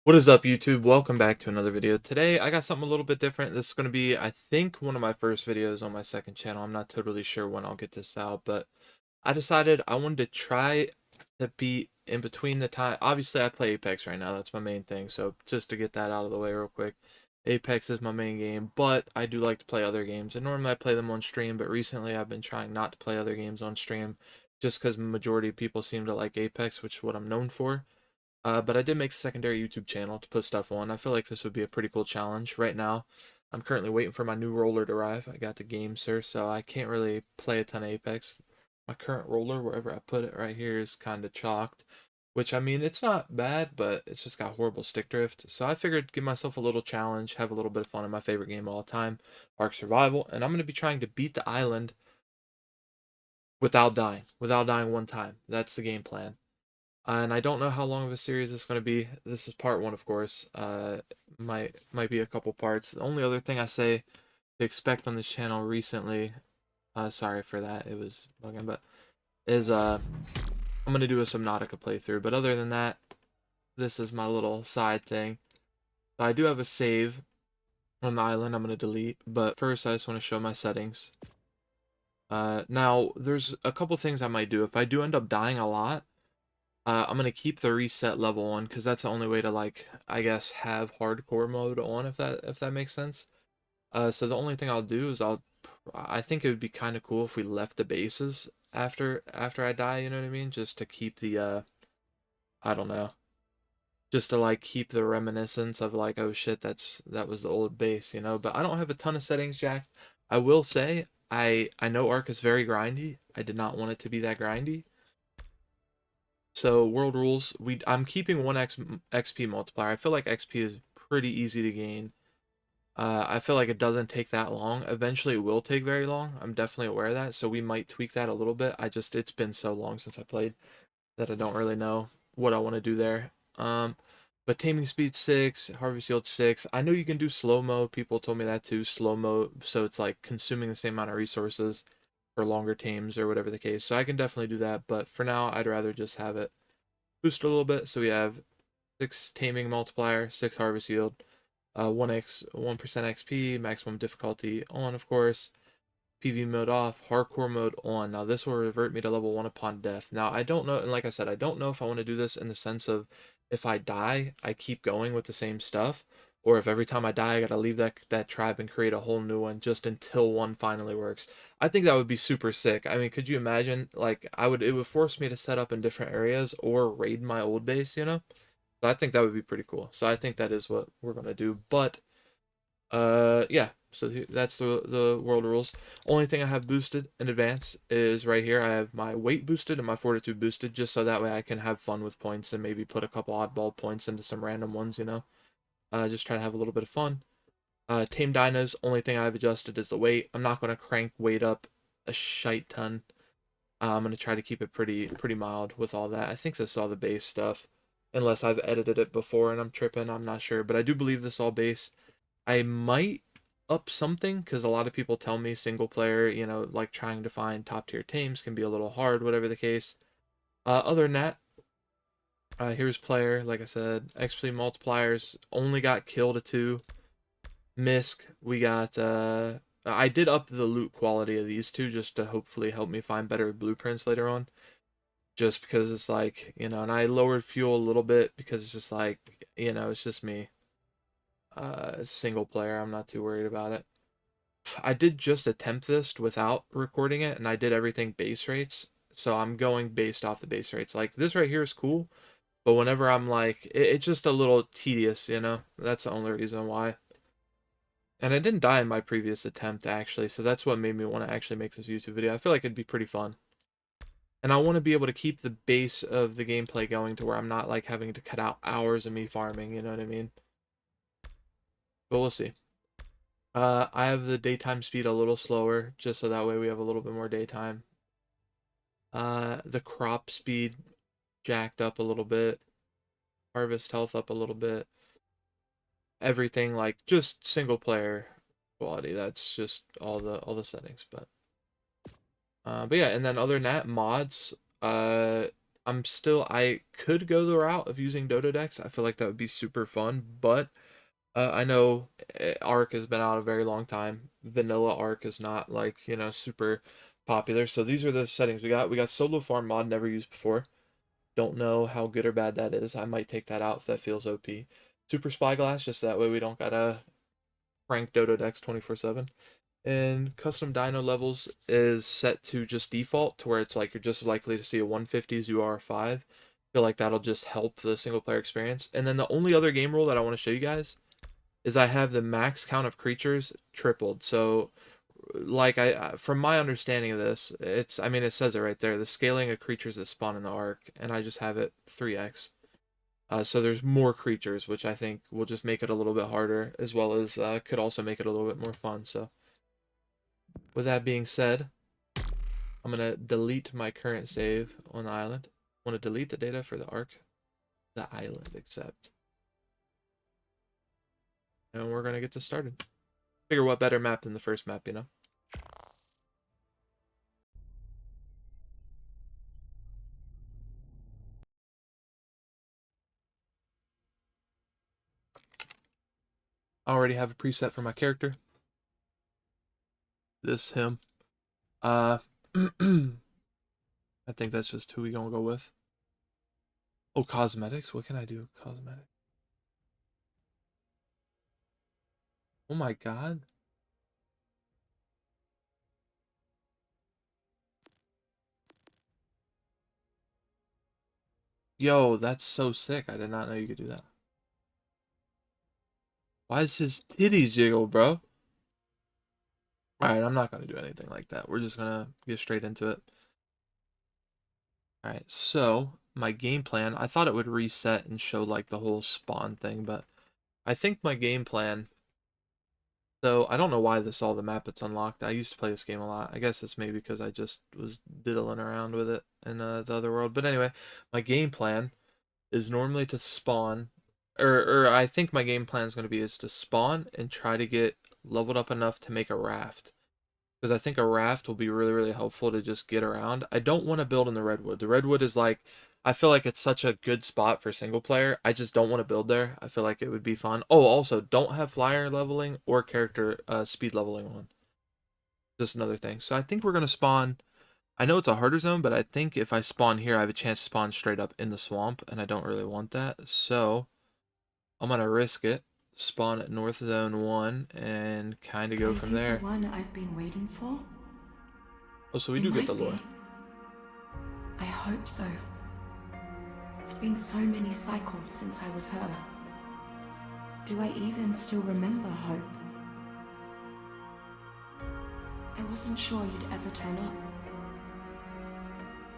What is up, YouTube? Welcome back to another video. Today, I got something a little bit different. This is going to be, I think, one of my first videos on my second channel. I'm not totally sure when I'll get this out, but I decided I wanted to try to be in between the time. Obviously, I play Apex right now. That's my main thing. So just to get that out of the way real quick, Apex is my main game, but I do like to play other games. And normally I play them on stream, but recently I've been trying not to play other games on stream just because majority of people seem to like Apex, which is what I'm known for. But I did make a secondary YouTube channel to put stuff on. I feel like this would be a pretty cool challenge. Right now, I'm currently waiting for my new roller to arrive. I got the game, sir, so I can't really play a ton of Apex. My current roller, wherever I put it right here, is kind of chalked. Which, I mean, it's not bad, but it's just got horrible stick drift. So I figured give myself a little challenge, have a little bit of fun in my favorite game of all time, Ark Survival. And I'm going to be trying to beat the island without dying one time. That's the game plan. And I don't know how long of a series it's going to be. This is part one, of course. Might be a couple parts. The only other thing I say to expect on this channel recently, sorry for that, it was bugging, but is I'm gonna do a Subnautica playthrough. But other than that, this is my little side thing. I do have a save on the island. I'm gonna delete, but first I just want to show my settings. Now there's a couple things I might do if I do end up dying a lot. I'm gonna keep the reset level on because that's the only way to, like, I guess, have hardcore mode on, if that makes sense. So the only thing I'll do is I think it would be kind of cool if we left the bases after I die. You know what I mean? Just to keep the I don't know, just to like keep the reminiscence of like, oh shit, that was the old base, you know. But I don't have a ton of settings, Jack. I will say I know Ark is very grindy. I did not want it to be that grindy. So world rules, I'm keeping 1x XP multiplier. I feel like XP is pretty easy to gain. I feel like it doesn't take that long. Eventually it will take very long. I'm definitely aware of that. So we might tweak that a little bit. It's been so long since I played that I don't really know what I want to do there. But taming speed 6, harvest yield 6. I know you can do slow mo. People told me that too. Slow mo, so it's like consuming the same amount of resources for longer tames or whatever the case. So I can definitely do that. But for now, I'd rather just have it boost a little bit. So we have 6 taming multiplier, 6 harvest yield, 1% XP, maximum difficulty on, of course, PV mode off, hardcore mode on. Now this will revert me to level 1 upon death. Now I don't know, and like I said, I don't know if I want to do this in the sense of if I die, I keep going with the same stuff, or if every time I die, I gotta leave that tribe and create a whole new one just until one finally works. I think that would be super sick. I mean, could you imagine? Like, it would force me to set up in different areas or raid my old base, you know? So I think that would be pretty cool. So I think that is what we're gonna do. But yeah. So that's the world rules. Only thing I have boosted in advance is right here. I have my weight boosted and my fortitude boosted, just so that way I can have fun with points and maybe put a couple oddball points into some random ones. You know, just try to have a little bit of fun. Tame dinos. Only thing I've adjusted is the weight. I'm not gonna crank weight up a shite ton. I'm gonna try to keep it pretty mild with all that. I think this is all the base stuff, unless I've edited it before and I'm tripping. I'm not sure, but I do believe this all base. I might up something because a lot of people tell me single player, you know, like trying to find top tier tames can be a little hard, whatever the case. Other than that, here's player. Like I said, XP multipliers only got kill to 2. Misc, we got. I did up the loot quality of these two just to hopefully help me find better blueprints later on. Just because it's like, you know, and I lowered fuel a little bit because it's just like, you know, it's just me. Single player, I'm not too worried about it. I did just attempt this without recording it, and I did everything base rates. So I'm going based off the base rates. Like, this right here is cool, but whenever I'm like, it's just a little tedious, you know? That's the only reason why. And I didn't die in my previous attempt, actually, so that's what made me want to actually make this YouTube video. I feel like it'd be pretty fun. And I want to be able to keep the base of the gameplay going to where I'm not, like, having to cut out hours of me farming, you know what I mean? But we'll see. I have the daytime speed a little slower, just so that way we have a little bit more daytime. The crop speed jacked up a little bit. Harvest health up a little bit. Everything like just single player quality. That's just all the settings. But yeah, and then other than that, mods. I could go the route of using Dodo decks. I feel like that would be super fun, but I know Arc has been out a very long time. Vanilla Arc is not like, super popular. So these are the settings we got. We got Solo Farm mod, never used before. Don't know how good or bad that is. I might take that out if that feels OP. Super Spyglass, just that way we don't gotta crank Dodo decks 24/7. And custom dino levels is set to just default to where it's like you're just as likely to see a 150 as you are a 5. Feel like that'll just help the single player experience. And then the only other game rule that I want to show you guys is I have the max count of creatures tripled. So like from my understanding of this, I mean it says it right there, the scaling of creatures that spawn in the arc, and I just have it 3x. So there's more creatures, which I think will just make it a little bit harder, as well as could also make it a little bit more fun. So with that being said, I'm gonna delete my current save on the island. I want to delete the data for the arc, the island, except, and we're gonna get this started. Figure what better map than the first map, you know? I already have a preset for my character. This him. I think that's just who we gonna go with. Oh, cosmetics. What can I do? Cosmetics. Oh my god. Yo, that's so sick. I did not know you could do that. Why is his titties jiggle, bro? Alright, I'm not gonna do anything like that. We're just gonna get straight into it. Alright, so my game plan, I thought it would reset and show like the whole spawn thing, but I think my game plan, so I don't know why this all the map it's unlocked. I used to play this game a lot. I guess it's maybe because I just was diddling around with it in the other world. But anyway, my game plan is normally to spawn, or I think my game plan is going to be is to spawn and try to get leveled up enough to make a raft. Because I think a raft will be really, really helpful to just get around. I don't want to build in the redwood. The redwood is like, I feel like it's such a good spot for single player. I just don't want to build there. I feel like it would be fun. Oh, also, don't have flyer leveling or character speed leveling on. Just another thing. So I think we're going to spawn. I know it's a harder zone, but I think if I spawn here, I have a chance to spawn straight up in the swamp, and I don't really want that. So I'm going to risk it. Spawn at North Zone 1 and kind of go from there. The one I've been waiting for? Oh, so we do get the lore. I hope so. It's been so many cycles since I was her. Do I even still remember Hope? I wasn't sure you'd ever turn up.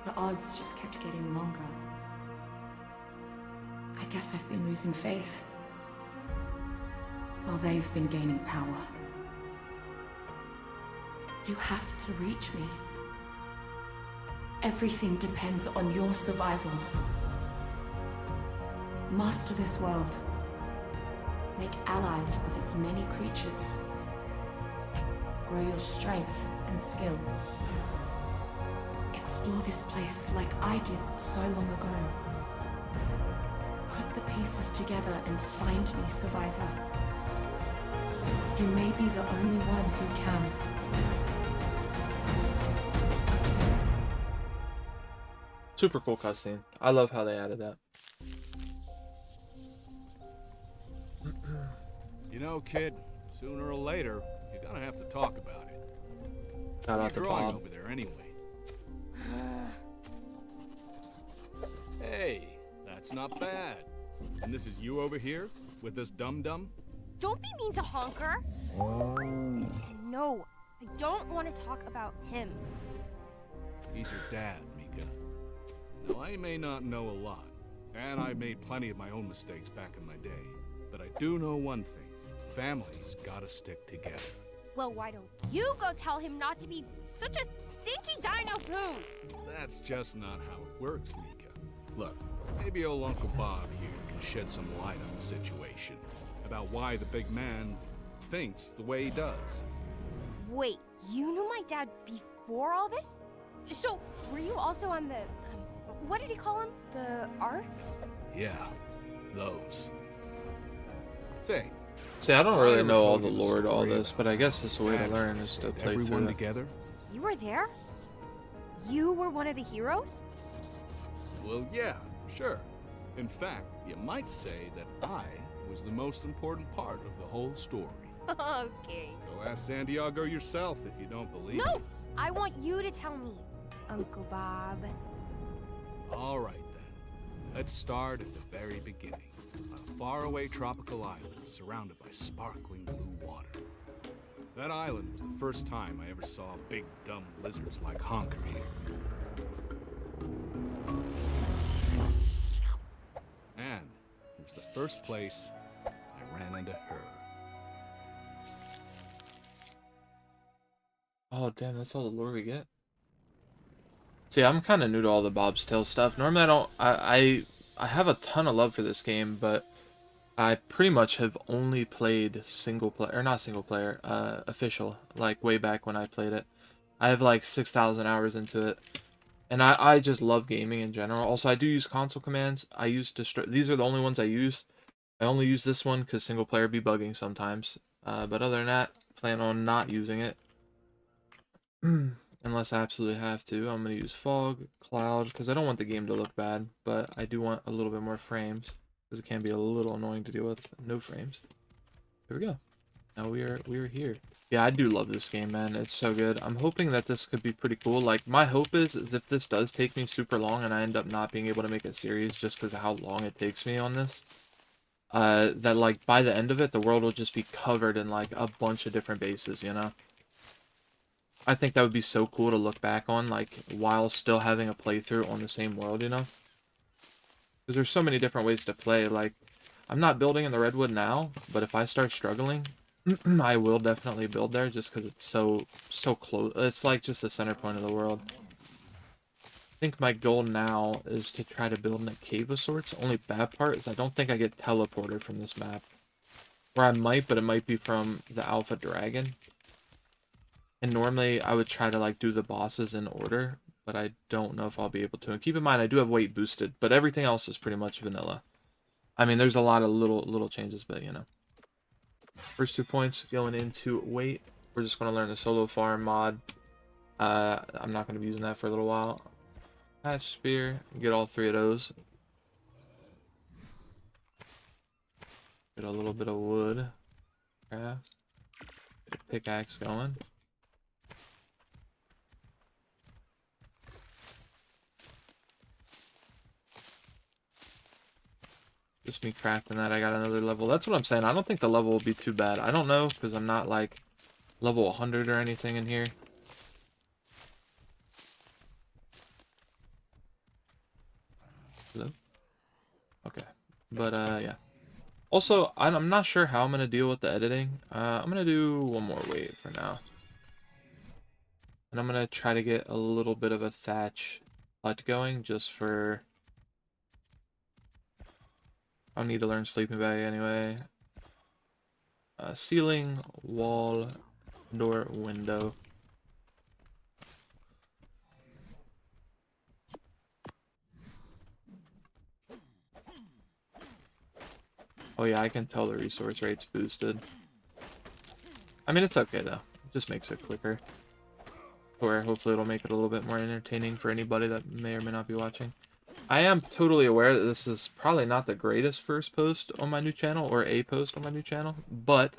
The odds just kept getting longer. I guess I've been losing faith, while they've been gaining power. You have to reach me. Everything depends on your survival. Master this world. Make allies of its many creatures. Grow your strength and skill. Explore this place like I did so long ago. Put the pieces together and find me, survivor. You may be the only one who can. Super cool cutscene. I love how they added that. You know, kid, sooner or later, you're gonna have to talk about it. Shout out to You're drawing Bob. over there anyway. Hey, that's not bad. And this is you over here with this dum-dum? Don't be mean to Honker. No, I don't want to talk about him. He's your dad, Mika. Now, I may not know a lot, and I made plenty of my own mistakes back in my day, but I do know one thing. Families gotta stick together. Well, why don't you go tell him not to be such a stinky dino goon? That's just not how it works, Mika. Look, maybe old Uncle Bob here can shed some light on the situation, about why the big man thinks the way he does. Wait, you knew my dad before all this? So, were you also on the What did he call them? The arcs? Yeah, those. Say, See, I don't have I really ever know all told the you the lore to all story this, about but I guess this is the way to Adam learn who is to saved play everyone through it. together? You were there? You were one of the heroes? Well, yeah, sure. In fact, you might say that I was the most important part of the whole story. Okay. Go ask Santiago yourself if you don't believe No! me. I want you to tell me, Uncle Bob. All right, then. Let's start at the very beginning. On a faraway tropical island surrounded by sparkling blue water. That island was the first time I ever saw big, dumb lizards like Honker here. And it was the first place I ran into her. Oh, damn, that's all the lore we get? See, I'm kind of new to all the Bob's Tales stuff. Normally, I have a ton of love for this game, but I pretty much have only played single player, or not single player, official, like way back when I played it. I have like 6,000 hours into it. And I just love gaming in general. Also, I do use console commands. I use these are the only ones I use. I only use this one because single player be bugging sometimes. But other than that, plan on not using it. Unless I absolutely have to. I'm going to use fog, cloud, because I don't want the game to look bad. But I do want a little bit more frames, because it can be a little annoying to deal with no frames. There we go. Now we are here. Yeah, I do love this game, man. It's so good. I'm hoping that this could be pretty cool. Like, my hope is if this does take me super long and I end up not being able to make a series just because of how long it takes me on this, that, like, by the end of it, the world will just be covered in, like, a bunch of different bases, you know? I think that would be so cool to look back on, like, while still having a playthrough on the same world, you know? Because there's so many different ways to play. Like, I'm not building in the Redwood now, but if I start struggling, I will definitely build there just because it's so close. It's like just the center point of the world. I think my goal now is to try to build in a cave of sorts. Only bad part is I don't think I get teleported from this map. Or I might, but it might be from the Alpha Dragon. And normally I would try to like do the bosses in order, but I don't know if I'll be able to. And keep in mind I do have weight boosted, but everything else is pretty much vanilla. I mean, there's a lot of little changes, but you know. First 2 points going into weight. We're just going to learn the solo farm mod. I'm not going to be using that for a little while. Hatch spear. Get all 3 of those. Get a little bit of wood. Craft. Get a pickaxe going. Just me crafting that, I got another level. That's what I'm saying. I don't think the level will be too bad. I don't know, because I'm not, like, level 100 or anything in here. Hello? Okay. But, yeah. Also, I'm not sure how I'm going to deal with the editing. I'm going to do one more weight for now. And I'm going to try to get a little bit of a thatch hut going, just for... I'll need to learn sleeping bag anyway. Ceiling, wall, door, window. Oh yeah, I can tell the resource rate's boosted. I mean, it's okay though. It just makes it quicker. Or hopefully it'll make it a little bit more entertaining for anybody that may or may not be watching. I am totally aware that this is probably not the greatest first post on my new channel, or a post on my new channel, but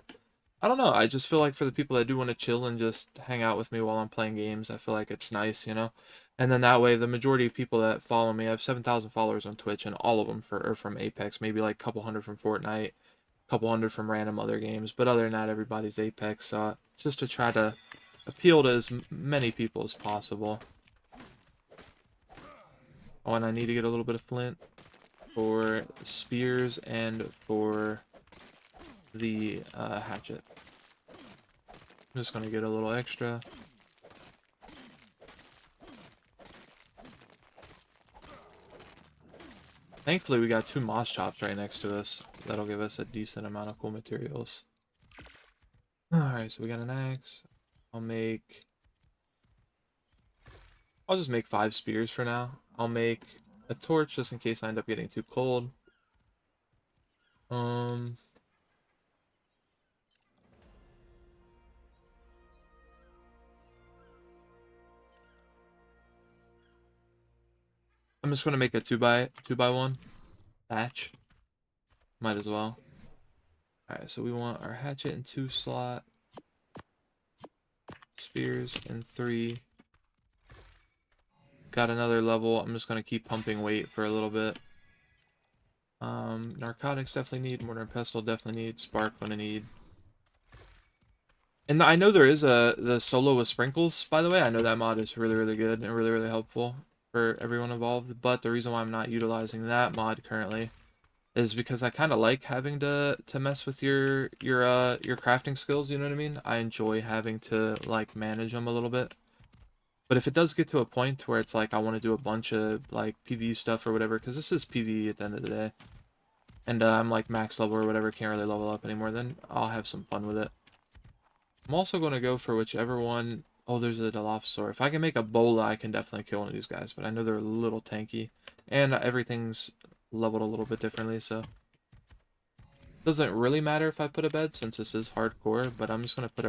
I don't know, I just feel like for the people that do want to chill and just hang out with me while I'm playing games, I feel like it's nice, you know? And then that way, the majority of people that follow me, I have 7,000 followers on Twitch, and all of them are from Apex, maybe like a couple hundred from Fortnite, a couple hundred from random other games, but other than that, everybody's Apex, so just to try to appeal to as many people as possible. Oh, and I need to get a little bit of flint for spears and for the hatchet. I'm just gonna get a little extra. Thankfully, we got 2 moss chops right next to us. That'll give us a decent amount of cool materials. Alright, so we got an axe. I'll just make 5 spears for now. I'll make a torch just in case I end up getting too cold. I'm just gonna make a 2x1 hatch. Might as well. Alright, so we want our hatchet in 2 slot, spears in 3. Got another level. I'm just gonna keep pumping weight for a little bit. Narcotics definitely need, mortar and pestle definitely need, spark gonna need. And I know there is the solo with sprinkles, by the way. I know that mod is really, really good and really, really helpful for everyone involved. But the reason why I'm not utilizing that mod currently is because I kind of like having to mess with your crafting skills. You know what I mean? I enjoy having to like manage them a little bit. But if it does get to a point where it's like I want to do a bunch of like PvE stuff or whatever, because this is PvE at the end of the day, and I'm like max level or whatever, can't really level up anymore, then I'll have some fun with it. I'm also going to go for whichever one. Oh, there's a Dilophosaur. If I can make a Bola, I can definitely kill one of these guys, but I know they're a little tanky. And everything's leveled a little bit differently, so... Doesn't really matter if I put a bed, since this is hardcore, but I'm just going to put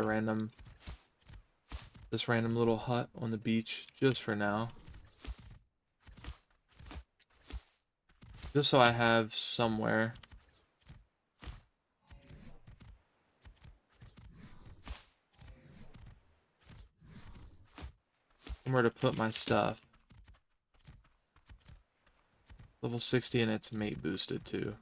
this random little hut on the beach, just for now. Just so I have somewhere. Somewhere to put my stuff. Level 60 and it's mate boosted too.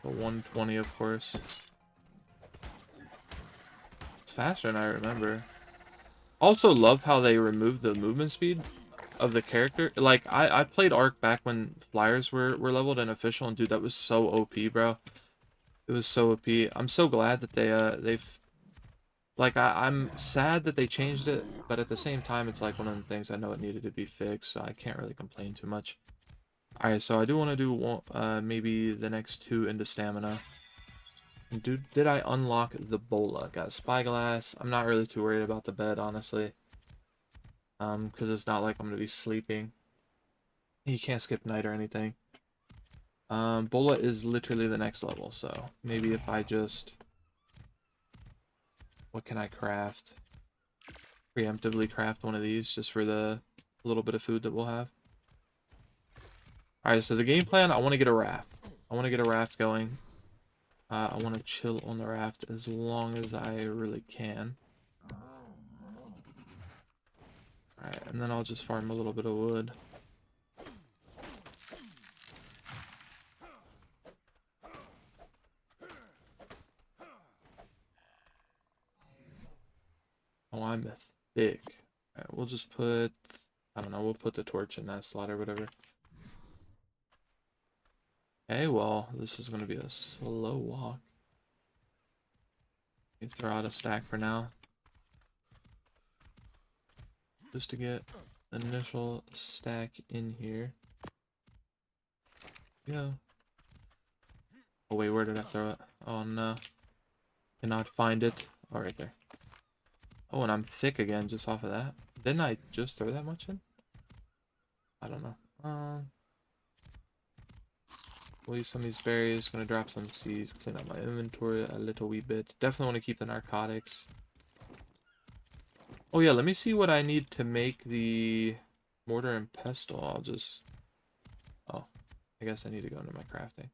The 120 of course. It's faster than I remember. Also love how they removed the movement speed of the character. Like I played Arc back when flyers were leveled in official, and dude, that was so OP, bro. It was so OP. I'm so glad that they've like I'm sad that they changed it, but at the same time it's like one of the things I know it needed to be fixed, so I can't really complain too much. Alright, so I do want to do one, maybe the next 2 into stamina. And dude, did I unlock the Bola? Got a spyglass. I'm not really too worried about the bed, honestly. Because it's not like I'm gonna be sleeping. You can't skip night or anything. Bola is literally the next level, so maybe if I just... What can I craft? Preemptively craft one of these, just for the little bit of food that we'll have. Alright, so the game plan, I want to get a raft. I want to get a raft going. I want to chill on the raft as long as I really can. Alright, and then I'll just farm a little bit of wood. Oh, I'm thick. Alright, we'll just put... I don't know, we'll put the torch in that slot or whatever. Okay, well, this is going to be a slow walk. Let me throw out a stack for now. Just to get the initial stack in here. Go. Oh wait, where did I throw it? Oh no. Cannot find it. Oh, right there. Oh, and I'm thick again just off of that. Didn't I just throw that much in? I don't know. We'll use some of these berries. Gonna drop some seeds. Clean up my inventory a little wee bit. Definitely want to keep the narcotics. Oh yeah, let me see what I need to make the mortar and pestle. I'll just... Oh, I guess I need to go into my crafting.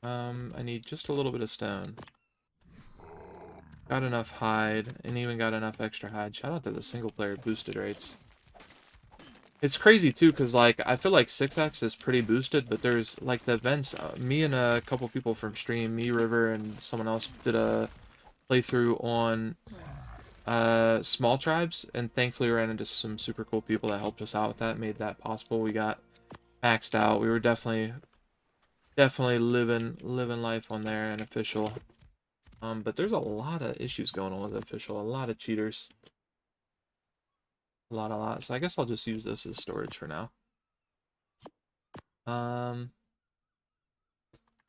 I need just a little bit of stone. Got enough hide, and even got enough extra hide. Shout out to the single player boosted rates. It's crazy too, because like I feel like 6x is pretty boosted, but there's like the events. Me and a couple people from stream, me, River, and someone else did a playthrough on small tribes, and thankfully we ran into some super cool people that helped us out with that, made that possible. We got maxed out. We were definitely living life on there and official. But there's a lot of issues going on with official. A lot of cheaters. A lot. So I guess I'll just use this as storage for now. I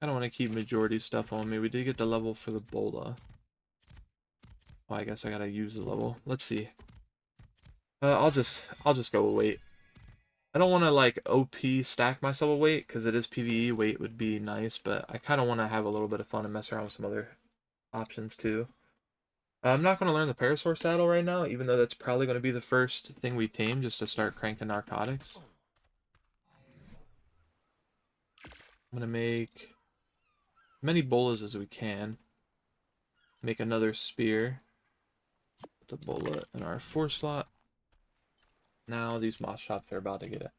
don't want to keep majority stuff on me. We did get the level for the Bola. Well, I guess I gotta use the level. Let's see. I'll just go with weight. I don't want to like OP stack myself with weight because it is PvE. Weight would be nice, but I kind of want to have a little bit of fun and mess around with some other options too. I'm not going to learn the Parasaur saddle right now, even though that's probably going to be the first thing we tame just to start cranking narcotics. I'm going to make as many bolas as we can. Make another spear. Put the bola in our 4 slot. Now these moth shops are about to get it.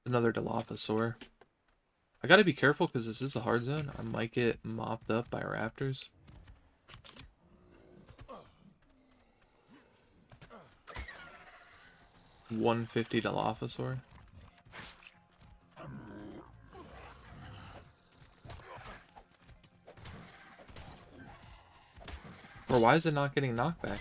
Another Dilophosaur. I gotta be careful because this is a hard zone. I might get mopped up by raptors. $150 Dilophosaur. Or why is it not getting knocked back?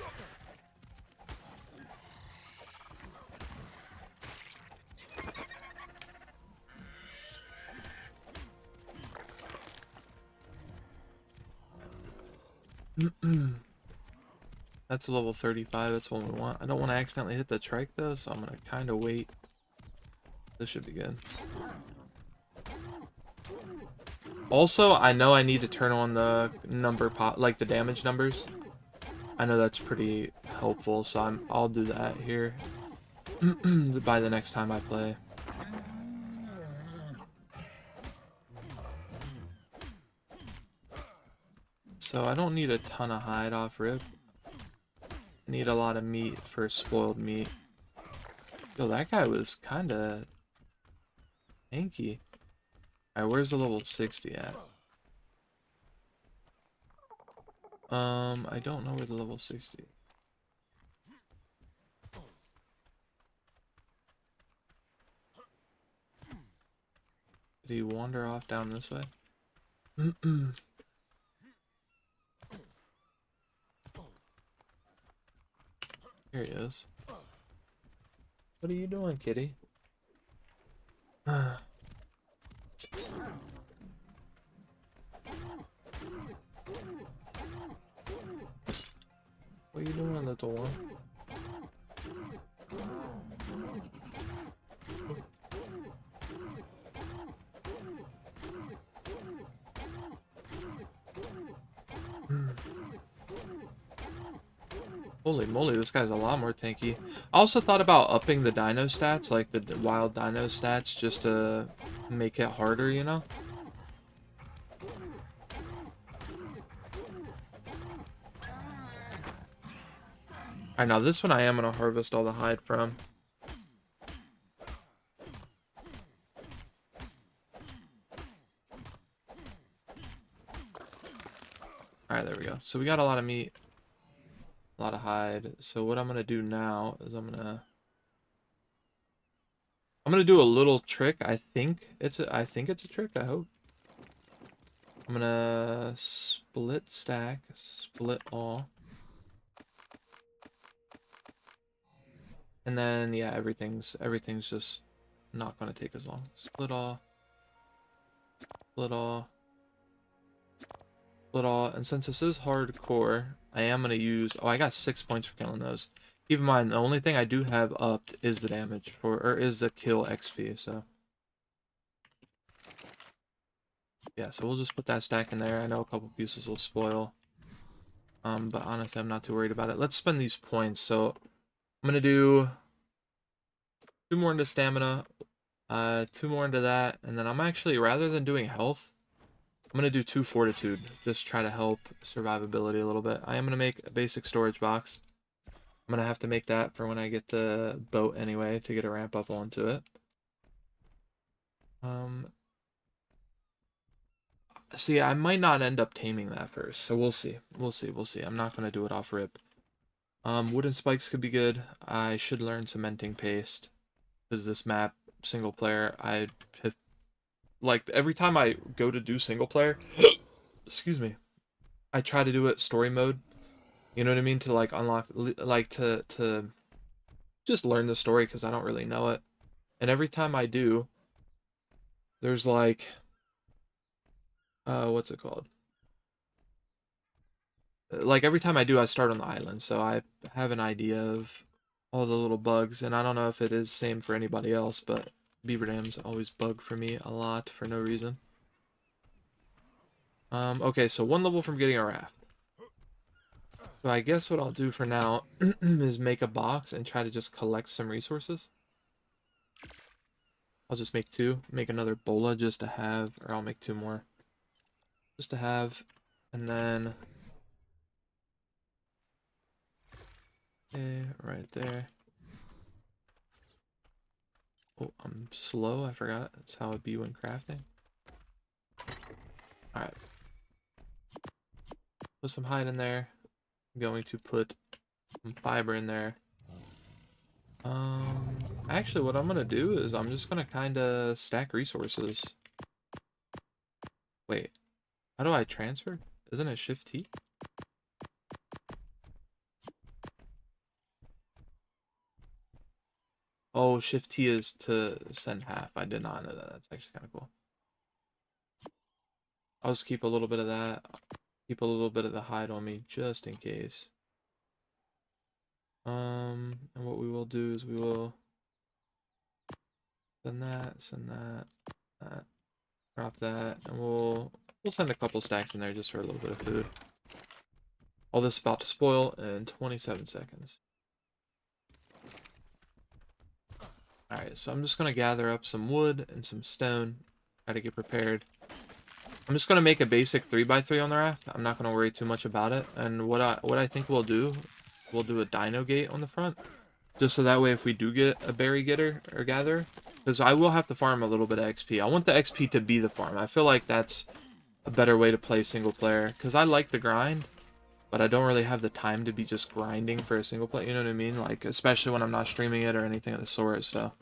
That's a level 35, that's what we want. I don't want to accidentally hit the trike though, so I'm gonna kind of wait. This should be good. Also, I know I need to turn on the number pop, like the damage numbers. I know that's pretty helpful, so I'll do that here by the next time I play. So I don't need a ton of hide off rip. Need a lot of meat for spoiled meat. Yo, that guy was kind of tanky. Alright, where's the level 60 at? I don't know where the level 60. Did he wander off down this way? Here he is. What are you doing, kitty? What are you doing, little one? Holy moly, this guy's a lot more tanky. I also thought about upping the dino stats, like the wild dino stats, just to make it harder, you know? Alright, now this one I am going to harvest all the hide from. Alright, there we go. So we got a lot of meat. A lot of hide. So what I'm going to do now is I'm going to do a little trick. I think it's a trick, I hope. I'm going to split stack, split all. And then yeah, everything's just not going to take as long. Split all. Split all. Split all. And since this is hardcore, I am going to use... Oh, I got 6 points for killing those. Keep in mind, the only thing I do have upped is the damage or is the kill XP, so. Yeah, so we'll just put that stack in there. I know a couple pieces will spoil. But honestly, I'm not too worried about it. Let's spend these points. So I'm going to do 2 more into stamina, 2 more into that, and then I'm actually, rather than doing health, I'm going to do 2 fortitude. Just try to help survivability a little bit. I am going to make a basic storage box. I'm going to have to make that for when I get the boat anyway, to get a ramp up onto it. See, I might not end up taming that first, so we'll see. We'll see. I'm not going to do it off rip. Wooden spikes could be good. I should learn cementing paste, because this map, single player, I have, like, every time I go to do single player, excuse me, I try to do it story mode. You know what I mean? To like unlock, like to just learn the story, because I don't really know it. And every time I do, there's like, what's it called? like every time I do, I start on the island, so I have an idea of all the little bugs, and I don't know if it is same for anybody else, but beaver dams always bug for me a lot for no reason. Okay, so 1 level from getting a raft. So I guess what I'll do for now is make a box and try to just collect some resources. I'll just make 2, make another bola just to have, or I'll make 2 more just to have, and then right there. Oh, I'm slow. I forgot. That's how it be when crafting. All right. Put some hide in there. I'm going to put some fiber in there. Actually, what I'm gonna do is I'm just gonna kind of stack resources. Wait, how do I transfer? Isn't it Shift T? Oh, Shift T is to send half. I did not know that. That's actually kind of cool. I'll just keep a little bit of that. Keep a little bit of the hide on me just in case. And what we will do is we will send that, drop that, and we'll send a couple stacks in there just for a little bit of food. All this is about to spoil in 27 seconds. Alright, so I'm just gonna gather up some wood and some stone, try to get prepared. I'm just gonna make a basic 3x3 on the raft. I'm not gonna worry too much about it. And what I think we'll do a dino gate on the front. Just so that way if we do get a berry getter or gatherer, because I will have to farm a little bit of XP. I want the XP to be the farm. I feel like that's a better way to play single player, because I like the grind, but I don't really have the time to be just grinding for a single player, you know what I mean? Like, especially when I'm not streaming it or anything of the sort, so.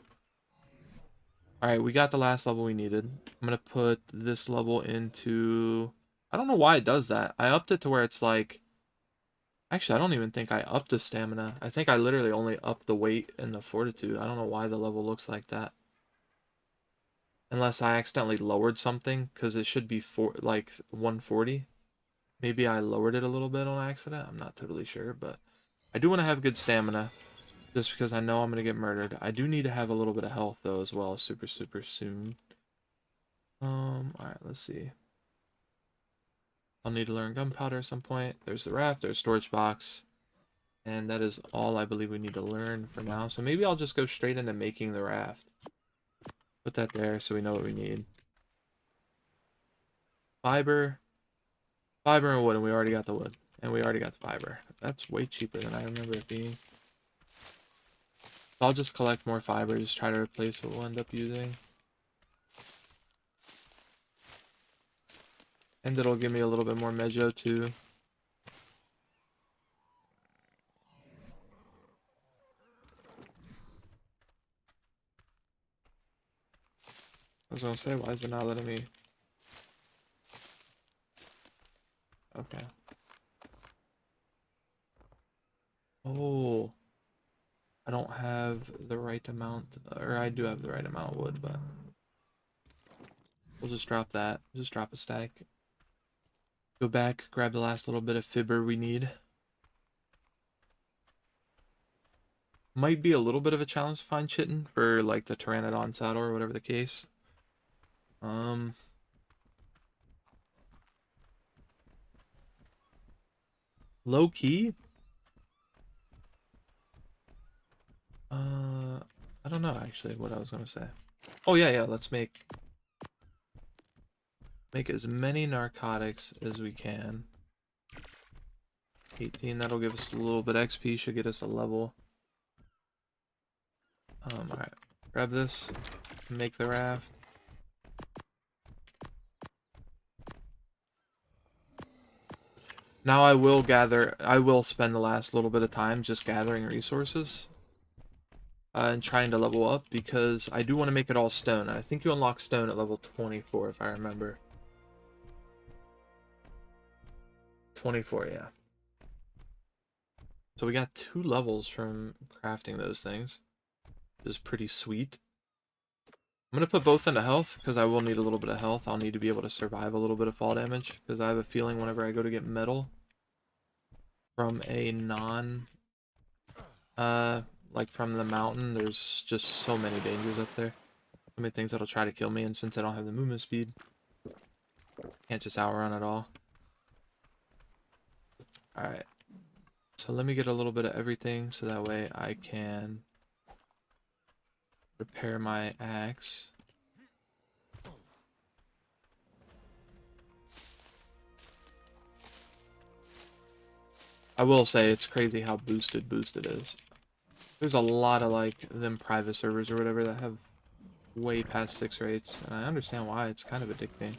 Alright, we got the last level we needed. I'm gonna put this level into... I don't know why it does that. I upped it to where it's like... Actually, I don't even think I upped the stamina. I think I literally only upped the weight and the fortitude. I don't know why the level looks like that. Unless I accidentally lowered something, because it should be like 140. Maybe I lowered it a little bit on accident. I'm not totally sure, but I do want to have good stamina, just because I know I'm going to get murdered. I do need to have a little bit of health, though, as well, super soon. Alright, let's see. I'll need to learn gunpowder at some point. There's the raft, there's storage box. And that is all I believe we need to learn for now. So maybe I'll just go straight into making the raft. Put that there so we know what we need. Fiber. Fiber and wood, and we already got the wood. And we already got the fiber. That's way cheaper than I remember it being. So I'll just collect more fiber, just try to replace what we'll end up using. And it'll give me a little bit more mejo too. I was gonna say, why is it not letting me? Okay. Oh. I don't have the right amount, or I do have the right amount of wood, but we'll just drop that. Just drop a stack. Go back, grab the last little bit of fiber we need. Might be a little bit of a challenge to find chitin for like the Pteranodon saddle or whatever the case. Low key. I don't know actually what I was gonna say. Oh yeah, let's make as many narcotics as we can. 18, that'll give us a little bit XP, should get us a level. Alright. Grab this, make the raft. Now I will spend the last little bit of time just gathering resources. And trying to level up, because I do want to make it all stone. I think you unlock stone at level 24, if I remember. 24, yeah. So we got 2 levels from crafting those things, which is pretty sweet. I'm going to put both into health, because I will need a little bit of health. I'll need to be able to survive a little bit of fall damage, because I have a feeling whenever I go to get metal, from a non like from the mountain. There's just so many dangers up there. So many things that'll try to kill me, and since I don't have the movement speed, can't just outrun at all. Alright. So let me get a little bit of everything so that way I can repair my axe. I will say it's crazy how boosted is. There's a lot of like them private servers or whatever that have way past 6 rates, and I understand why. It's kind of addicting.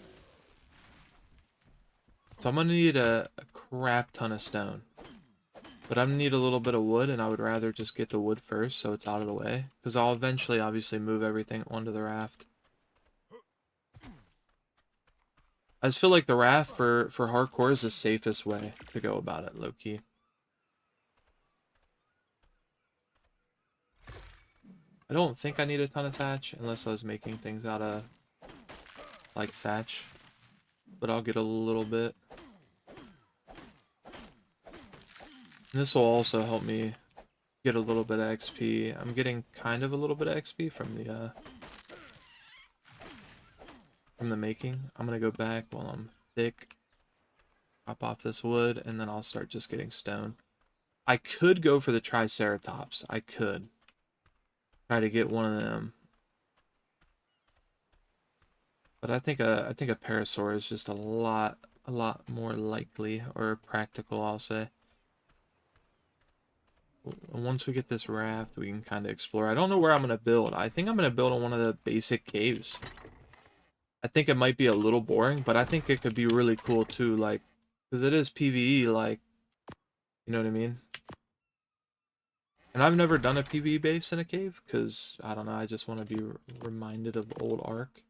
So I'm gonna need a crap ton of stone. But I'm gonna need a little bit of wood, and I would rather just get the wood first so it's out of the way. Because I'll eventually obviously move everything onto the raft. I just feel like the raft for hardcore is the safest way to go about it, low-key. I don't think I need a ton of thatch, unless I was making things out of, like, thatch. But I'll get a little bit. And this will also help me get a little bit of XP. I'm getting kind of a little bit of XP from the making. I'm gonna go back while I'm thick, pop off this wood, and then I'll start just getting stone. I could go for the Triceratops. I could try to get one of them, but I think a Parasaur is just a lot more likely or practical, I'll say. Once we get this raft, we can kind of explore. I don't know where I'm gonna build. I think I'm gonna build on one of the basic caves. I think it might be a little boring, but I think it could be really cool too, like, because it is PvE, like, you know what I mean? And I've never done a PvE base in a cave, because, I don't know, I just want to be reminded of old Ark.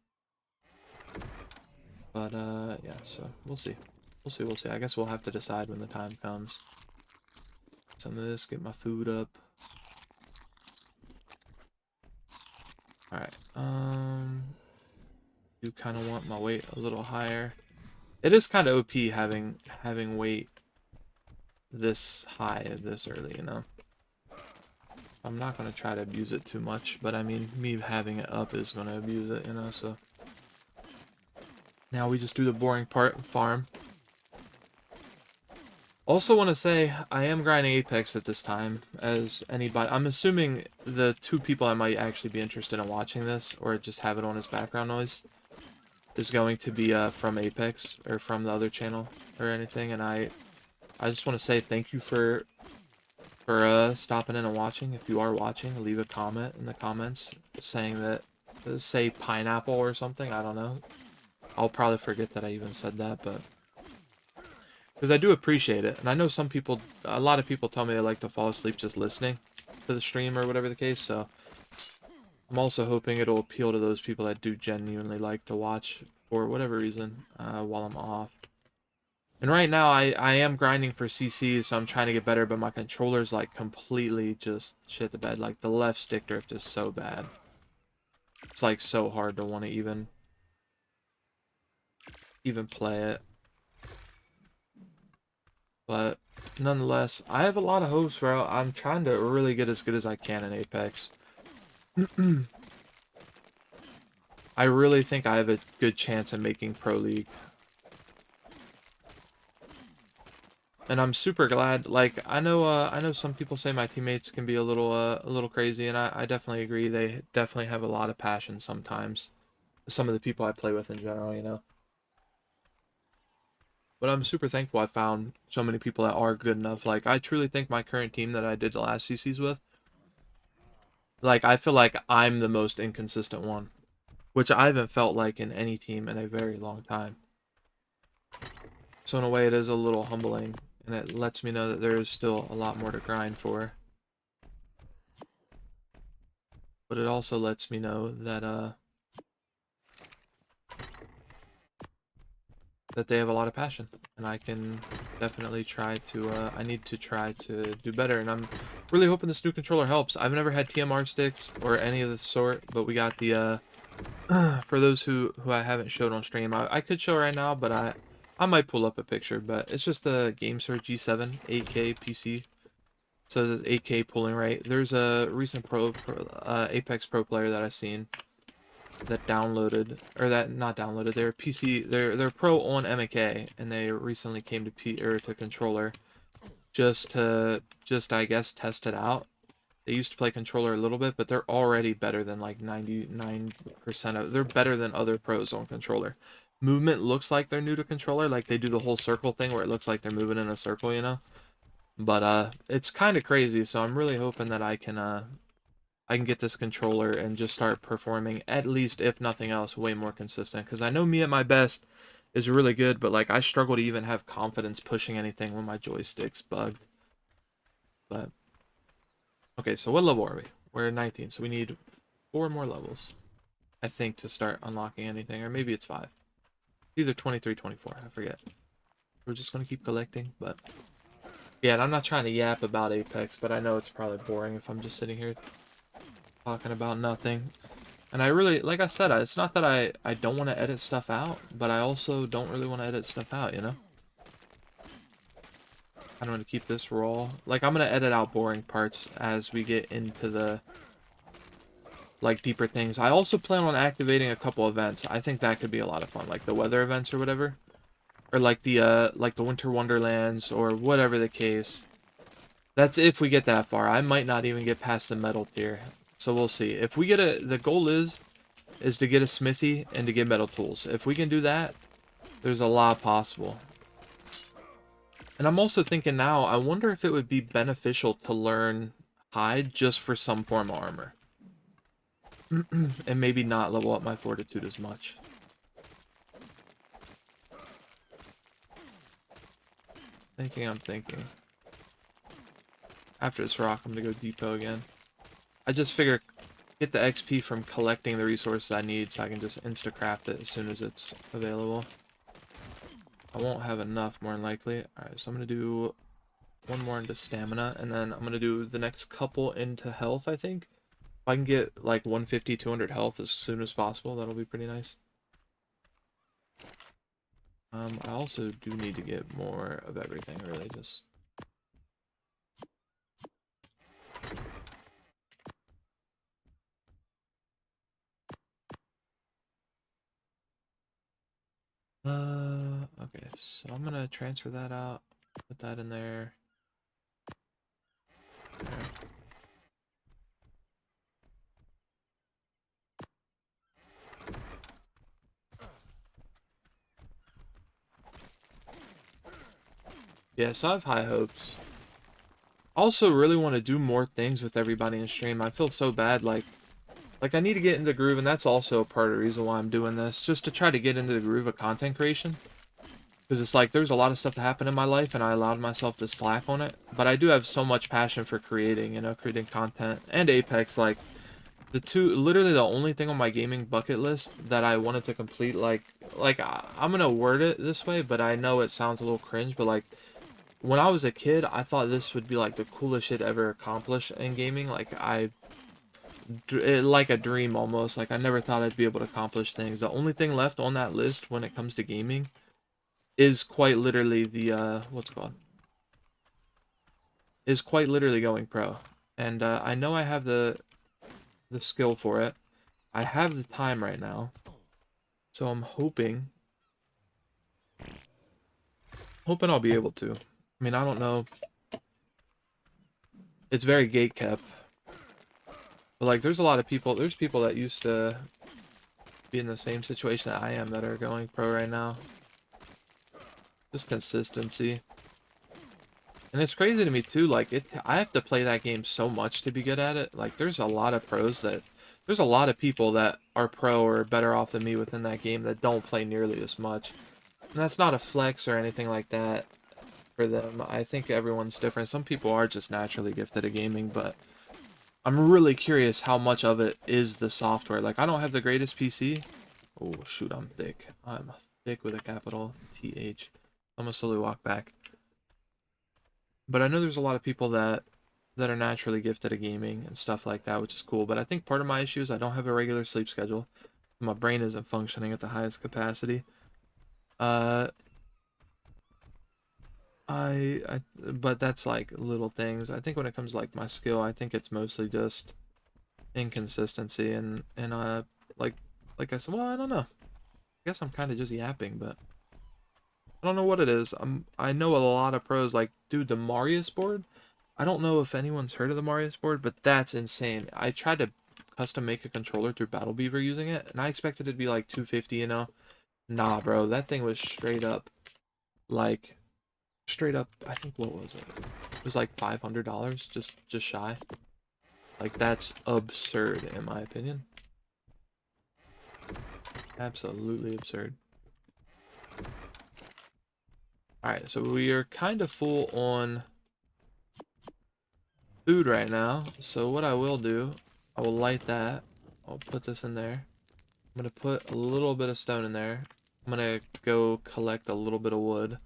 But, yeah, so, we'll see. We'll see. I guess we'll have to decide when the time comes. Some of this, get my food up. Alright, do kind of want my weight a little higher. It is kind of OP having weight this high this early, you know. I'm not going to try to abuse it too much, but I mean, me having it up is going to abuse it, you know, so. Now we just do the boring part and farm. Also want to say, I am grinding Apex at this time, as anybody. I'm assuming the 2 people I might actually be interested in watching this, or just have it on as background noise, is going to be from Apex, or from the other channel, or anything, and I just want to say thank you for stopping in and watching. If you are watching, leave a comment in the comments saying that, say pineapple or something, I don't know. I'll probably forget that I even said that, but because I do appreciate it, and I know a lot of people tell me they like to fall asleep just listening to the stream or whatever the case, so I'm also hoping it'll appeal to those people that do genuinely like to watch for whatever reason while I'm off. And right now I am grinding for CCs, so I'm trying to get better, but my controller's like completely just shit the bed. Like the left stick drift is so bad. It's like so hard to want to even play it. But nonetheless, I have a lot of hopes, bro. I'm trying to really get as good as I can in Apex. I really think I have a good chance of making Pro League. And I'm super glad. Like, I know some people say my teammates can be a little crazy, and I definitely agree. They definitely have a lot of passion sometimes. Some of the people I play with in general, you know. But I'm super thankful I found so many people that are good enough. Like, I truly think my current team that I did the last CCs with, like, I feel like I'm the most inconsistent one, which I haven't felt like in any team in a very long time. So in a way, it is a little humbling, and it lets me know that there is still a lot more to grind for. But it also lets me know that that they have a lot of passion, and I can definitely try to, I need to try to do better, and I'm really hoping this new controller helps. I've never had TMR sticks or any of the sort, but we got the, for those who I haven't showed on stream, I could show right now, but I might pull up a picture, but it's just a GameSir G7 8K PC. So it's 8K pulling rate. There's a recent Apex Pro player that I've seen that downloaded, or that not downloaded. They're PC. They're pro on MK, and they recently came to controller just I guess test it out. They used to play controller a little bit, but they're already better than like 99% of. They're better than other pros on controller. Movement looks like they're new to controller, like they do the whole circle thing where it looks like they're moving in a circle, you know. But it's kind of crazy, so I'm really hoping that I can get this controller and just start performing, at least if nothing else, way more consistent. Because I know me at my best is really good, but like I struggle to even have confidence pushing anything when my joystick's bugged. But okay, so what level are we? We're at 19, so we need 4 more levels, I think, to start unlocking anything, or maybe it's 5. Either 23, 24, I forget. We're just gonna keep collecting, but yeah, and I'm not trying to yap about Apex, but I know it's probably boring if I'm just sitting here talking about nothing. And I really, like I said, it's not that I don't want to edit stuff out, but I also don't really want to edit stuff out, you know? I don't want to keep this raw. Like, I'm going to edit out boring parts as we get into the, like, deeper things. I also plan on activating a couple events. I think that could be a lot of fun, like the weather events or whatever. Or like the Winter Wonderlands or whatever the case. That's if we get that far. I might not even get past the metal tier. So we'll see. If we get the goal is to get a smithy and to get metal tools. If we can do that, there's a lot possible. And I'm also thinking now, I wonder if it would be beneficial to learn hide just for some form of armor. And maybe not level up my fortitude as much. I'm thinking. After this rock, I'm gonna go depot again. I just figure get the XP from collecting the resources I need so I can just insta-craft it as soon as it's available. I won't have enough, more than likely. Alright, so I'm going to do one more into stamina, and then I'm going to do the next couple into health, I think. If I can get like 150, 200 health as soon as possible, that'll be pretty nice. I also do need to get more of everything, really, just... Okay, so I'm gonna transfer that out, put that in there. There. Yeah, so I have high hopes. Also really want to do more things with everybody in stream. I feel so bad, like I need to get into the groove, and that's also a part of the reason why I'm doing this, just to try to get into the groove of content creation. Because it's like, there's a lot of stuff that happened in my life, and I allowed myself to slack on it. But I do have so much passion for creating, you know, creating content. And Apex, like, literally the only thing on my gaming bucket list that I wanted to complete, I'm gonna word it this way, but I know it sounds a little cringe, but like, when I was a kid, I thought this would be like the coolest shit ever accomplished in gaming. Like, like a dream almost. Like, I never thought I'd be able to accomplish things. The only thing left on that list when it comes to gaming is quite literally the what's it called? Is quite literally going pro. And I know I have the skill for it. I have the time right now. So I'm hoping I'll be able to. I mean, I don't know. It's very gate kept. But like, there's a lot of people, there's people that used to be in the same situation that I am that are going pro right now. Just consistency. And it's crazy to me too, like, I have to play that game so much to be good at it. Like, there's a lot of people that are pro or better off than me within that game that don't play nearly as much. And that's not a flex or anything like that for them. I think everyone's different. Some people are just naturally gifted at gaming, but I'm really curious how much of it is the software. Like, I don't have the greatest PC. Oh, shoot, I'm thick. I'm thick with a capital TH. I'm gonna slowly walk back. But I know there's a lot of people that are naturally gifted at gaming and stuff like that, which is cool. But I think part of my issue is I don't have a regular sleep schedule. My brain isn't functioning at the highest capacity. But that's like little things. I think when it comes to like my skill, I think it's mostly just inconsistency and like like I said, well, I don't know. I guess I'm kind of just yapping, but I don't know what it is. I know a lot of pros like, dude, the Marius board. I don't know if anyone's heard of the Marius board, but that's insane. I tried to custom make a controller through Battle Beaver using it, and I expected it to be like 250, you know. Nah, bro, that thing was like straight up, I think, what was it? It was like $500, just shy. Like, that's absurd in my opinion. Absolutely absurd. Alright, so we are kind of full on food right now. So what I will do, I will light that. I'll put this in there. I'm gonna put a little bit of stone in there. I'm gonna go collect a little bit of wood.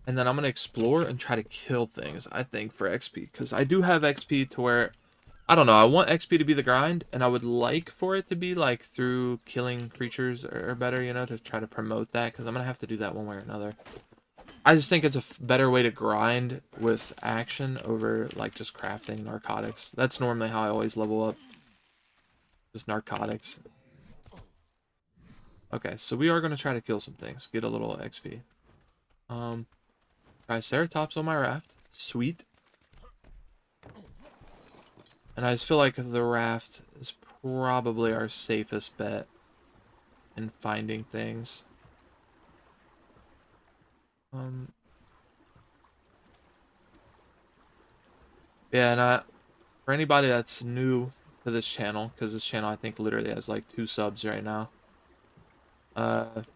And then I'm gonna explore and try to kill things, I think, for XP. Because I do have XP to where, I don't know, I want XP to be the grind, and I would like for it to be, like, through killing creatures or better, you know, to try to promote that. Because I'm gonna have to do that one way or another. I just think it's a better way to grind with action over, like, just crafting narcotics. That's normally how I always level up. Just narcotics. Okay, so we are going to try to kill some things. Get a little XP. Triceratops on my raft. Sweet. And I just feel like the raft is probably our safest bet in finding things. Yeah, and for anybody that's new to this channel, because this channel I think literally has like 2 subs right now.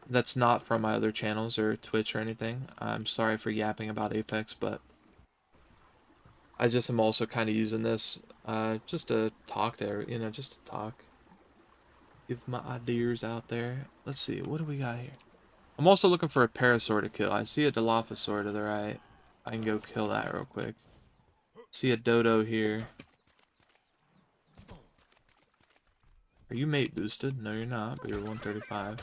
That's not from my other channels or Twitch or anything. I'm sorry for yapping about Apex, but I just am also kind of using this just to talk to, you know, just to talk. Give my ideas out there. Let's see, what do we got here? I'm also looking for a parasaur to kill. I see a Dilophosaur to the right. I can go kill that real quick. See a dodo here. Are you mate boosted? No, you're not, but you're 135.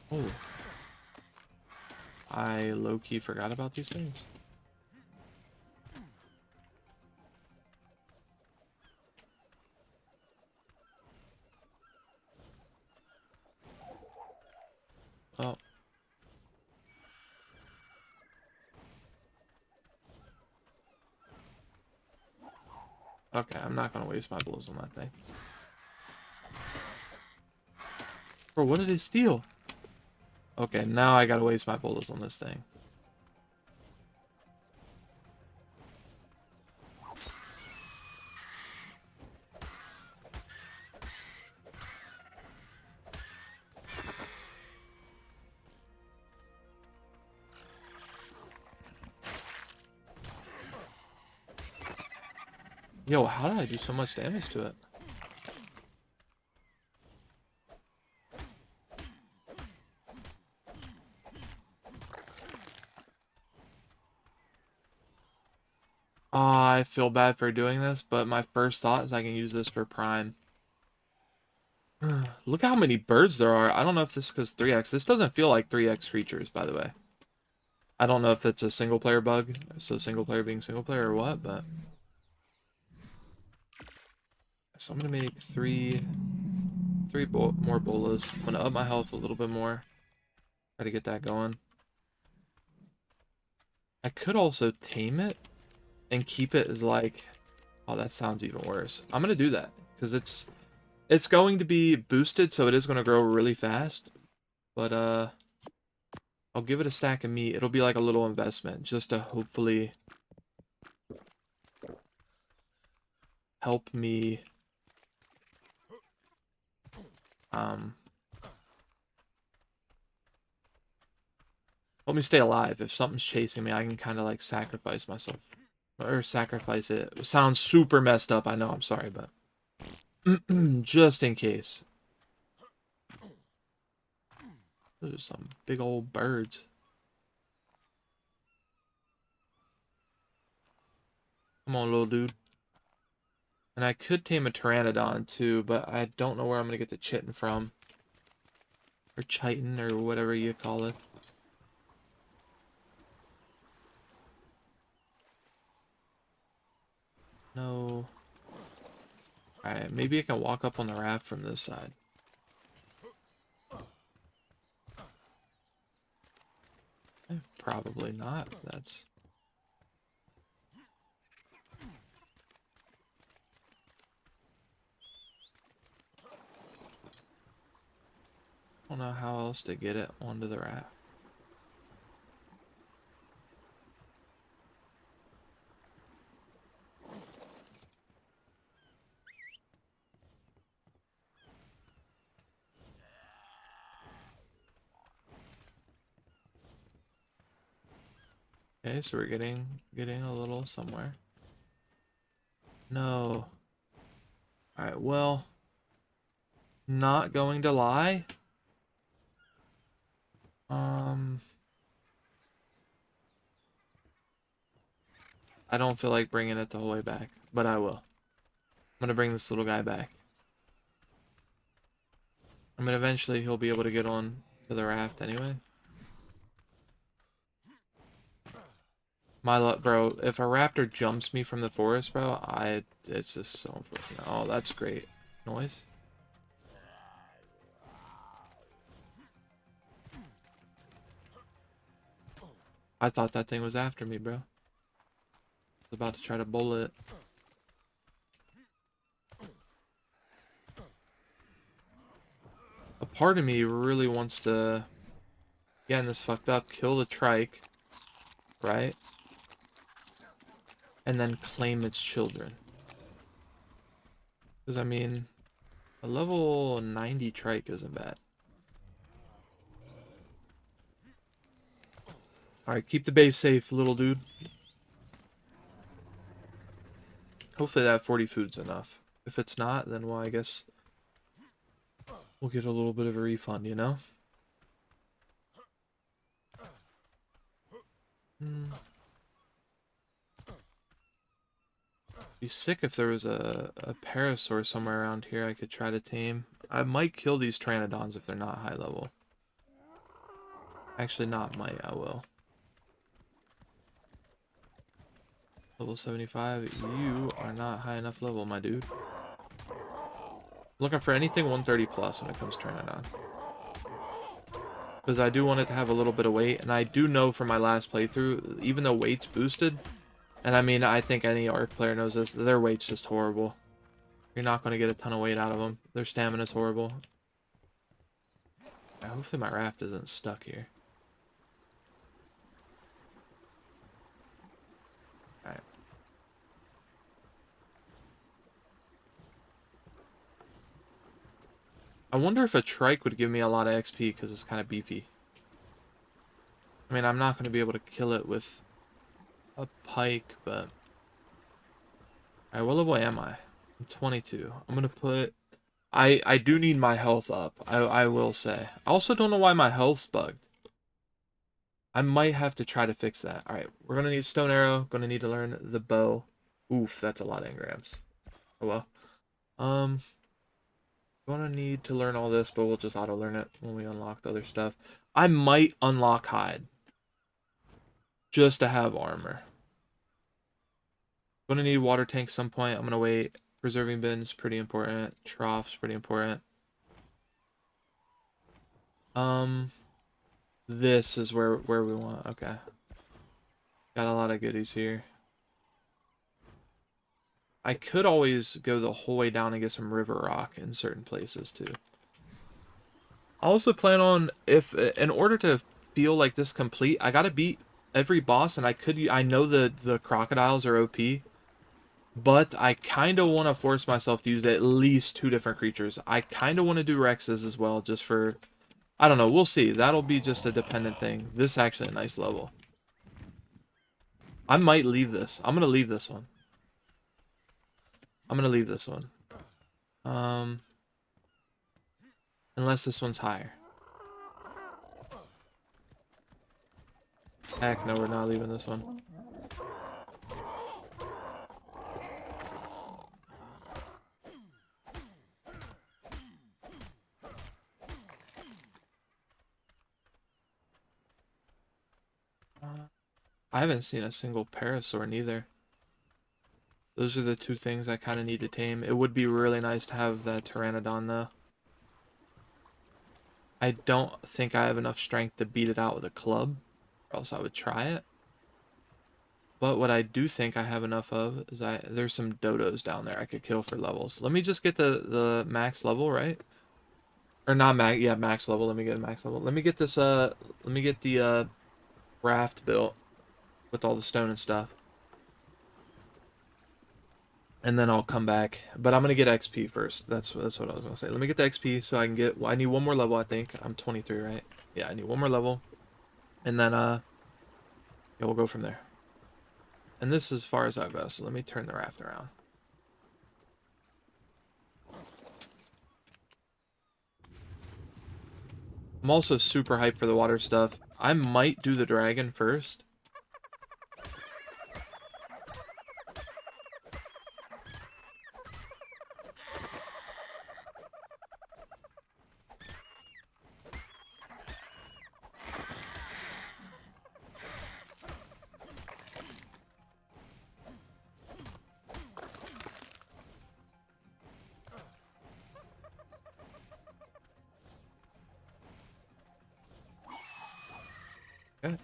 Oh. I low-key forgot about these things. Oh. Okay, I'm not gonna waste my bullets on that thing. Bro, what did it steal? Okay, now I gotta waste my bullets on this thing. Yo, how did I do so much damage to it? I feel bad for doing this, but my first thought is I can use this for Prime. Look how many birds there are. I don't know if this is because 3x. This doesn't feel like 3x creatures, by the way. I don't know if it's a single player bug, so single player being single player or what, but... So I'm gonna make three more bolas. I'm gonna up my health a little bit more. Try to get that going. I could also tame it and keep it as like... Oh, that sounds even worse. I'm gonna do that, because it's going to be boosted, so it is going to grow really fast. But, I'll give it a stack of meat. It'll be like a little investment, just to hopefully help me, help me stay alive. If something's chasing me, I can kind of like sacrifice myself. Or sacrifice it. It sounds super messed up, I know, I'm sorry, but... just in case. Those are some big old birds. Come on, little dude. And I could tame a pteranodon too, but I don't know where I'm gonna get the chitin from. Or chitin, or whatever you call it. No. Alright, maybe I can walk up on the raft from this side. Probably not. That's... I don't know how else to get it onto the raft. Okay, so we're getting a little somewhere. No. Alright, well, not going to lie. I don't feel like bringing it the whole way back, but I will. I'm gonna bring this little guy back. I mean, eventually he'll be able to get on to the raft anyway. My luck, bro, if a raptor jumps me from the forest, bro, it's just so unfortunate. Oh, that's great. Noise. I thought that thing was after me, bro. I was about to try to bull it. A part of me really wants to, getting this fucked up, kill the trike, right? And then claim its children. Because, I mean, a level 90 trike isn't bad. Alright, keep the base safe, little dude. Hopefully that 40 food's enough. If it's not, then, well, I guess we'll get a little bit of a refund, you know? Be sick if there was a parasaur somewhere around here I could try to tame. I might kill these pteranodons if they're not high level. Actually, not might, I will. Level 75, you are not high enough level, my dude. Looking for anything 130 plus when it comes to pteranodon. Because I do want it to have a little bit of weight, and I do know from my last playthrough, even though weight's boosted, and I mean, I think any ARC player knows this, their weight's just horrible. You're not going to get a ton of weight out of them. Their stamina's horrible. Hopefully my raft isn't stuck here. Alright. I wonder if a trike would give me a lot of XP because it's kind of beefy. I mean, I'm not going to be able to kill it with a pike, but... Alright, what level am I? I'm 22. I'm going to put... I do need my health up, I will say. I also don't know why my health's bugged. I might have to try to fix that. Alright, we're going to need stone arrow. Going to need to learn the bow. Oof, that's a lot of engrams. Oh well. Gonna need to learn all this, but we'll just auto learn it when we unlock the other stuff. I might unlock hide just to have armor. Gonna need water tank some point. I'm gonna wait. Preserving bin's pretty important. Trough's pretty important. This is where we want. Okay. Got a lot of goodies here. I could always go the whole way down and get some river rock in certain places too. I also plan on, if in order to feel like this complete, I gotta beat every boss, and I know the crocodiles are OP, but I kind of want to force myself to use at least 2 different creatures. I kind of want to do Rexes as well, just for, I don't know, we'll see. That'll be just a dependent thing. This is actually a nice level. I might leave this. I'm gonna leave this one. Unless this one's higher. Heck no, we're not leaving this one. I haven't seen a single parasaur neither. Those are the two things I kind of need to tame. It would be really nice to have that pteranodon though. I don't think I have enough strength to beat it out with a club, or else I would try it. But what I do think I have enough of is there's some dodos down there I could kill for levels. Let me just get the max level, right? Or not max, yeah, max level. Let me get a max level. Let me get this let me get the raft built with all the stone and stuff. And then I'll come back. But I'm gonna get XP first. That's what I was gonna say. Let me get the XP so I can get, well, I need one more level, I think. I'm 23, right? Yeah, I need one more level. And then yeah, we'll go from there. And this is as far as I'll go, so let me turn the raft around. I'm also super hyped for the water stuff. I might do the dragon first. Okay.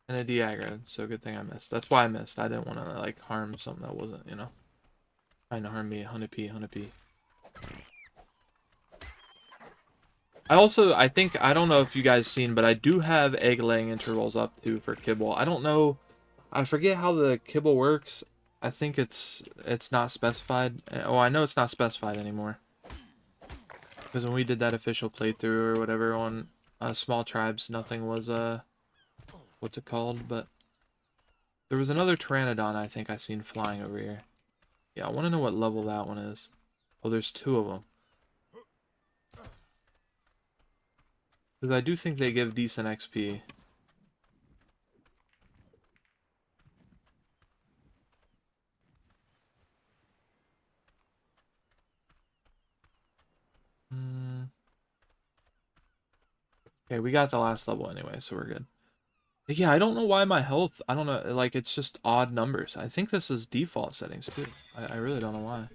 And a Diagra, so good thing I missed. That's why I missed. I didn't want to, like, harm something that wasn't, you know, trying to harm me. 100p. I think, I don't know if you guys seen, but I do have egg laying intervals up too for kibble. I don't know, I forget how the kibble works. I think it's not specified. Oh, I know it's not specified anymore. Because when we did that official playthrough or whatever on Small Tribes, nothing was, what's it called? But there was another Pteranodon I think I seen flying over here. Yeah, I want to know what level that one is. Oh, there's two of them. Because I do think they give decent XP. Okay, we got the last level anyway, so we're good. But yeah, I don't know why my health, I don't know, like, it's just odd numbers. I think this is default settings, too. I really don't know why.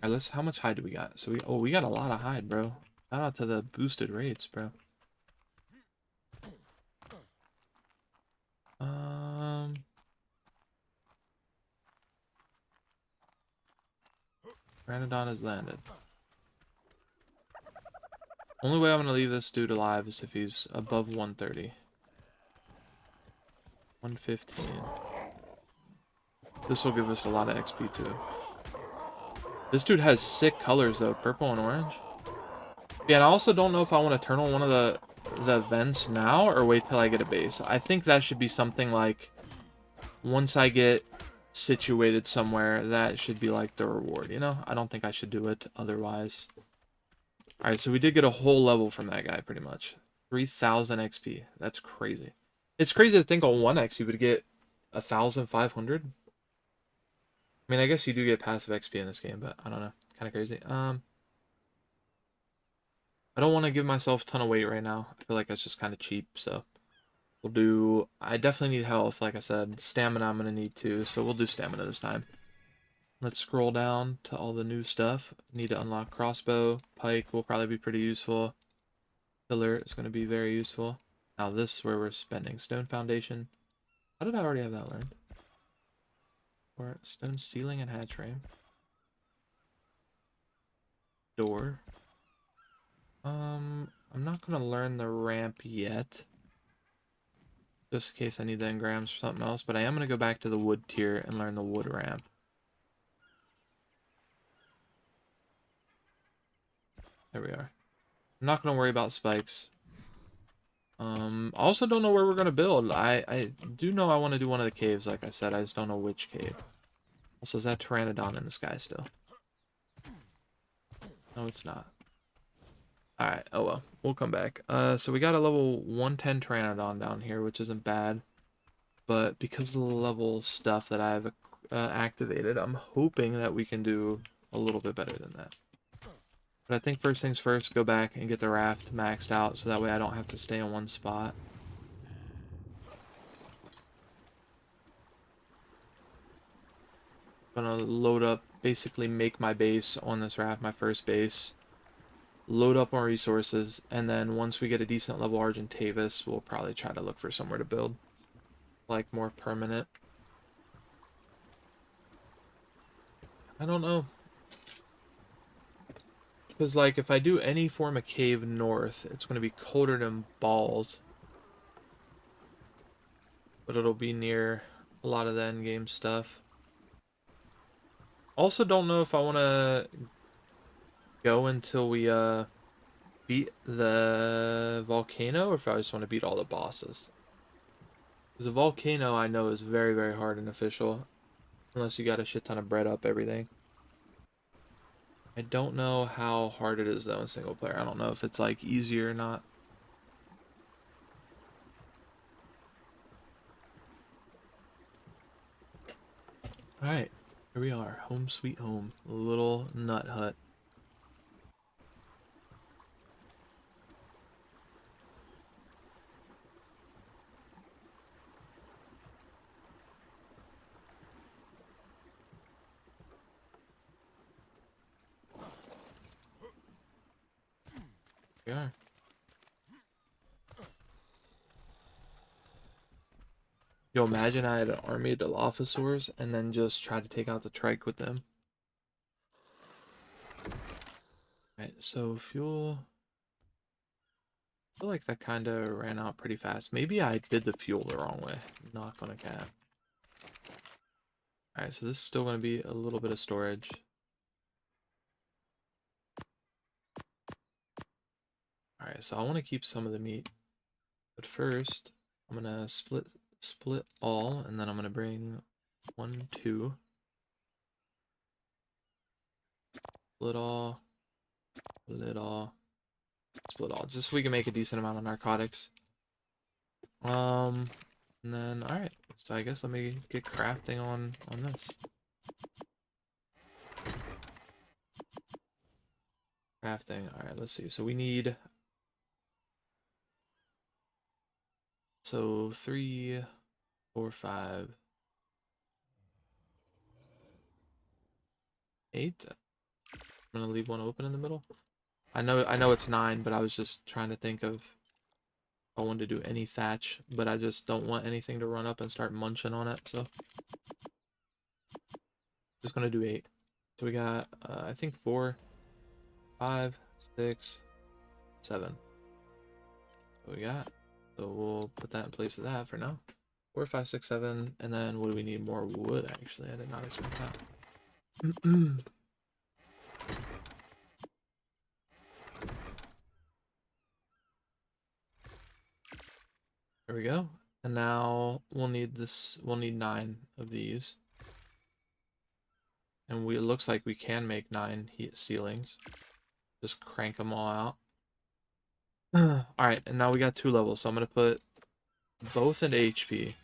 Alright, let's, how much hide do we got? So we got a lot of hide, bro. Shout out to the boosted rates, bro. Pteranodon has landed. Only way I'm gonna leave this dude alive is if he's above 130. 115. This will give us a lot of XP too. This dude has sick colors though, purple and orange. Yeah, and I also don't know if I want to turn on one of the events now or wait till I get a base. I think that should be something like, once I get situated somewhere, that should be like the reward, you know? I don't think I should do it otherwise. Alright, so we did get a whole level from that guy, pretty much. 3,000 XP. That's crazy. It's crazy to think on 1x you would get 1,500. I mean, I guess you do get passive XP in this game, but I don't know. Kind of crazy. I don't want to give myself a ton of weight right now. I feel like that's just kind of cheap, so we'll do... I definitely need health, like I said. Stamina I'm going to need too, so we'll do stamina this time. Let's scroll down to all the new stuff. Need to unlock crossbow. Pike will probably be pretty useful. Pillar is going to be very useful. Now this is where we're spending. Stone foundation. How did I already have that learned? Or stone ceiling and hatch frame. Door. I'm not going to learn the ramp yet. Just in case I need the engrams for something else. But I am going to go back to the wood tier and learn the wood ramp. There we are. I'm not going to worry about spikes. I also don't know where we're going to build. I do know I want to do one of the caves, like I said. I just don't know which cave. Also, is that Pteranodon in the sky still? No, it's not. Alright, oh well. We'll come back. So we got a level 110 Pteranodon down here, which isn't bad. But because of the level stuff that I've activated, I'm hoping that we can do a little bit better than that. But I think first things first, go back and get the raft maxed out so that way I don't have to stay in one spot. I'm gonna load up, basically make my base on this raft, my first base. Load up our resources, and then once we get a decent level Argentavis, we'll probably try to look for somewhere to build. Like more permanent. I don't know. Because, like, if I do any form of cave north, it's going to be colder than balls. But it'll be near a lot of the endgame stuff. Also don't know if I want to go until we, beat the volcano, or if I just want to beat all the bosses. Because the volcano, I know, is very, very hard and official. Unless you got a shit ton of bread up everything. I don't know how hard it is, though, in single player. I don't know if it's, like, easier or not. Alright, here we are. Home sweet home. Little nut hut. Here we are. Yo, imagine I had an army of Dilophosaurs and then just try to take out the trike with them. Alright, so fuel. I feel like that kind of ran out pretty fast. Maybe I did the fuel the wrong way. Not gonna cap. Alright, so this is still gonna be a little bit of storage. Alright, so I want to keep some of the meat. But first, I'm gonna split all, and then I'm gonna bring 1, 2. Split all. Split all. Split all. Just so we can make a decent amount of narcotics. And then, alright. So I guess let me get crafting on this. Crafting. Alright, let's see. So we need... So 3, 4, 5, 8. I'm gonna leave one open in the middle. I know it's 9, but I was just trying to think of if I wanted to do any thatch, but I just don't want anything to run up and start munching on it, so just gonna do 8. So we got I think 4, 5, 6, 7. What we got? So we'll put that in place of that for now. 4, 5, 6, 7, and then what do we need? More wood, actually. I did not expect that. There we go. And now we'll need 9 of these. And it looks like we can make 9 heat ceilings. Just crank them all out. Alright, and now we got 2 levels, so I'm gonna put both into HP.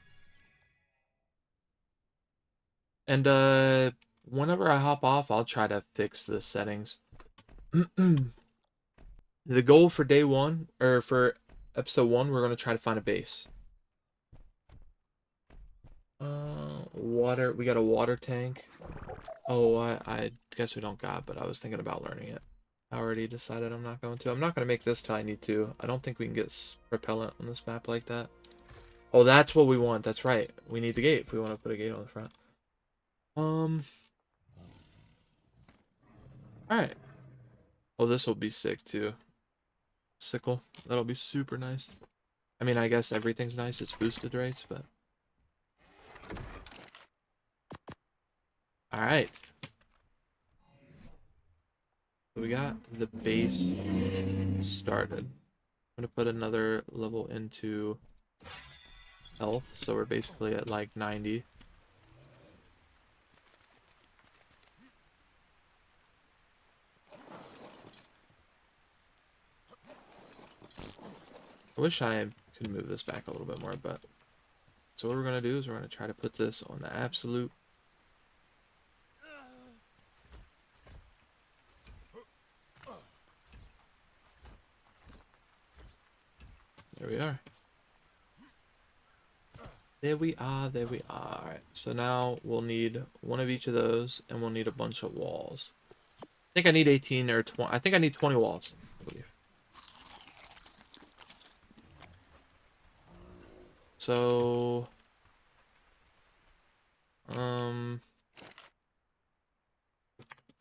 And whenever I hop off, I'll try to fix the settings. The goal for day 1, or for episode 1, we're gonna try to find a base. Water. We got a water tank. Oh, I guess we don't got, but I was thinking about learning it. I already decided I'm not going to. I'm not going to make this till I need to. I don't think we can get propellant on this map like that. Oh, that's what we want. That's right. We need the gate if we want to put a gate on the front. Alright. Oh, this will be sick too. Sickle. That'll be super nice. I mean, I guess everything's nice. It's boosted rates, but... Alright. We got the base started. I'm gonna put another level into health, so we're basically at like 90. I wish I could move this back a little bit more, but... So what we're gonna do is we're gonna try to put this on the absolute... There we are. There we are, there we are. Alright, so now we'll need one of each of those, and we'll need a bunch of walls. I think I need 18 or 20. I think I need 20 walls, I believe. So,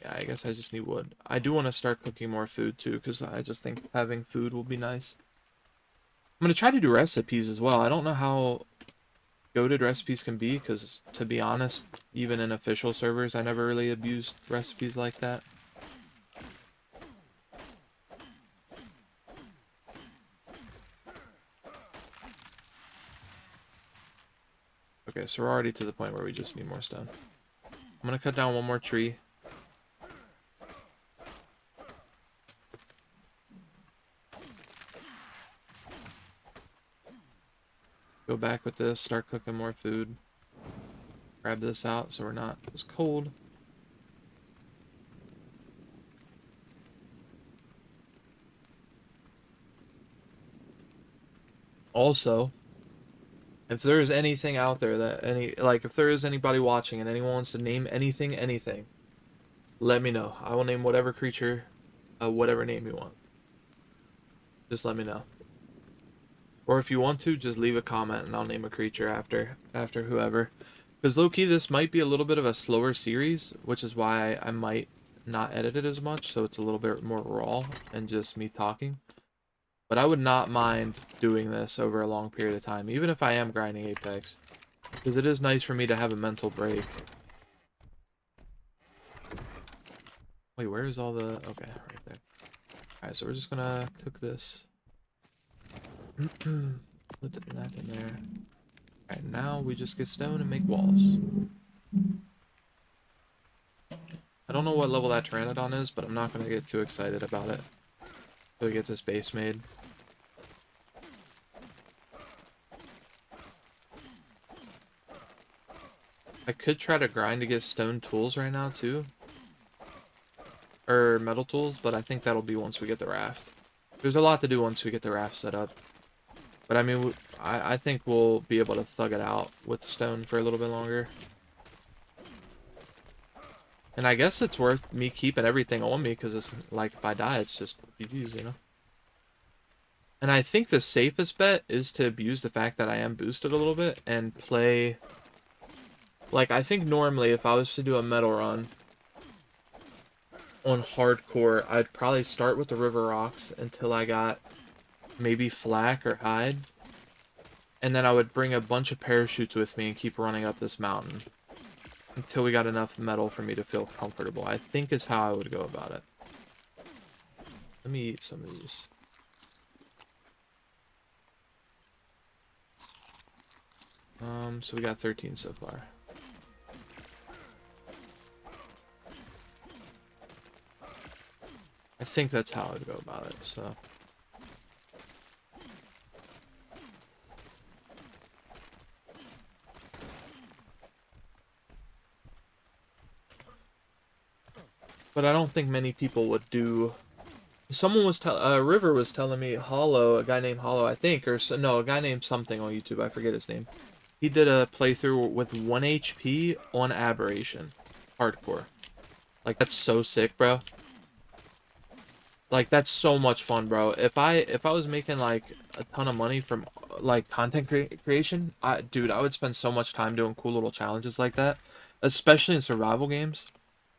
yeah, I guess I just need wood. I do want to start cooking more food too, because I just think having food will be nice. I'm going to try to do recipes as well. I don't know how goated recipes can be, because to be honest, even in official servers, I never really abused recipes like that. Okay, so we're already to the point where we just need more stone. I'm gonna cut down one more tree. Go back with this, start cooking more food. Grab this out so we're not as cold. Also, if there is anything out there that if there is anybody watching and anyone wants to name anything, let me know. I will name whatever creature, whatever name you want. Just let me know. Or if you want to, just leave a comment and I'll name a creature after whoever. Because low-key, this might be a little bit of a slower series, which is why I might not edit it as much, so it's a little bit more raw and just me talking. But I would not mind doing this over a long period of time, even if I am grinding Apex. Because it is nice for me to have a mental break. Wait, where is all the... Okay, right there. Alright, so we're just gonna cook this. Put that in there. Alright, now we just get stone and make walls. I don't know what level that Pteranodon is, but I'm not gonna get too excited about it until we get this base made. I could try to grind to get stone tools right now, too. Or metal tools, but I think that'll be once we get the raft. There's a lot to do once we get the raft set up. But I mean, I think we'll be able to thug it out with stone for a little bit longer. And I guess it's worth me keeping everything on me, because it's like, if I die, it's just GG's, you know? And I think the safest bet is to abuse the fact that I am boosted a little bit and play... Like, I think normally if I was to do a metal run on hardcore, I'd probably start with the river rocks until I got maybe flak or hide. And then I would bring a bunch of parachutes with me and keep running up this mountain until we got enough metal for me to feel comfortable. I think is how I would go about it. Let me eat some of these. So we got 13 so far. I think that's how I'd go about it, so. But I don't think many people would do. Someone was River was telling me Hollow, a guy named Hollow, I think, or no, a guy named something on YouTube, I forget his name. He did a playthrough with 1 HP on Aberration. Hardcore. Like, that's so sick, bro. Like, that's so much fun, bro. If I was making, like, a ton of money from, like, content creation, dude, I would spend so much time doing cool little challenges like that. Especially in survival games.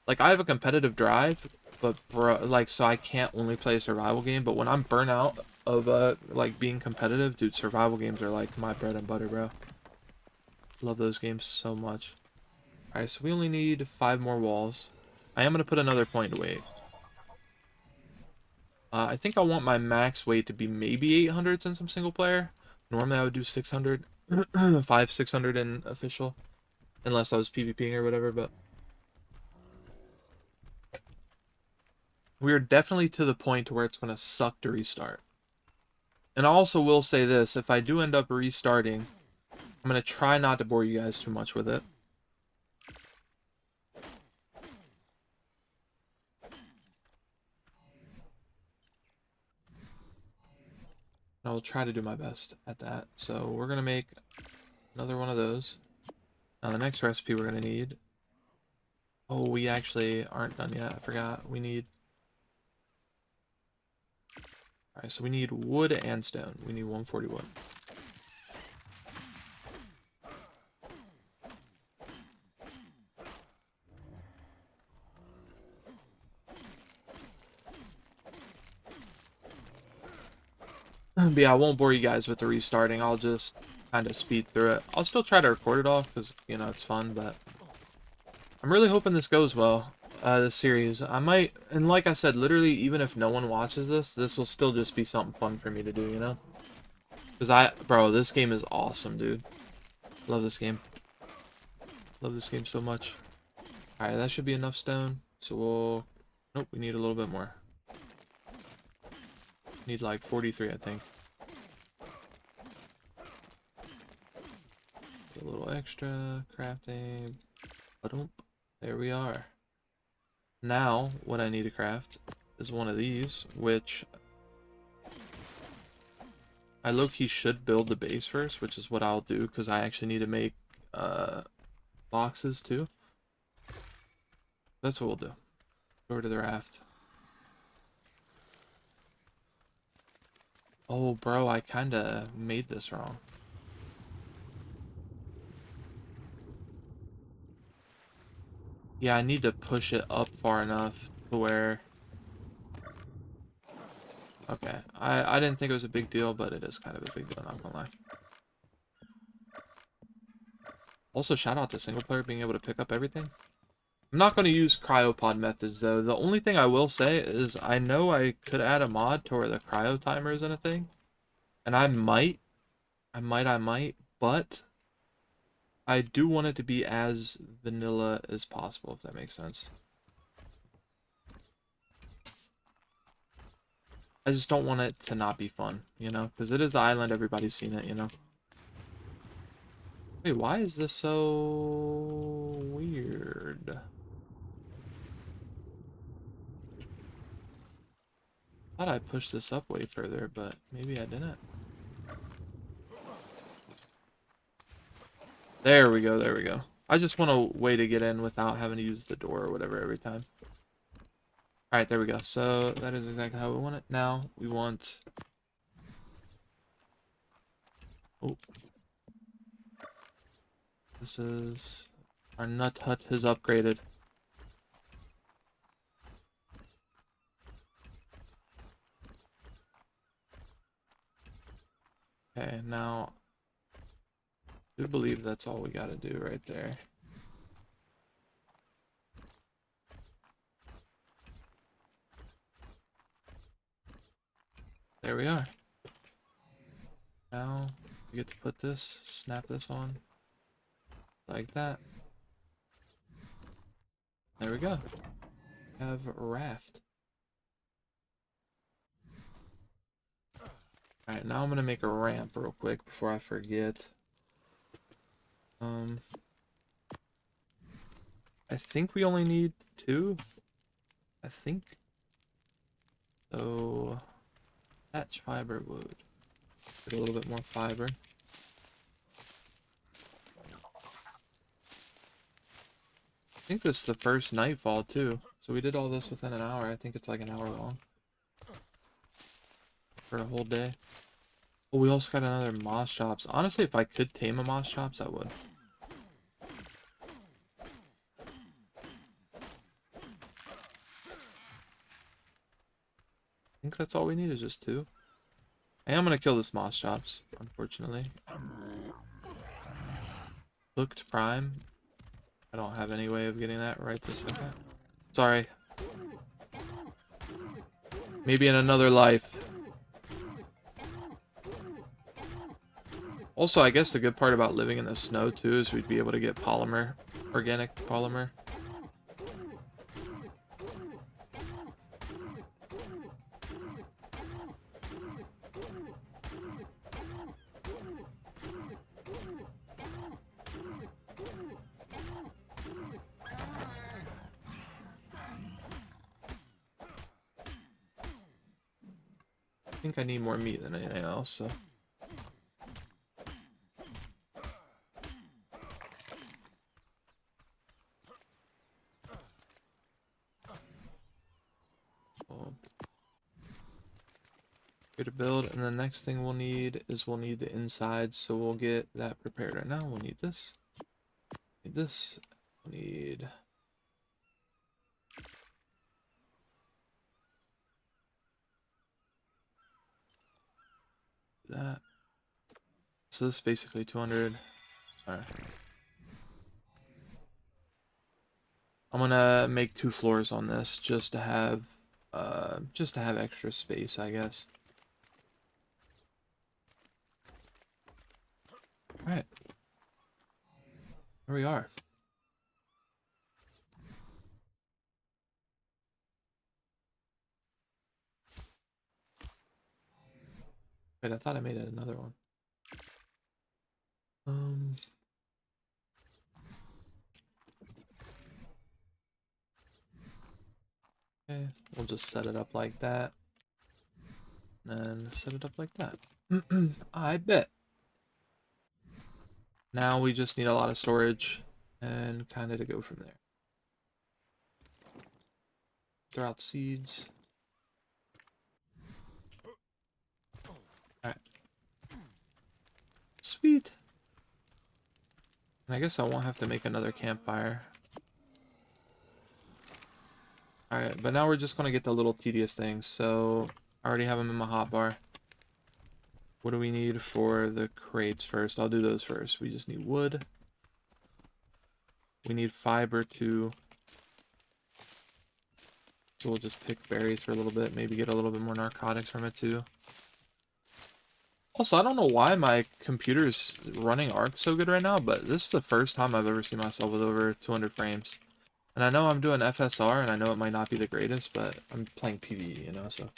Like, I have a competitive drive, but, bro, like, so I can't only play a survival game. But when I'm burnt out of, like, being competitive, dude, survival games are, like, my bread and butter, bro. Love those games so much. Alright, so we only need 5 more walls. I am going to put another point weight. I think I want my max weight to be maybe 800 since I'm single player. Normally I would do 600. 600 in official. Unless I was PvPing or whatever, but... We are definitely to the point where it's going to suck to restart. And I also will say this, if I do end up restarting, I'm going to try not to bore you guys too much with it. I will try to do my best at that. So we're going to make another one of those. Now the next recipe we're going to need... Oh, we actually aren't done yet. I forgot. We need... Alright, so we need wood and stone. We need 140 wood. But yeah, I won't bore you guys with the restarting. I'll just kind of speed through it. I'll still try to record it off because, you know, it's fun, but I'm really hoping this goes well, this series. I might, and like I said, literally, even if no one watches this, this will still just be something fun for me to do, you know? Because bro, this game is awesome, dude. Love this game. Love this game so much. Alright, that should be enough stone. So we'll, nope, we need a little bit more. Need like 43, I think. A little extra crafting. Ba-dump. There we are. Now, what I need to craft is one of these, which I low-key should build the base first, which is what I'll do, because I actually need to make boxes too. That's what we'll do. Go to the raft. Oh, bro, I kinda made this wrong. Yeah, I need to push it up far enough to where... Okay, I didn't think it was a big deal, but it is kind of a big deal, not gonna lie. Also, shout out to single player being able to pick up everything. I'm not going to use cryopod methods, though. The only thing I will say is I know I could add a mod to where the cryo timer isn't a thing. And I might, but I do want it to be as vanilla as possible, if that makes sense. I just don't want it to not be fun, you know? Because it is the island, everybody's seen it, you know? Wait, why is this so weird? I thought I pushed this up way further, but maybe I didn't. There we go, there we go. I just want a way to get in without having to use the door or whatever every time. Alright, there we go. So that is exactly how we want it. Now we want... Oh. This is... Our nut hut is upgraded. Okay, now... I do believe that's all we gotta do right there. There we are. Now we get to put this, snap this on, like that. There we go. Have a raft. Alright, now I'm gonna make a ramp real quick before I forget. I think we only need 2. I think. So, thatch fiber wood. Get a little bit more fiber. I think this is the first nightfall too. So we did all this within an hour. I think it's like an hour long. For a whole day. Oh, we also got another moss chops. Honestly, if I could tame a moss chops, I would. I think that's all we need is just 2. I am gonna kill this moss chops, unfortunately. Hooked prime. I don't have any way of getting that right this second. Sorry. Maybe in another life. Also, I guess the good part about living in the snow too is we'd be able to get polymer, organic polymer. think I need more meat than anything else, so. Here to build, and the next thing we'll need is we'll need the inside, so we'll get that prepared right now. We'll need this. Need this. We'll need that. So this is basically 200. Alright. I'm gonna make 2 floors on this just to have extra space, I guess. Alright. Here we are. Wait, I thought I made it another one. Okay, we'll just set it up like that. And set it up like that. I bet. Now we just need a lot of storage and kind of to go from there. Throw out seeds. Alright. Sweet. And I guess I won't have to make another campfire. Alright, but now we're just going to get the little tedious things. So, I already have them in my hotbar. What do we need for the crates first? I'll do those first. We just need wood. We need fiber too. So we'll just pick berries for a little bit. Maybe get a little bit more narcotics from it too. Also, I don't know why my computer's running Arc so good right now, but this is the first time I've ever seen myself with over 200 frames. And I know I'm doing FSR, and I know it might not be the greatest, but I'm playing PvE, you know, so.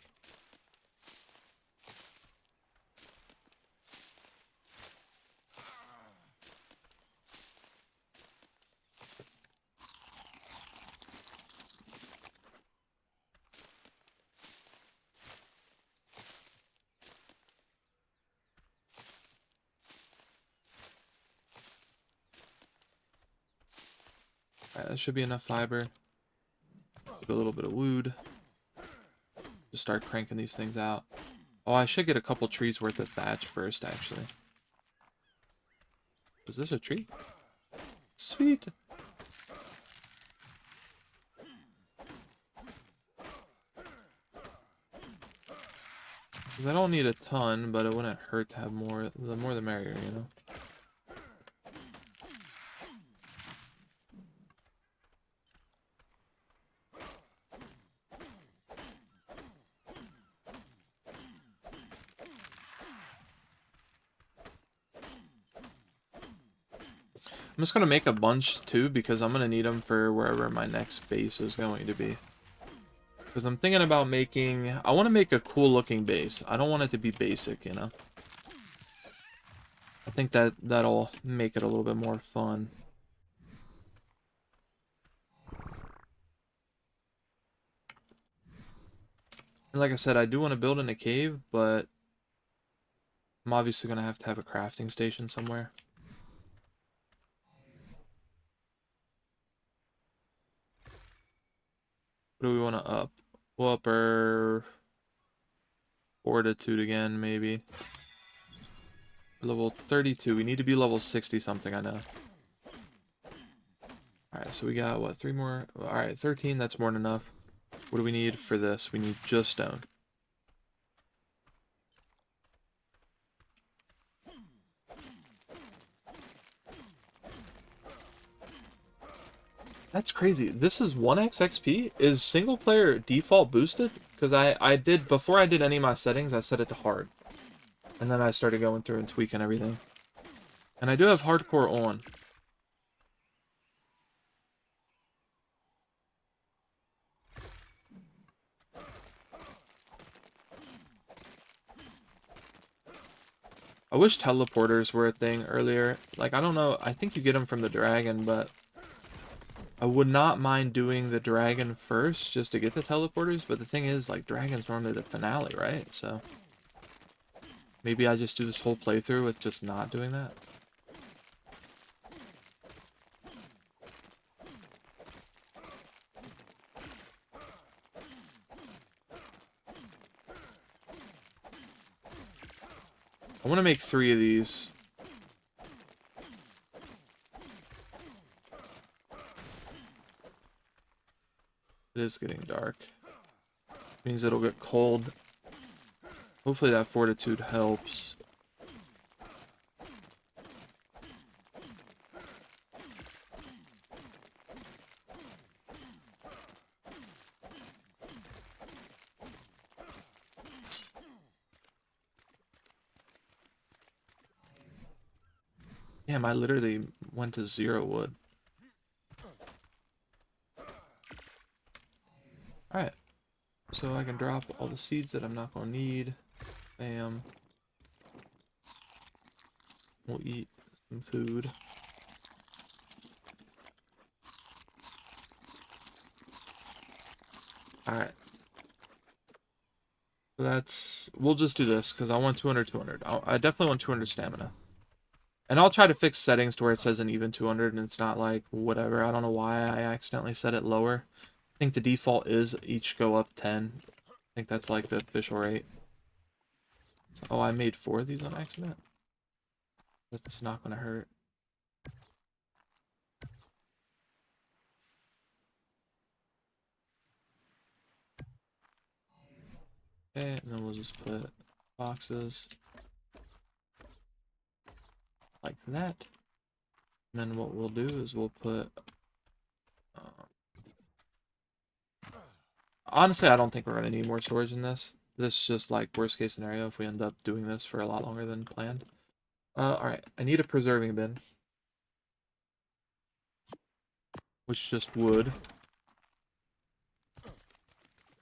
Alright, that should be enough fiber. Get a little bit of wood. Just start cranking these things out. Oh, I should get a couple trees worth of thatch first, actually. Is this a tree? Sweet! I don't need a ton, but it wouldn't hurt to have more. The more the merrier, you know? I'm just going to make a bunch too, because I'm going to need them for wherever my next base is going to be. Because I'm thinking about making... I want to make a cool looking base. I don't want it to be basic, you know? I think that'll make it a little bit more fun. And like I said, I do want to build in a cave, but I'm obviously going to have a crafting station somewhere. What do we want to up? We'll up our fortitude again, maybe. Level 32. We need to be level 60 something, I know. Alright, so we got, what, 3 more? Alright, 13, that's more than enough. What do we need for this? We need just stone. That's crazy. This is 1x XP? Is single player default boosted? Because I did, before I did any of my settings, I set it to hard. And then I started going through and tweaking everything. And I do have hardcore on. I wish teleporters were a thing earlier. Like, I don't know, I think you get them from the dragon, but I would not mind doing the dragon first just to get the teleporters, but the thing is, like, dragon's normally the finale, right? So Maybe I just do this whole playthrough with just not doing that. I want to make 3 of these. It is getting dark. Means it'll get cold. Hopefully that fortitude helps. Damn, I literally went to 0 wood. Alright. So I can drop all the seeds that I'm not gonna need. Bam. We'll eat some food. Alright. So that's... We'll just do this, because I want 200. I definitely want 200 stamina. And I'll try to fix settings to where it says an even 200 and it's not like whatever. I don't know why I accidentally set it lower. I think the default is each go up 10. I think that's like the official rate. So, oh, I made 4 of these on accident. That's not going to hurt. Okay, and then we'll just put boxes like that. And then what we'll do is we'll put... honestly, I don't think we're going to need more storage in this. This is just like worst case scenario if we end up doing this for a lot longer than planned. Alright, I need a preserving bin. Which just wood.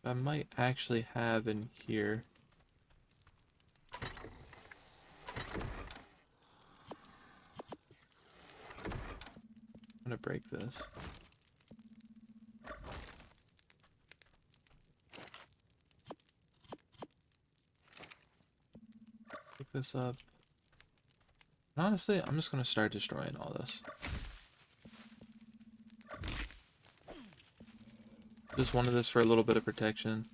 I might actually have in here. I'm gonna break this. Pick this up. And honestly, I'm just gonna start destroying all this. Just wanted this for a little bit of protection.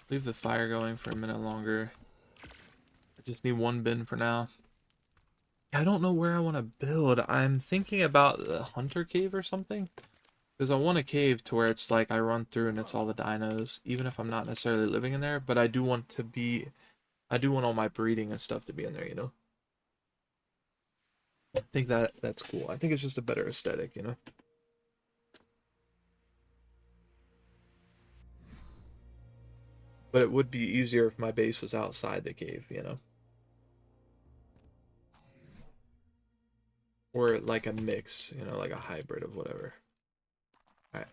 Leave the fire going for a minute longer. I just need 1 bin for now. I don't know where I want to build. I'm thinking about the hunter cave or something. Because I want a cave to where it's like I run through and it's all the dinos. Even if I'm not necessarily living in there. But I do want to be... I do want all my breeding and stuff to be in there, you know? I think that's cool. I think it's just a better aesthetic, you know? But it would be easier if my base was outside the cave, you know? Or like a mix, you know, like a hybrid of whatever. Alright.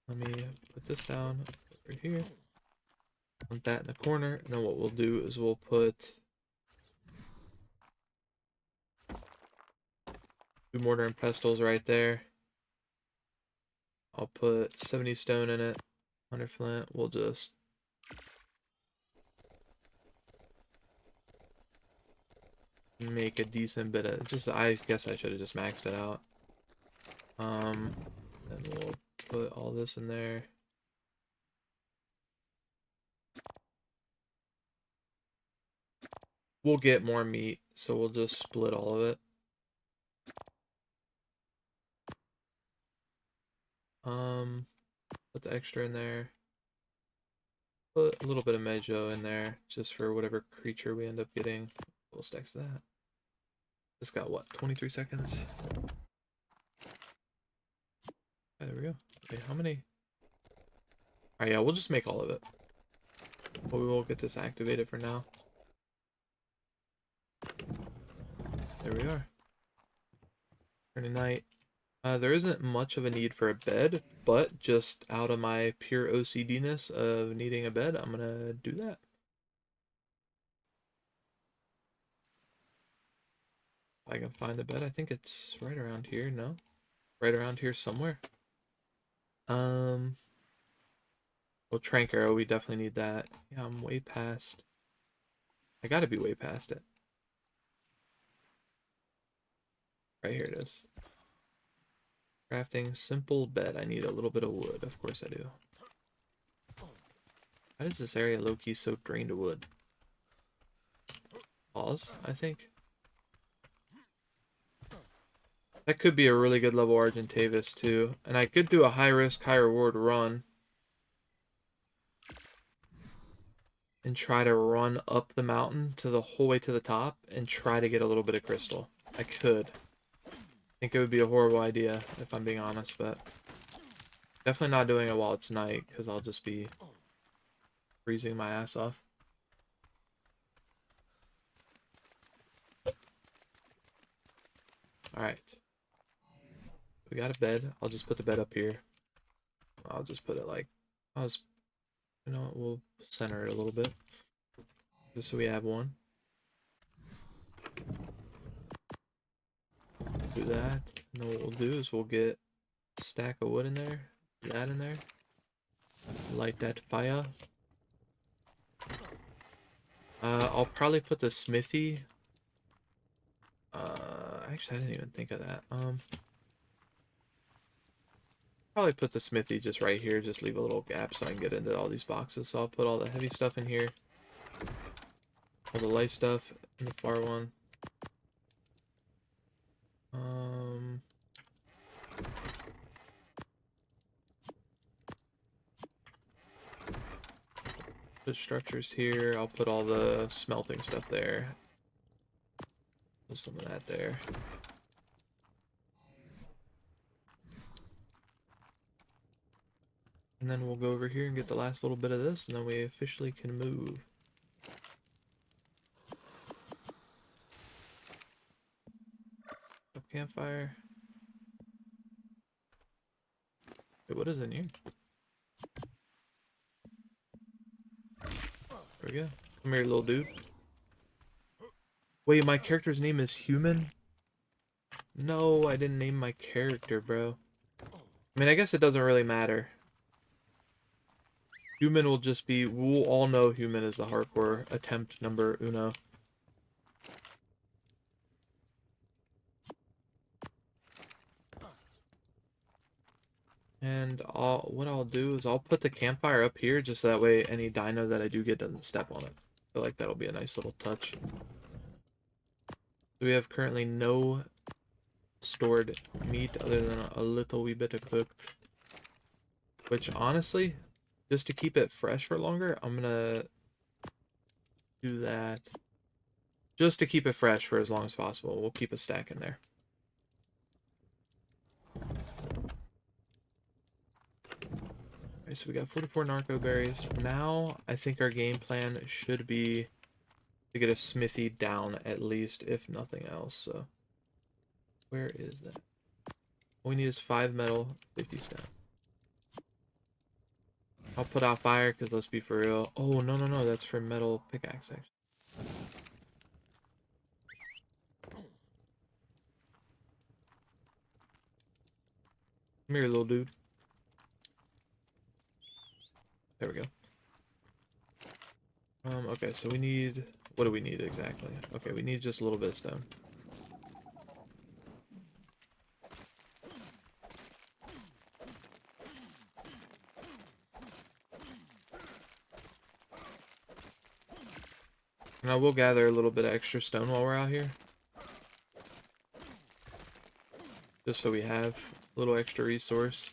Let me put this down over here. Put that in the corner. And then what we'll do is we'll put 2 mortar and pestles right there. I'll put 70 stone in it. 100 flint. We'll just make a decent bit of just I guess I should have just maxed it out. Then we'll put all this in there. We'll get more meat, so we'll just split all of it. Put the extra in there. Put a little bit of Mejo in there, just for whatever creature we end up getting. We'll stack that. This got what, 23 seconds? Yeah, there we go. Wait, how many? Alright, yeah, we'll just make all of it. But we will get this activated for now. There we are. Turning night. There isn't much of a need for a bed, but just out of my pure OCD-ness of needing a bed, I'm gonna do that. If I can find the bed, I think it's right around here, no? Right around here somewhere. Um, well, Trank Arrow, we definitely need that. Yeah, I'm way past. I gotta be way past it. Right here it is. Crafting simple bed. I need a little bit of wood. Of course I do. Why is this area low-key so drained of wood? Pause, I think. That could be a really good level Argentavis too. And I could do a high risk, high reward run. And try to run up the mountain to the whole way to the top and try to get a little bit of crystal. I could. I think it would be a horrible idea if I'm being honest, but definitely not doing it while it's night because I'll just be freezing my ass off. Alright. We got a bed. I'll just put the bed up here. I'll just put it like, you know what, we'll center it a little bit. Just so we have one. Do that. And then what we'll do is we'll get a stack of wood in there. That in there. Light that fire. I'll probably put the smithy. Actually, I didn't even think of that. Probably put the smithy just right here. Just leave a little gap so I can get into all these boxes. So I'll put all the heavy stuff in here. All the light stuff in the far one. Put structures here. I'll put all the smelting stuff there. Put some of that there. And then we'll go over here and get the last little bit of this, and then we officially can move. Up campfire. Wait, what is in here? There we go. Come here, little dude. Wait, my character's name is Human? No, I didn't name my character, bro. I mean, I guess it doesn't really matter. Human will just be... We'll all know Human is the hardcore attempt number uno. And what I'll do is I'll put the campfire up here just so that way any dino that I do get doesn't step on it. I feel like that'll be a nice little touch. So we have currently no stored meat other than a little wee bit of cooked. Which honestly, just to keep it fresh for longer, I'm gonna do that. Just to keep it fresh for as long as possible. We'll keep a stack in there. Alright, so we got 44 narco berries. Now, I think our game plan should be to get a smithy down at least, if nothing else. So, where is that? All we need is 5 metal, 50 stone. I'll put out fire because let's be for real. Oh, no, no, no, that's for metal pickaxe, actually. Come here, little dude. There we go. Okay, so we need... What do we need exactly? Okay, we need just a little bit of stone. And I will gather a little bit of extra stone while we're out here. Just so we have a little extra resource.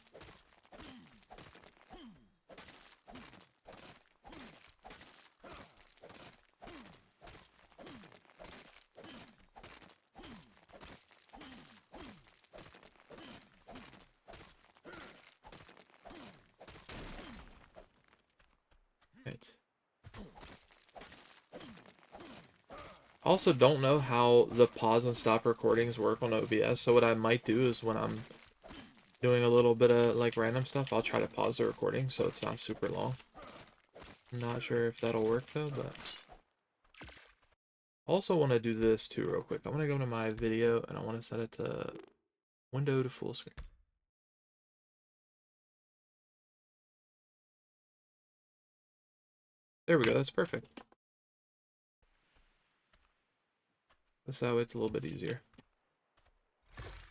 Right. Also don't know how the pause and stop recordings work on OBS, so what I might do is when I'm doing a little bit of like random stuff, I'll try to pause the recording so it's not super long. I'm not sure if that'll work though, but also want to do this too real quick. I want to go into my video and I want to set it to window to full screen. There we go, that's perfect. That's how it's a little bit easier.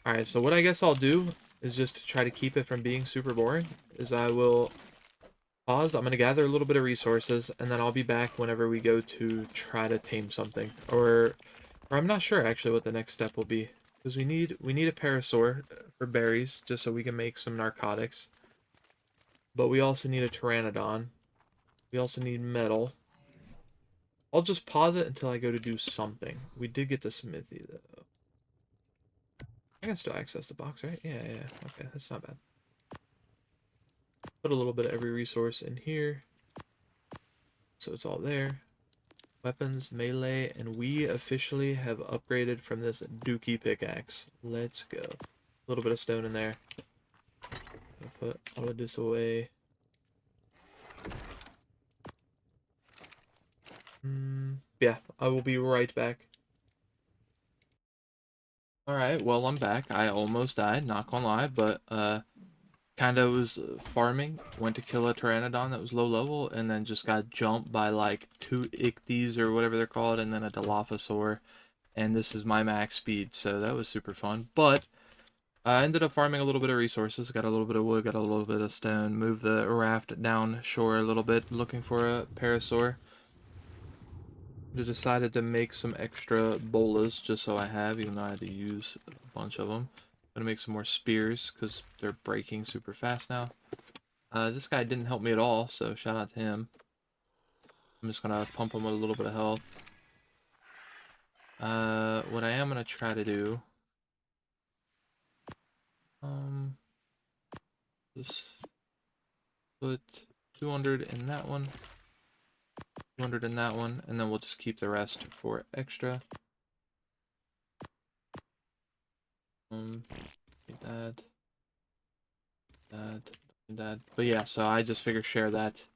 Alright, so what I guess I'll do is just to try to keep it from being super boring, is I will pause. I'm going to gather a little bit of resources, and then I'll be back whenever we go to try to tame something. Or I'm not sure actually what the next step will be. Because we need a parasaur for berries, just so we can make some narcotics. But we also need a pteranodon. We also need metal. I'll just pause it until I go to do something. We did get to smithy, though. I can still access the box, right? Yeah. Okay, that's not bad. Put a little bit of every resource in here. So it's all there. Weapons, melee, and we officially have upgraded from this dookie pickaxe. Let's go. A little bit of stone in there. I'll put all of this away. Yeah, I will be right back. Alright, well, I'm back. I almost died, not gonna lie, but, kinda was farming, went to kill a pteranodon that was low level, and then just got jumped by, like, 2 ichthyes or whatever they're called, and then a dilophosaur, and this is my max speed, so that was super fun, but I ended up farming a little bit of resources, got a little bit of wood, got a little bit of stone, moved the raft down shore a little bit, looking for a parasaur. I decided to make some extra bolas, just so I have, even though I had to use a bunch of them. I'm gonna make some more spears, because they're breaking super fast now. This guy didn't help me at all, so shout out to him. I'm just gonna pump him with a little bit of health. What I am gonna try to do... just put 200 in that one. 200 in that one, and then we'll just keep the rest for extra. That. But yeah, so I just figure share that.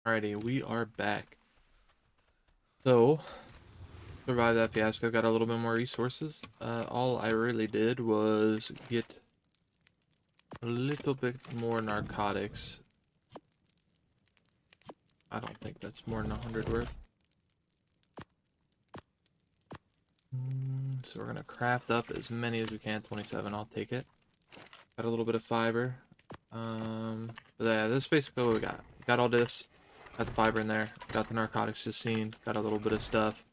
Alrighty, we are back. So, survived that fiasco, got a little bit more resources. All I really did was get a little bit more narcotics. I don't think that's more than 100 worth. So we're gonna craft up as many as we can. 27, I'll take it. Got a little bit of fiber. But yeah, this is basically what we got. Got all this. Got the fiber in there. Got the narcotics just seen. Got a little bit of stuff.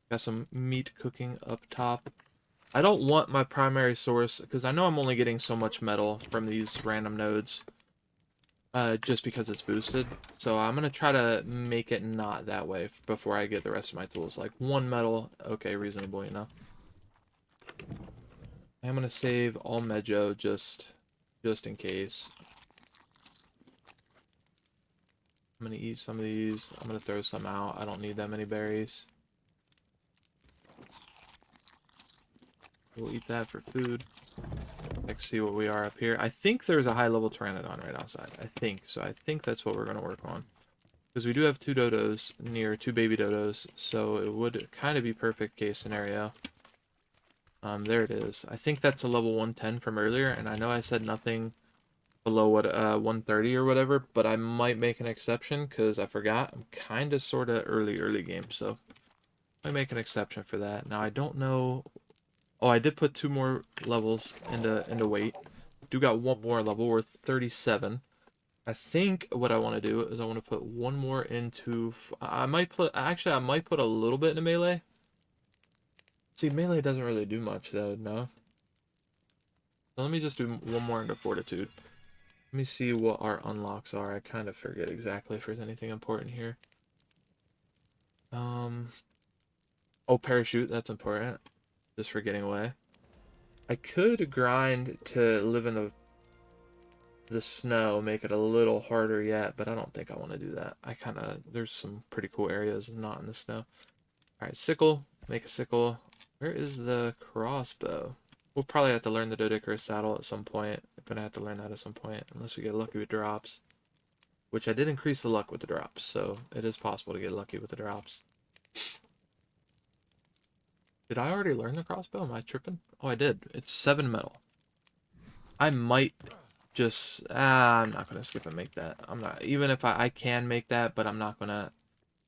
Got some meat cooking up top. I don't want my primary source, because I know I'm only getting so much metal from these random nodes. Just because it's boosted. So I'm going to try to make it not that way before I get the rest of my tools. Like 1 metal, okay, reasonable, you know. I'm going to save all Mejo just in case. I'm going to eat some of these. I'm going to throw some out. I don't need that many berries. We'll eat that for food. Let's see what we are up here. I think there's a high-level pteranodon right outside. I think. So I think that's what we're going to work on. Because we do have 2 dodos near 2 baby dodos. So it would kind of be perfect case scenario. There it is. I think that's a level 110 from earlier. And I know I said nothing below what 130 or whatever. But I might make an exception because I forgot. I'm kind of sort of early game. So I might make an exception for that. Now I don't know... Oh, I did put 2 more levels into weight. Do got 1 more level. We're 37. I think what I want to do is I want to put 1 more into... I might put... Actually, I might put a little bit into melee. See, melee doesn't really do much, though, no? So let me just do 1 more into fortitude. Let me see what our unlocks are. I kind of forget exactly if there's anything important here. Oh, parachute. That's important. Just for getting away. I could grind to live in the snow, make it a little harder yet, but I don't think I want to do that. There's some pretty cool areas not in the snow. Alright, sickle. Make a sickle. Where is the crossbow? We'll probably have to learn the Doedicurus saddle at some point. I'm gonna have to learn that at some point, unless we get lucky with drops. Which I did increase the luck with the drops, so it is possible to get lucky with the drops. Did I already learn the crossbow? Am I tripping? Oh, I did. It's 7 metal. I might just... I'm not gonna skip and make that. I'm not... Even if I can make that, but I'm not gonna...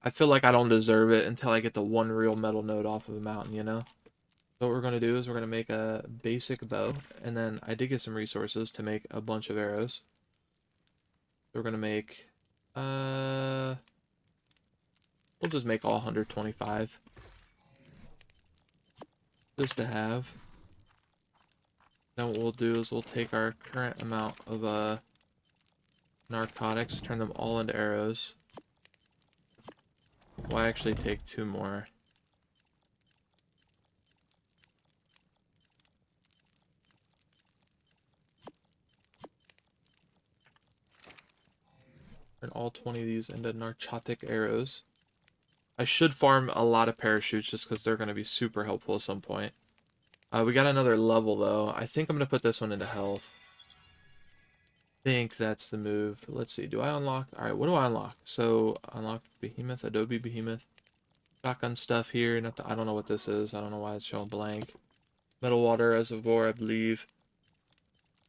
I feel like I don't deserve it until I get the one real metal node off of a mountain, you know? So what we're going to do is we're going to make a basic bow, and then I did get some resources to make a bunch of arrows. So we're going to make, we'll just make all 125. Just to have. Then what we'll do is we'll take our current amount of, narcotics, turn them all into arrows. We'll actually take 2 more. Turn all 20 of these into narcotic arrows. I should farm a lot of parachutes just because they're going to be super helpful at some point. We got another level though. I think I'm going to put this one into health. I think that's the move. Let's see. Do I unlock? Alright, what do I unlock? So, unlock Behemoth, Adobe Behemoth. Shotgun stuff here. I don't know what this is. I don't know why it's showing blank. Metal Water Reservoir, I believe.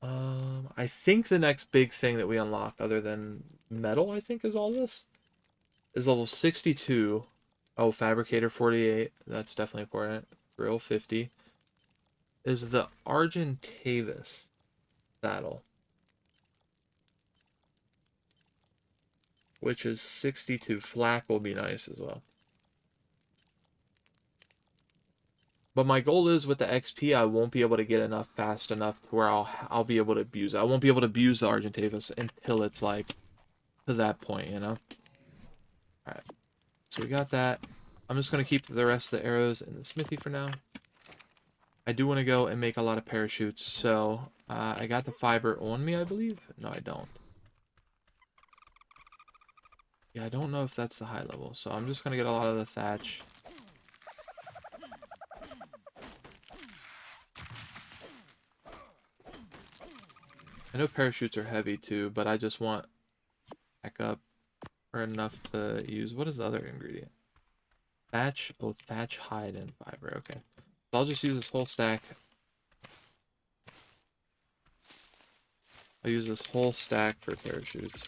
I think the next big thing that we unlock, other than metal, I think is all this, is level 62. Oh, Fabricator 48. That's definitely important. Grill 50. Is the Argentavis saddle, which is 62. Flak will be nice as well. But my goal is with the XP, I won't be able to get enough fast enough to where I'll be able to abuse it. I won't be able to abuse the Argentavis until it's like to that point, you know? Alright. So we got that. I'm just gonna keep the rest of the arrows in the smithy for now. I do want to go and make a lot of parachutes, so I got the fiber on me, I believe. No, I don't. Yeah, I don't know if that's the high level, so I'm just gonna get a lot of the thatch. I know parachutes are heavy too, but I just want backup or enough to use. What is the other ingredient? Thatch. Oh, thatch, hide, and fiber. Okay. So I'll just use this whole stack. I'll use this whole stack for parachutes.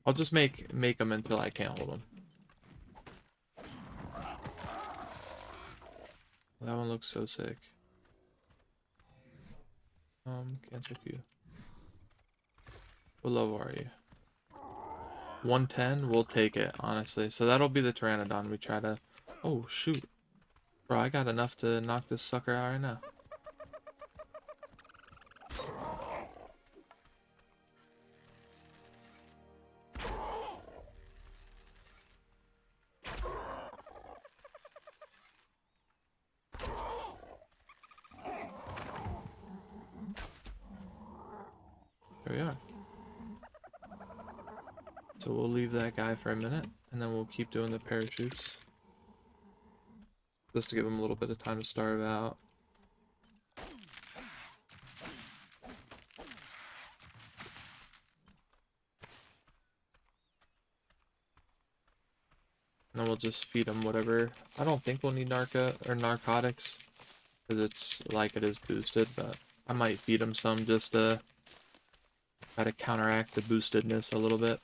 I'll just make them until I can't hold them. That one looks so sick. Cancel queue. What level are you? 110? We'll take it, honestly. So that'll be the Pteranodon we try to... Oh, shoot. Bro, I got enough to knock this sucker out right now. There we are. So we'll leave that guy for a minute, and then we'll keep doing the parachutes. Just to give him a little bit of time to starve out. And then we'll just feed him whatever. I don't think we'll need narcotics, because it's like it is boosted, but I might feed him some just to try to counteract the boostedness a little bit.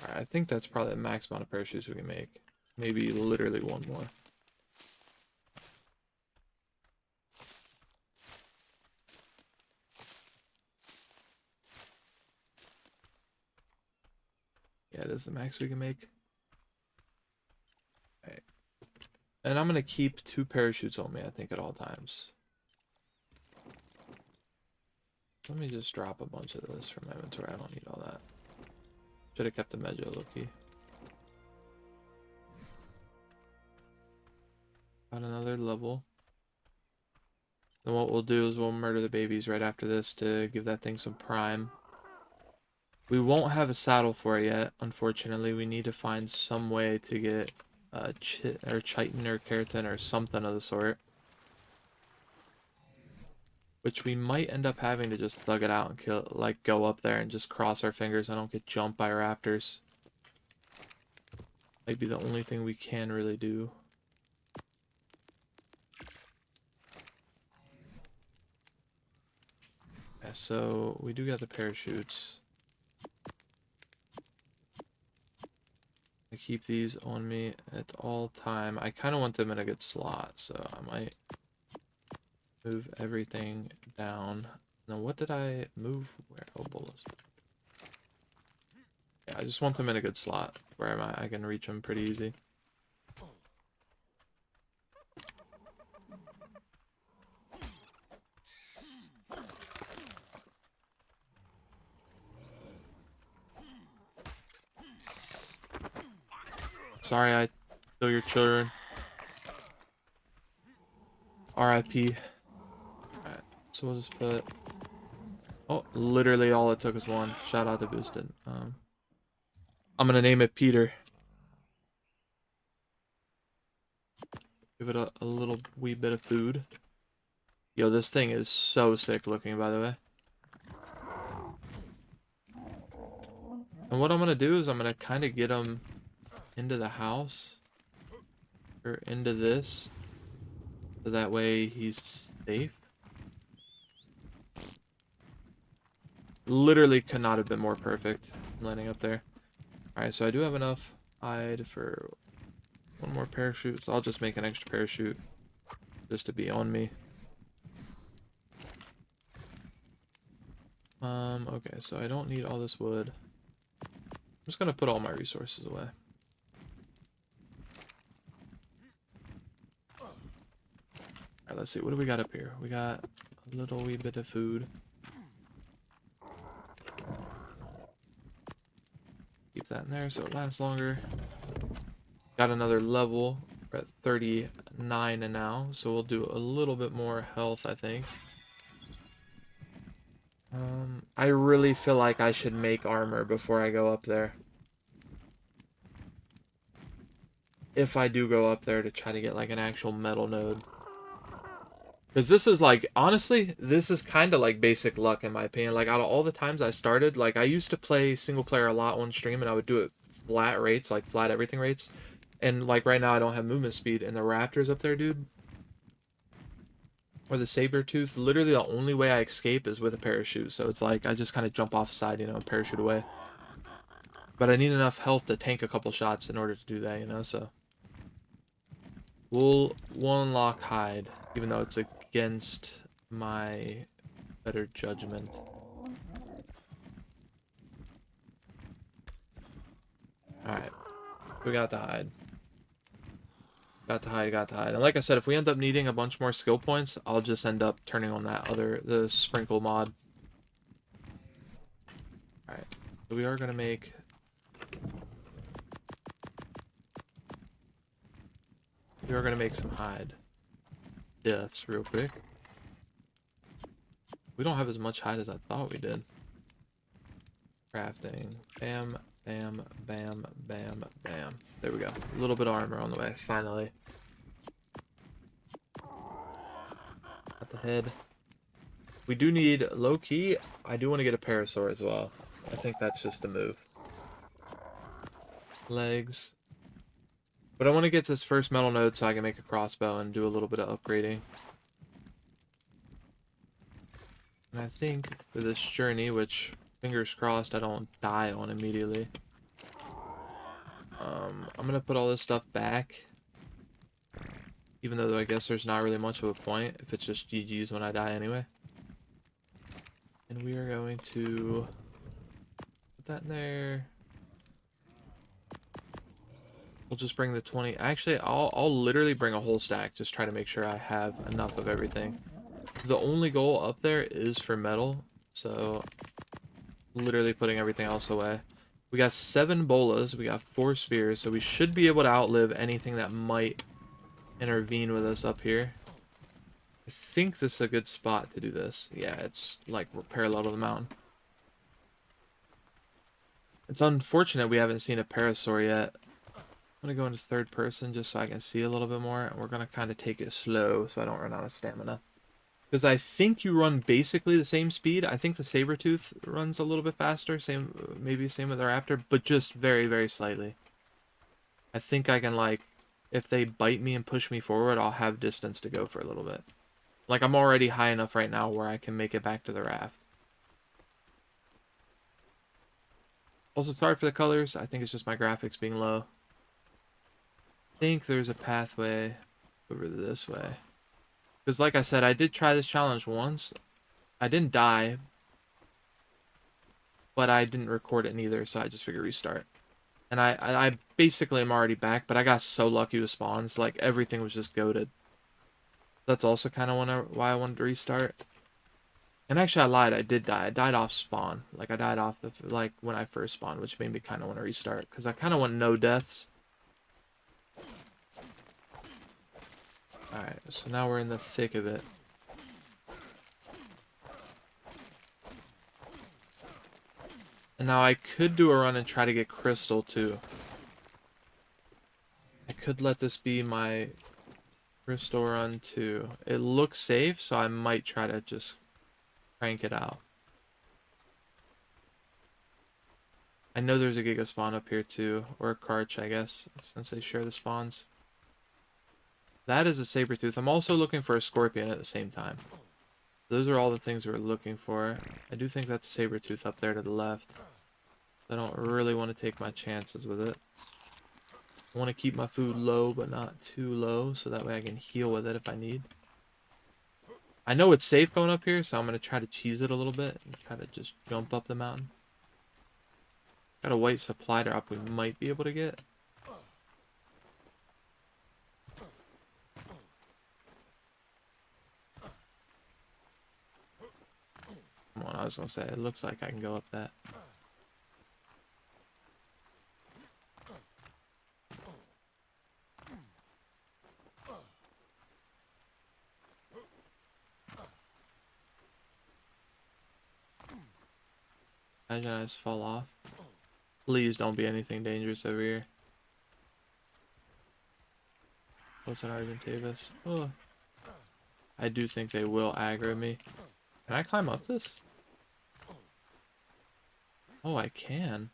Alright, I think that's probably the max amount of parachutes we can make. Maybe literally one more. Yeah, it is the max we can make. Alright. And I'm going to keep 2 parachutes on me, I think, at all times. Let me just drop a bunch of this from my inventory. I don't need all that. Should have kept the Mejo low-key. another level. Then what we'll do is we'll murder the babies right after this to give that thing some prime. We won't have a saddle for it yet, unfortunately. We need to find some way to get chitin or keratin or something of the sort. Which we might end up having to just thug it out and kill, like, go up there and just cross our fingers I don't get jumped by raptors. Might be the only thing we can really do. Yeah, so we do got the parachutes. I keep these on me at all time. I kind of want them in a good slot, so I might move everything down. Now, what did I move? Where? Oh, bullets. Yeah, I just want them in a good slot where I can reach them pretty easy. Sorry I kill your children. RIP. Alright, so we'll just put... Oh, literally all it took is one. Shout out to Boosted. I'm gonna name it Peter. Give it a little wee bit of food. Yo, this thing is so sick looking, by the way. And what I'm gonna do is I'm gonna kind of get him into the house. Or into this. So that way he's safe. Literally could not have been more perfect landing up there. Alright, so I do have enough hide for one more parachute. So I'll just make an extra parachute just to be on me. Okay, so I don't need all this wood. I'm just gonna put all my resources away. Alright, let's see. What do we got up here? We got a little wee bit of food. Keep that in there so it lasts longer. Got another level. We're at 39 now, so we'll do a little bit more health, I think. I really feel like I should make armor before I go up there. If I do go up there to try to get like an actual metal node. Because this is like, honestly, this is kind of like basic luck in my opinion. Like out of all the times I started, like I used to play single player a lot on stream and I would do it flat rates, like flat everything rates. And like right now I don't have movement speed and the raptors up there, dude. Or the saber tooth, literally the only way I escape is with a parachute. So it's like I just kind of jump off the side, you know, and parachute away. But I need enough health to tank a couple shots in order to do that, you know, so. We'll unlock hide, even though it's against my better judgment. Alright. We got the hide. Got to hide, got to hide. And like I said, if we end up needing a bunch more skill points, I'll just end up turning on that the sprinkle mod. Alright. So we are going to make... We are going to make some hide. Deaths real quick. We don't have as much hide as I thought we did. Crafting. Bam, bam, bam, bam, bam. There we go. A little bit of armor on the way, finally. At the head. We do need, low-key, I do want to get a parasaur as well. I think that's just the move. Legs. But I want to get this first metal node so I can make a crossbow and do a little bit of upgrading. And I think for this journey, which, fingers crossed, I don't die on immediately. I'm going to put all this stuff back. Even though I guess there's not really much of a point if it's just GG's when I die anyway. And we are going to put that in there. We'll just bring the 20. Actually, I'll literally bring a whole stack. Just try to make sure I have enough of everything. The only goal up there is for metal. So, literally putting everything else away. We got 7 bolas. We got 4 spears. So we should be able to outlive anything that might intervene with us up here. I think this is a good spot to do this. Yeah, it's like we're parallel to the mountain. It's unfortunate we haven't seen a parasaur yet. I'm gonna go into third person just so I can see a little bit more, and we're gonna kind of take it slow so I don't run out of stamina. Because I think you run basically the same speed. I think the Sabertooth runs a little bit faster, same maybe same with the Raptor, but just very, very slightly. I think I can, like, if they bite me and push me forward, I'll have distance to go for a little bit. Like, I'm already high enough right now where I can make it back to the raft. Also, sorry for the colors. I think it's just my graphics being low. I think there's a pathway over this way. Because like I said, I did try this challenge once. I didn't die, but I didn't record it neither, so I just figured restart. And I basically am already back, but I got so lucky with spawns. Like, everything was just goated. That's also kind of why I wanted to restart. And actually, I lied. I did die. I died off spawn. Like, I died off of, like, when I first spawned, which made me kind of want to restart. Because I kind of want no deaths. Alright, so now we're in the thick of it. And now I could do a run and try to get crystal, too. I could let this be my crystal run, too. It looks safe, so I might try to just crank it out. I know there's a Giga spawn up here too, or a Karch, I guess, since they share the spawns. That is a Sabertooth. I'm also looking for a Scorpion at the same time. Those are all the things we're looking for. I do think that's a Sabertooth up there to the left. I don't really want to take my chances with it. I want to keep my food low, but not too low, so that way I can heal with it if I need. I know it's safe going up here, so I'm going to try to cheese it a little bit and try to just jump up the mountain. Got a white supply drop we might be able to get. Come on, I was going to say, it looks like I can go up that. Imagine I just fall off. Please don't be anything dangerous over here. What's an Argentavis? Oh. I do think they will aggro me. Can I climb up this? Oh, I can.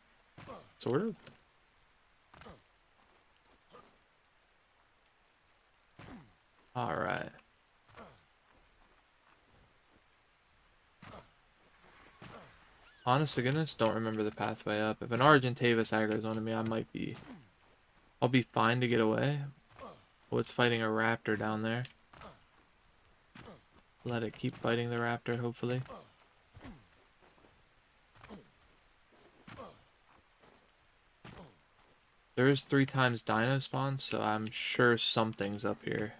Sort of. Alright. Honest to goodness, don't remember the pathway up. If an Argentavis aggro's onto me, I'll be fine to get away. Oh, it's fighting a raptor down there. Let it keep fighting the raptor, hopefully. There is 3 times dino spawn, so I'm sure something's up here.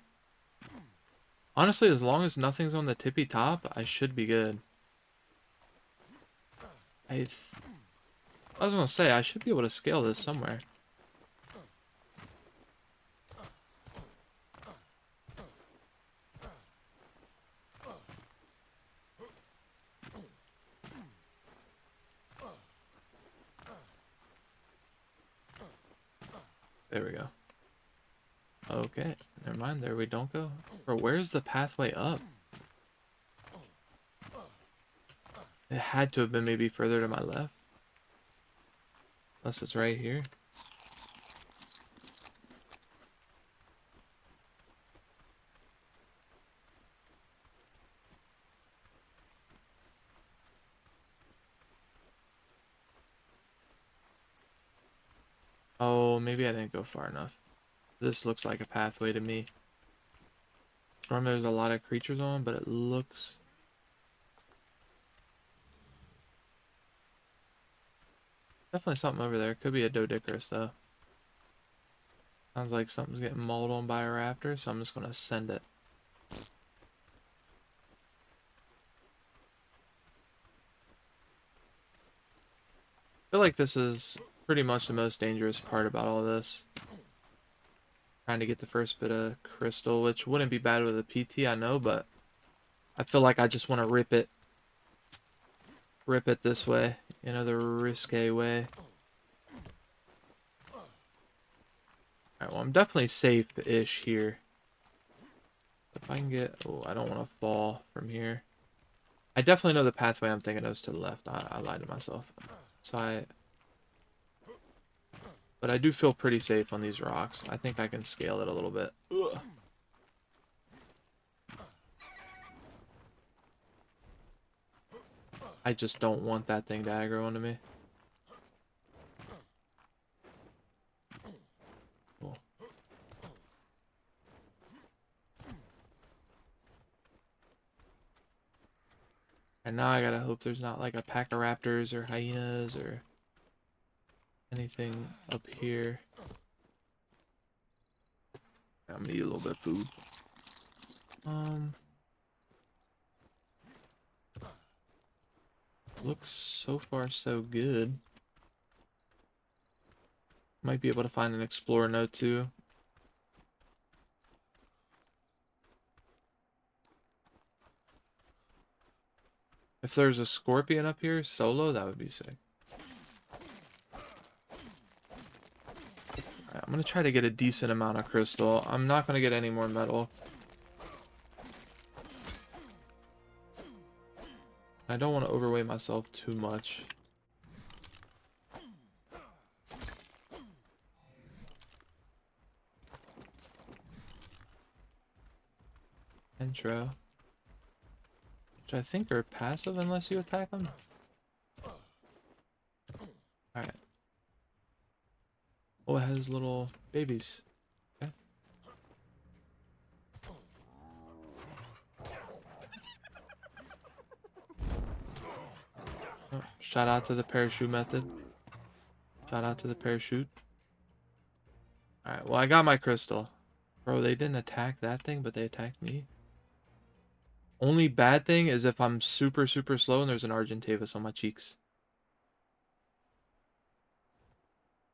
Honestly, as long as nothing's on the tippy top, I should be good. I was gonna say, I should be able to scale this somewhere. There we go. Okay, never mind, there we don't go. Bro, where's the pathway up? It had to have been maybe further to my left. Unless it's right here. Oh, maybe I didn't go far enough. This looks like a pathway to me. Storm, there's a lot of creatures on, but it looks... Definitely something over there. Could be a Dodicarus, though. Sounds like something's getting mauled on by a raptor, so I'm just going to send it. I feel like this is pretty much the most dangerous part about all this. Trying to get the first bit of crystal, which wouldn't be bad with a PT, I know, but I feel like I just want to rip it this way, you know, the risque way. Alright, well, I'm definitely safe-ish here. If I can get... Oh, I don't want to fall from here. I definitely know the pathway I'm thinking of is to the left. I lied to myself. So But I do feel pretty safe on these rocks. I think I can scale it a little bit. Ugh. I just don't want that thing to aggro onto me. Cool. And now I gotta hope there's not like a pack of raptors or hyenas or anything up here. I'm gonna eat a little bit of food. Looks so far so good. Might be able to find an explorer note too. If there's a scorpion up here solo, that would be sick. Alright, I'm gonna try to get a decent amount of crystal. I'm not gonna get any more metal. I don't want to overweight myself too much. Intro. Which I think are passive unless you attack them. Alright. Oh, it has little babies. Okay. Oh, shout out to the parachute method. Shout out to the parachute. Alright, well I got my crystal. Bro, they didn't attack that thing, but they attacked me. Only bad thing is if I'm super slow and there's an Argentavis on my cheeks.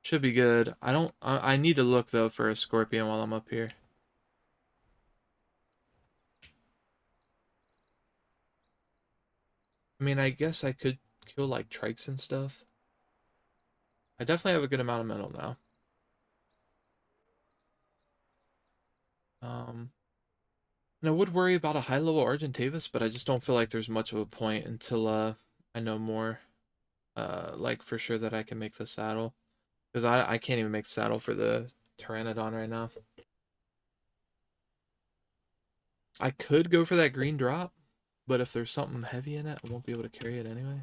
Should be good. I need to look though for a scorpion while I'm up here. I mean, I guess I could kill like trikes and stuff. I definitely have a good amount of metal now. And I would worry about a high level Argentavis, but I just don't feel like there's much of a point until I know more. Like for sure that I can make the saddle. Because I can't even make the saddle for the Pteranodon right now. I could go for that green drop, but if there's something heavy in it, I won't be able to carry it anyway.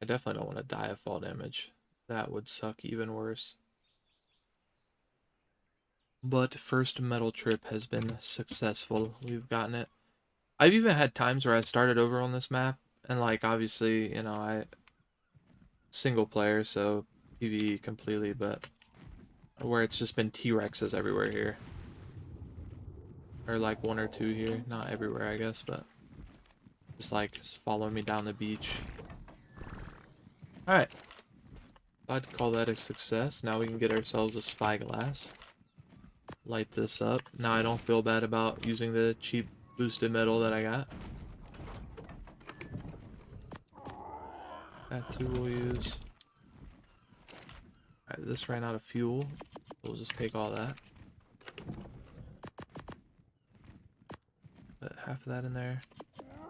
I definitely don't want to die of fall damage. That would suck even worse. But first metal trip has been successful. We've gotten it. I've even had times where I started over on this map, and like obviously, you know, I single player, so PvE completely, but where it's just been T-Rexes everywhere here. Or like one or two here. Not everywhere, I guess, but just like following me down the beach. Alright. I'd call that a success. Now we can get ourselves a spyglass. Light this up. Now I don't feel bad about using the cheap boosted metal that I got. That too we'll use. Alright, this ran out of fuel. We'll just take all that. Put half of that in there.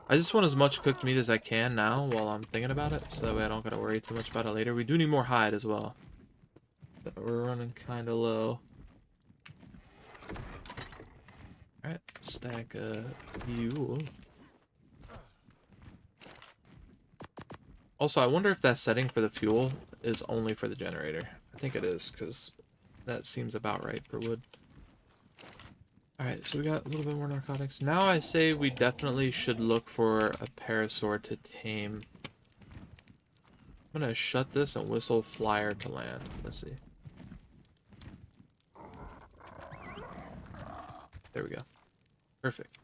I just want as much cooked meat as I can now while I'm thinking about it, so that way I don't gotta worry too much about it later. We do need more hide as well. But we're running kinda low. Alright, stack fuel. Also, I wonder if that setting for the fuel is only for the generator. I think it is, because that seems about right for wood. Alright, so we got a little bit more narcotics. Now I say we definitely should look for a parasaur to tame. I'm gonna shut this and whistle flyer to land. Let's see. There we go. Perfect.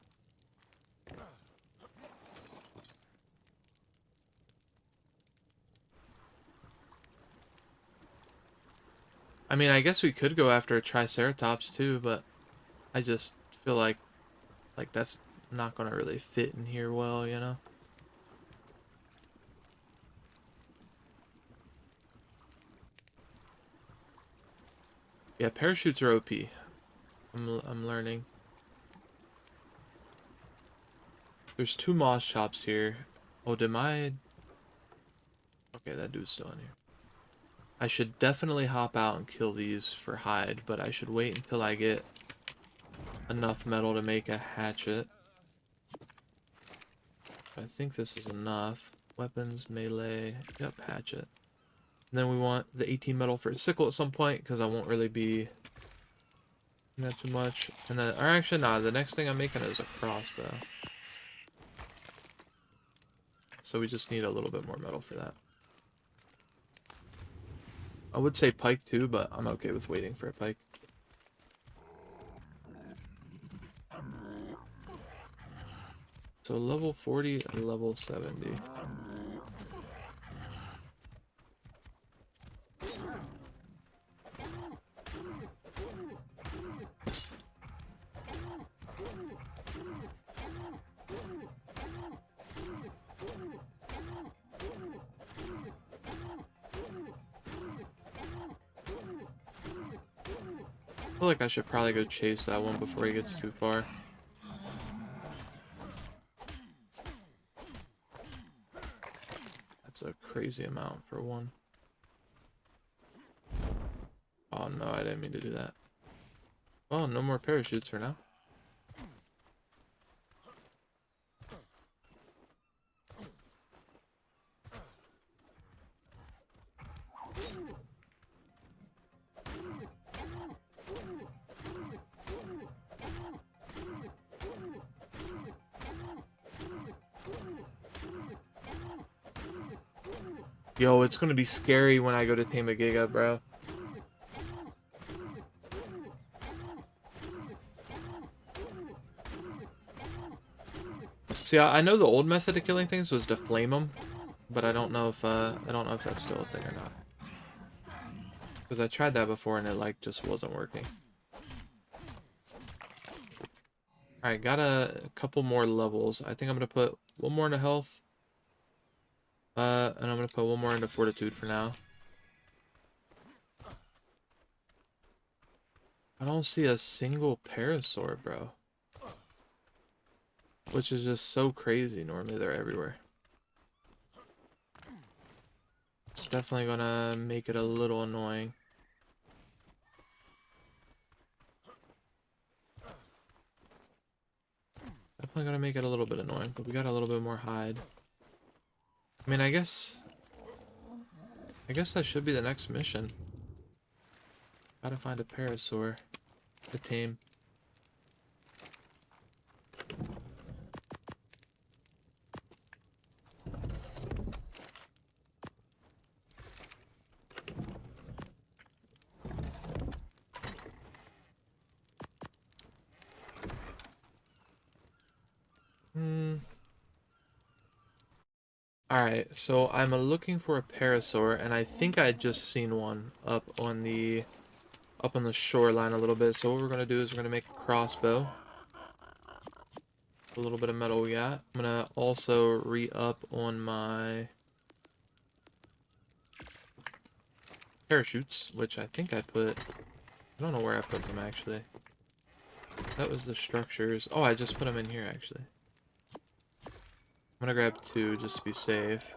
I mean, I guess we could go after a Triceratops too, but I just feel like that's not gonna really fit in here well, you know? Yeah, parachutes are OP. I'm learning. There's 2 moss chops here. Oh, did my... Okay, that dude's still in here. I should definitely hop out and kill these for hide, but I should wait until I get enough metal to make a hatchet. I think this is enough. Weapons, melee, yep, hatchet. And then we want the 18 metal for a sickle at some point, because I won't really be not too much. And then, or actually, nah, the next thing I'm making is a crossbow. So we just need a little bit more metal for that. I would say pike too, but I'm okay with waiting for a pike. So level 40 and level 70. I feel like I should probably go chase that one before he gets too far. That's a crazy amount for one. Oh no, I didn't mean to do that. Well, no more parachutes for now. Yo, it's gonna be scary when I go to tame a Giga, bro. See, I know the old method of killing things was to flame them, but I don't know if that's still a thing or not. Because I tried that before and it like just wasn't working. Alright, got a couple more levels. I think I'm gonna put one more into health. And I'm gonna put one more into fortitude for now. I don't see a single parasaur, bro. Which is just so crazy. Normally they're everywhere. It's definitely gonna make it a little annoying. Definitely gonna make it a little bit annoying, but we got a little bit more hide. I mean, I guess that should be the next mission. Gotta find a parasaur to tame. Alright, so I'm looking for a parasaur, and I think I just seen one up on the shoreline a little bit. So what we're gonna do is we're gonna make a crossbow. A little bit of metal we got. I'm gonna also re-up on my parachutes, which I think I put. I don't know where I put them actually. That was the structures. Oh, I just put them in here actually. I'm gonna grab 2 just to be safe.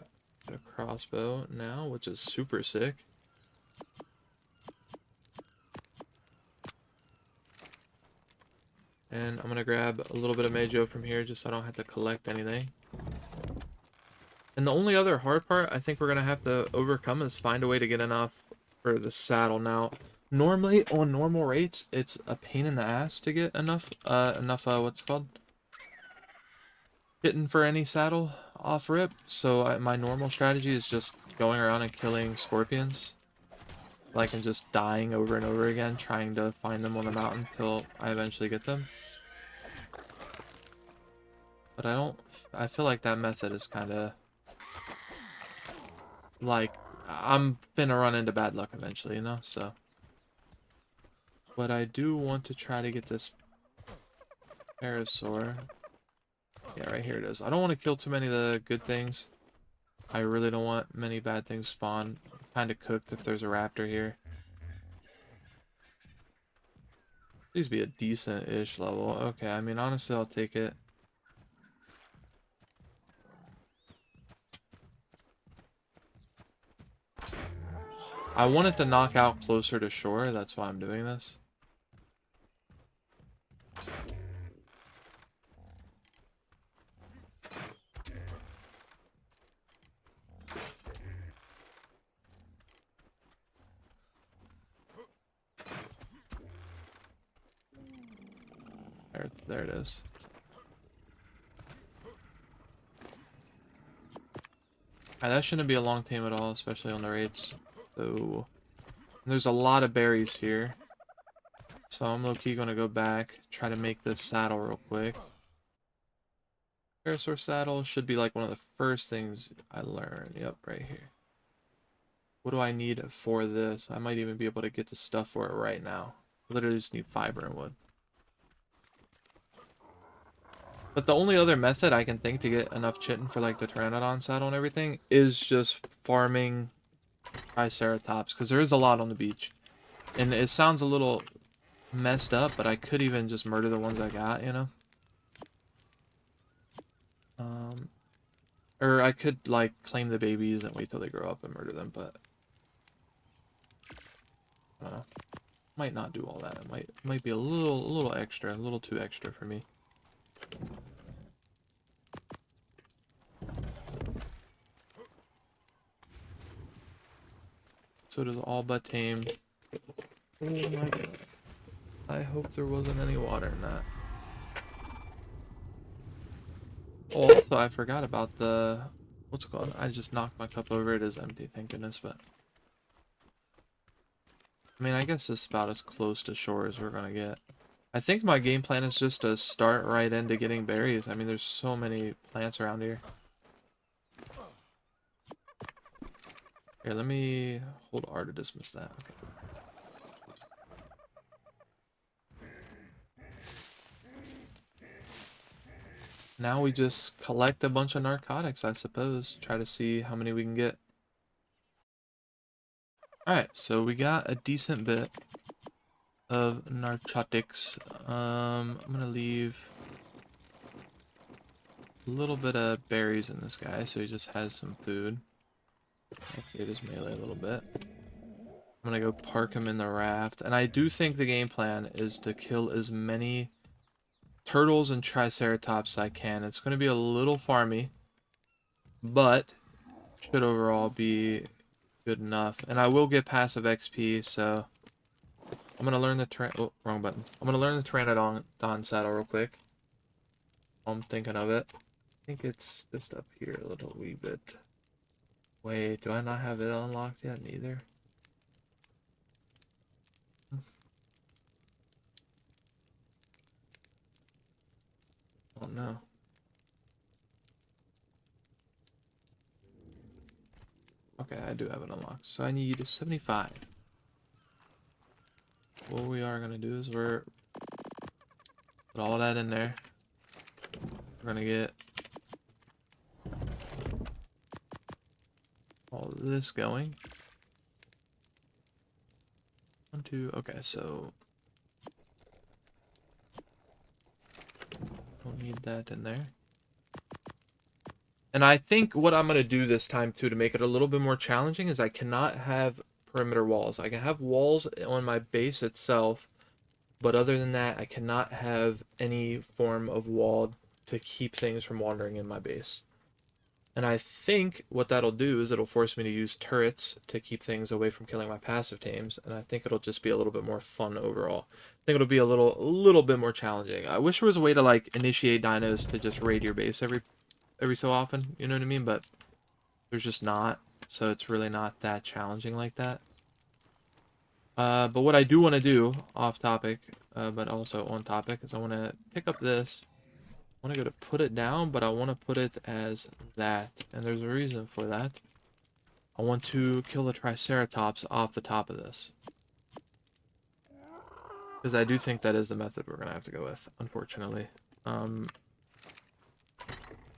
Got a crossbow now, which is super sick. And I'm gonna grab a little bit of Majo from here just so I don't have to collect anything. And the only other hard part I think we're gonna have to overcome is find a way to get enough for the saddle. Now, Normally on normal rates, it's a pain in the ass to get enough what's it called? Hitting for any saddle off rip. So my normal strategy is just going around and killing scorpions. Like, and just dying over and over again, trying to find them on the mountain till I eventually get them. But I feel like that method is kind of like, I'm gonna run into bad luck eventually, you know, so. But I do want to try to get this parasaur. Yeah, right here it is. I don't want to kill too many of the good things. I really don't want many bad things spawn. Kind of cooked if there's a raptor here. Please be a decent-ish level. Okay, I mean, honestly, I'll take it. I want it to knock out closer to shore. That's why I'm doing this. There it is. Alright, that shouldn't be a long tame at all, especially on the rates. So, there's a lot of berries here. So I'm low-key gonna go back, try to make this saddle real quick. Parasaur saddle should be like one of the first things I learn. Yep, right here. What do I need for this? I might even be able to get the stuff for it right now. Literally just need fiber and wood. But the only other method I can think to get enough chitin for like the Pteranodon saddle and everything is just farming Triceratops, because there is a lot on the beach. And it sounds a little messed up, but I could even just murder the ones I got, you know? Or I could like claim the babies and wait till they grow up and murder them, but I don't know. Might not do all that. It might be a little extra, a little too extra for me. So it is all but tamed. Oh my god. I hope there wasn't any water in that. Oh, also, I forgot about the... What's it called? I just knocked my cup over. It is empty, thank goodness, but... I mean, I guess this is about as close to shore as we're gonna get. I think my game plan is just to start right into getting berries. I mean, there's so many plants around here. Here, let me hold R to dismiss that. Okay. Now we just collect a bunch of narcotics, I suppose. Try to see how many we can get. Alright, so we got a decent bit of narcotics. I'm gonna leave a little bit of berries in this guy, so he just has some food. Upgrade his melee a little bit. I'm gonna go park him in the raft, and I do think the game plan is to kill as many turtles and triceratops as I can. It's gonna be a little farmy, but should overall be good enough. And I will get passive XP, so I'm gonna learn the oh, wrong button. I'm gonna learn the Pteranodon saddle real quick. I'm thinking of it. I think it's just up here a little wee bit. Wait, do I not have it unlocked yet? Neither. Oh no. Okay, I do have it unlocked. So I need 75. What we are gonna do is we're put all that in there. We're gonna get all this going. 1, 2, okay, so don't need that in there. And I think what I'm gonna do this time too to make it a little bit more challenging is I cannot have perimeter walls. I can have walls on my base itself, but other than that, I cannot have any form of wall to keep things from wandering in my base. And I think what that'll do is it'll force me to use turrets to keep things away from killing my passive tames, and I think it'll just be a little bit more fun overall. I think it'll be a little bit more challenging. I wish there was a way to like initiate dinos to just raid your base every so often, you know what I mean? But there's just not, so it's really not that challenging like that. But what I do want to do, off topic, but also on topic, is I want to pick up this. I want to go to put it down, but I want to put it as that, and there's a reason for that. I want to kill the Triceratops off the top of this. Because I do think that is the method we're going to have to go with, unfortunately.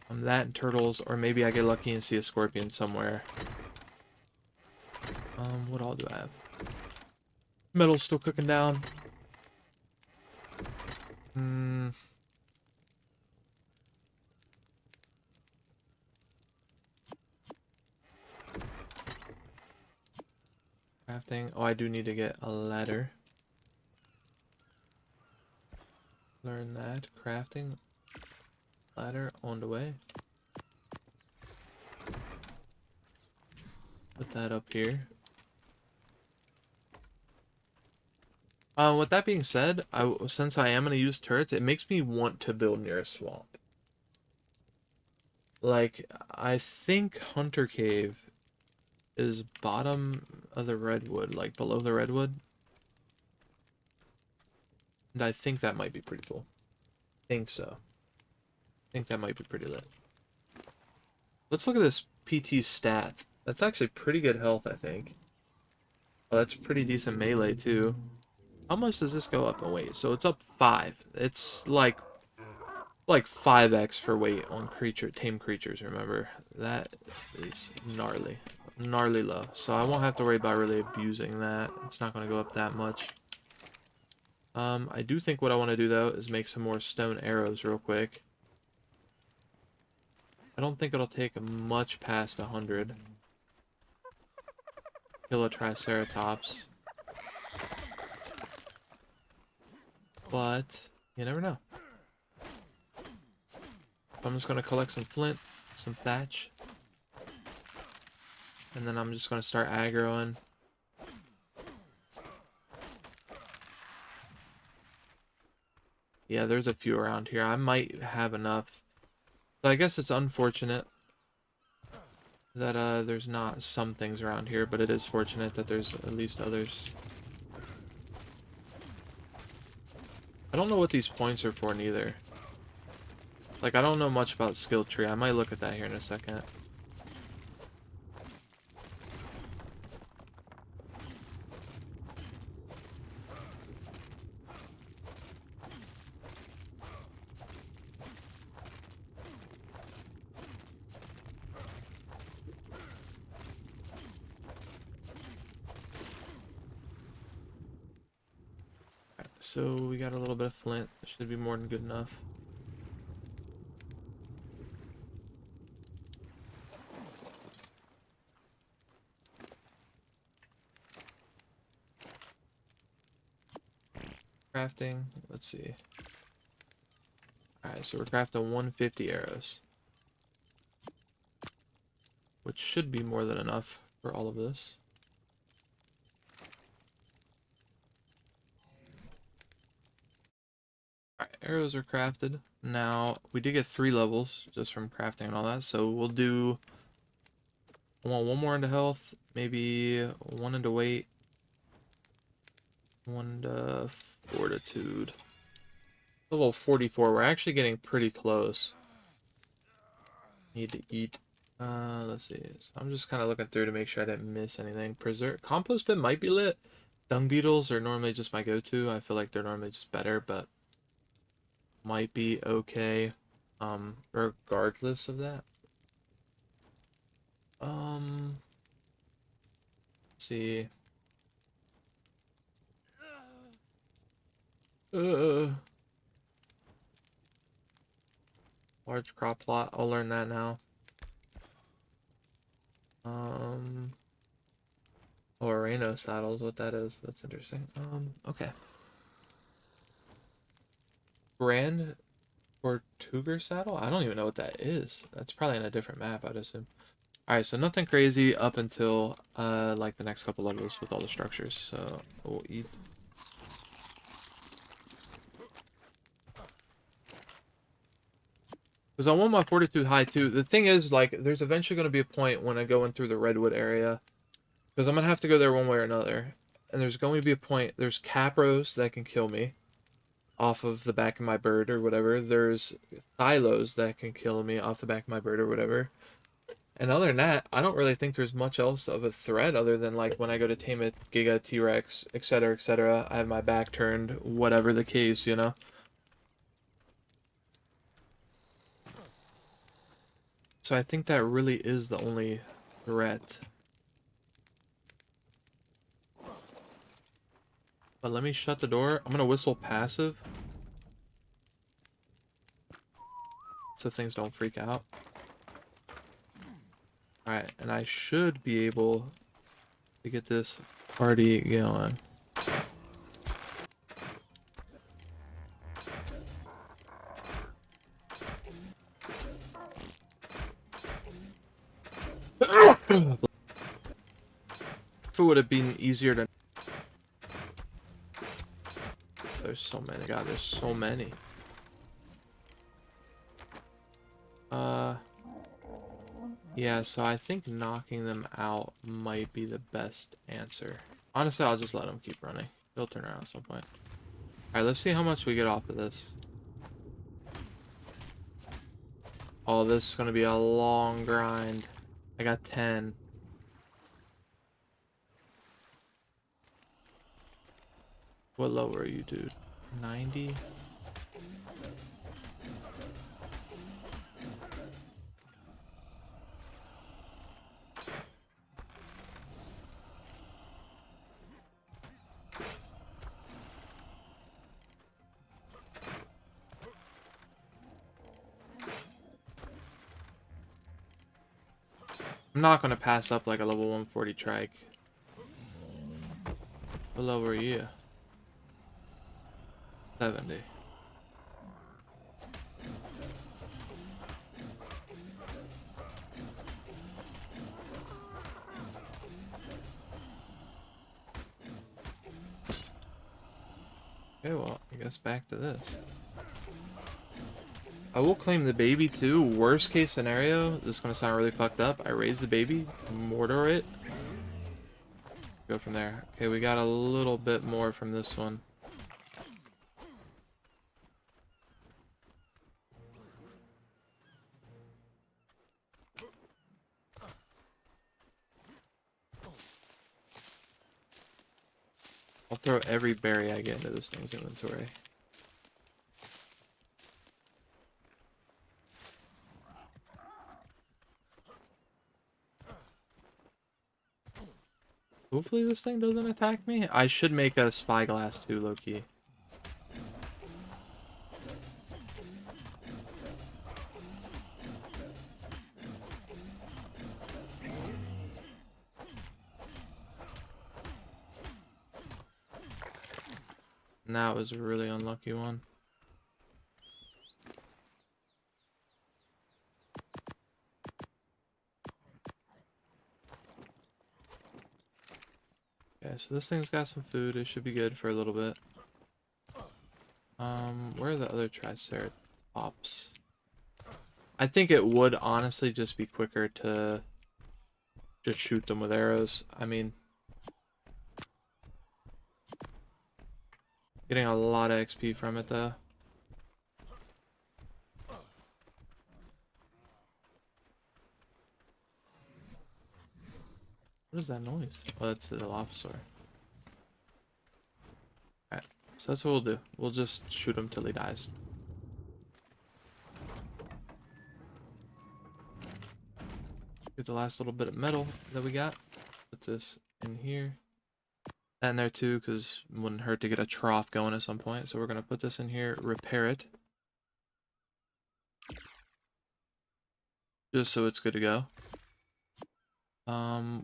That and turtles, or maybe I get lucky and see a scorpion somewhere. What all do I have? Metal's still cooking down. Crafting. Oh, I do need to get a ladder. Learn that. Crafting. Ladder on the way. Put that up here. With that being said, since I am going to use turrets, it makes me want to build near a swamp. Like, I think Hunter Cave is bottom of the redwood, like below the redwood. And I think that might be pretty cool. Think so. Think that might be pretty lit. Let's look at this PT stat. That's actually pretty good health, I think. Oh, that's pretty decent melee, too. How much does this go up in weight? So it's up 5. It's like 5x for weight on tame creatures, remember? That is gnarly. Gnarly low. So I won't have to worry about really abusing that. It's not going to go up that much. I do think what I want to do, though, is make some more stone arrows real quick. I don't think it'll take much past 100. Kill a Triceratops. But you never know. I'm just going to collect some flint, some thatch. And then I'm just going to start aggroing. Yeah, there's a few around here. I might have enough. So I guess it's unfortunate that there's not some things around here, but it is fortunate that there's at least others. I don't know what these points are for neither. Like, I don't know much about skill tree. I might look at that here in a second. So we got a little bit of flint. Should be more than good enough. Crafting. Let's see. Alright, so we're crafting 150 arrows. Which should be more than enough for all of this. Alright, arrows are crafted. Now, we did get 3 levels just from crafting and all that, so we'll do... I want 1 more into health, maybe 1 into weight, 1 into fortitude. Level 44, we're actually getting pretty close. Need to eat. Let's see. So I'm just kind of looking through to make sure I didn't miss anything. Preserve compost bin might be lit. Dung beetles are normally just my go-to. I feel like they're normally just better, but might be okay. Regardless of that. Let's see. Large crop plot. I'll learn that now. Oh, Rhino saddles, what that is. That's interesting. Okay. Brand Tortuga saddle? I don't even know what that is. That's probably in a different map, I'd assume. Alright, so nothing crazy up until like the next couple levels with all the structures. So we'll eat. Because I want my fortitude high too. The thing is, like, there's eventually going to be a point when I go in through the redwood area. Because I'm going to have to go there one way or another. And there's going to be a point, there's capros that can kill me off of the back of my bird or whatever. There's thylos that can kill me off the back of my bird or whatever. And other than that, I don't really think there's much else of a threat other than like when I go to tame a Giga T-Rex, etc., etc. I have my back turned, whatever the case, you know? So I think that really is the only threat. But let me shut the door. I'm gonna whistle passive. So things don't freak out. Alright, and I should be able to get this party going. If it would have been easier to... There's so many. God, there's so many. Yeah, so I think knocking them out might be the best answer. Honestly, I'll just let them keep running. They'll turn around at some point. Alright, let's see how much we get off of this. Oh, this is gonna be a long grind. I got 10. What level are you, dude? 90? I'm not gonna pass up like a level 140 trike. What level are you? 70. Okay, well, I guess back to this. I will claim the baby too. Worst case scenario, this is gonna sound really fucked up. I raise the baby, mortar it, go from there. Okay, we got a little bit more from this one. I'll throw every berry I get into this thing's inventory. Hopefully this thing doesn't attack me. I should make a spyglass too, low-key. And that was a really unlucky one. Okay, so this thing's got some food. It should be good for a little bit. Where are the other triceratops? I think it would honestly just be quicker to just shoot them with arrows. I mean, getting a lot of XP from it though. What is that noise? Oh, that's the Dilophosaur. Alright, so that's what we'll do. We'll just shoot him till he dies. Get the last little bit of metal that we got. Put this in here. And there too, because it wouldn't hurt to get a trough going at some point. So we're going to put this in here, repair it. Just so it's good to go.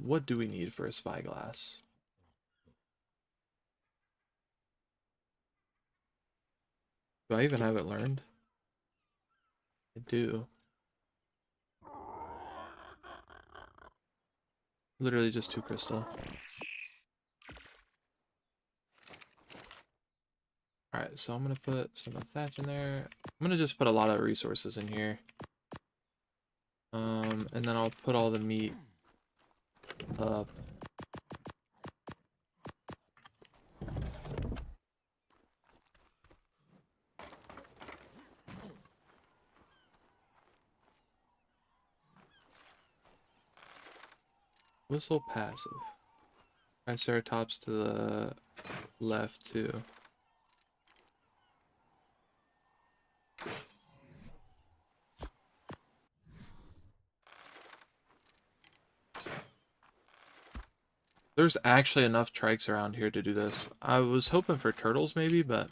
What do we need for a spyglass? Do I even have it learned? I do. Literally just 2 crystal. Alright, so I'm gonna put some thatch in there. I'm gonna just put a lot of resources in here. And then I'll put all the meat up. Whistle passive. Triceratops to the left too. There's actually enough trikes around here to do this. I was hoping for turtles maybe, but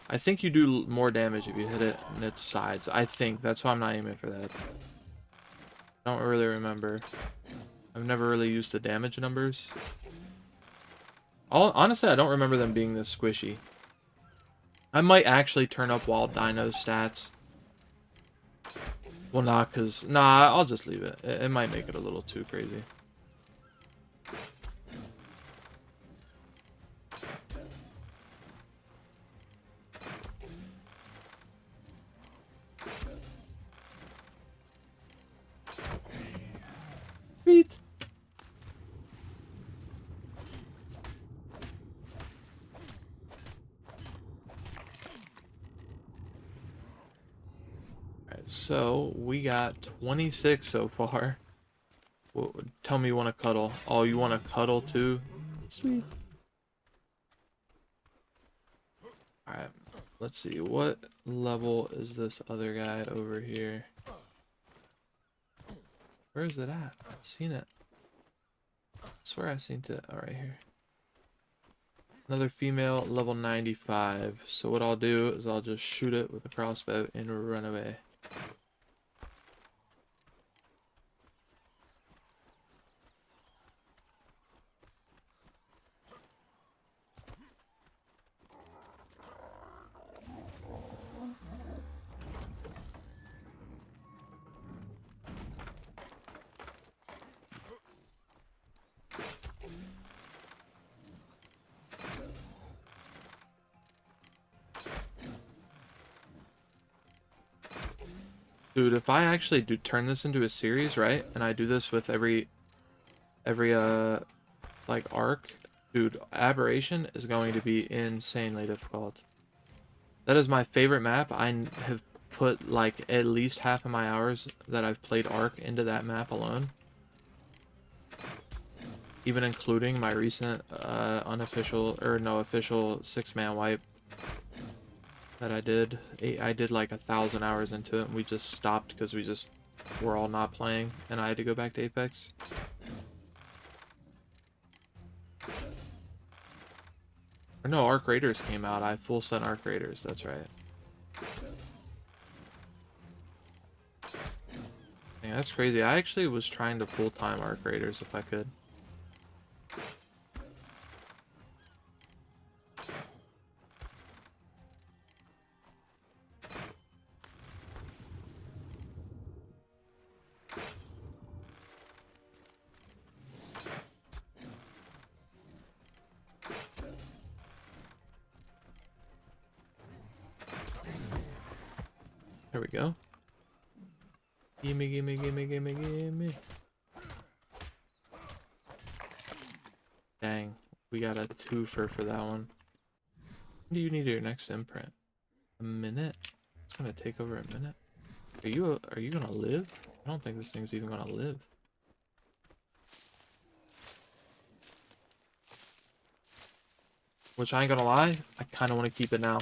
I think you do more damage if you hit it in its sides. I think. That's why I'm not aiming for that. I don't really remember. I've never really used the damage numbers. Honestly, I don't remember them being this squishy. I might actually turn up Wild Dino's stats. Well, nah, I'll just leave it. It might make it a little too crazy. Sweet. Alright, so we got 26 so far. Well, tell me you want to cuddle. Oh, you want to cuddle too? Sweet. Alright, let's see. What level is this other guy over here? Where is it at? I've seen it. I swear I've seen it. Oh, right here. Another female, level 95. So what I'll do is I'll just shoot it with a crossbow and run away. Dude, if I actually do turn this into a series, right? And I do this with every like arc, dude, Aberration is going to be insanely difficult. That is my favorite map. I have put like at least half of my hours that I've played Arc into that map alone. Even including my recent unofficial or no official 6-man wipe that I did. I did like 1,000 hours into it and we just stopped because we just were all not playing and I had to go back to Apex. Or no, Arc Raiders came out. I full sent Arc Raiders, that's right. Yeah, that's crazy. I actually was trying to full-time Arc Raiders if I could. There we go. Gimme, gimme, gimme, gimme, gimme. Dang, we got a twofer for that one. When do you need your next imprint? A minute? It's gonna take over a minute. Are you gonna live? I don't think this thing's even gonna live. Which I ain't gonna lie, I kinda wanna keep it now.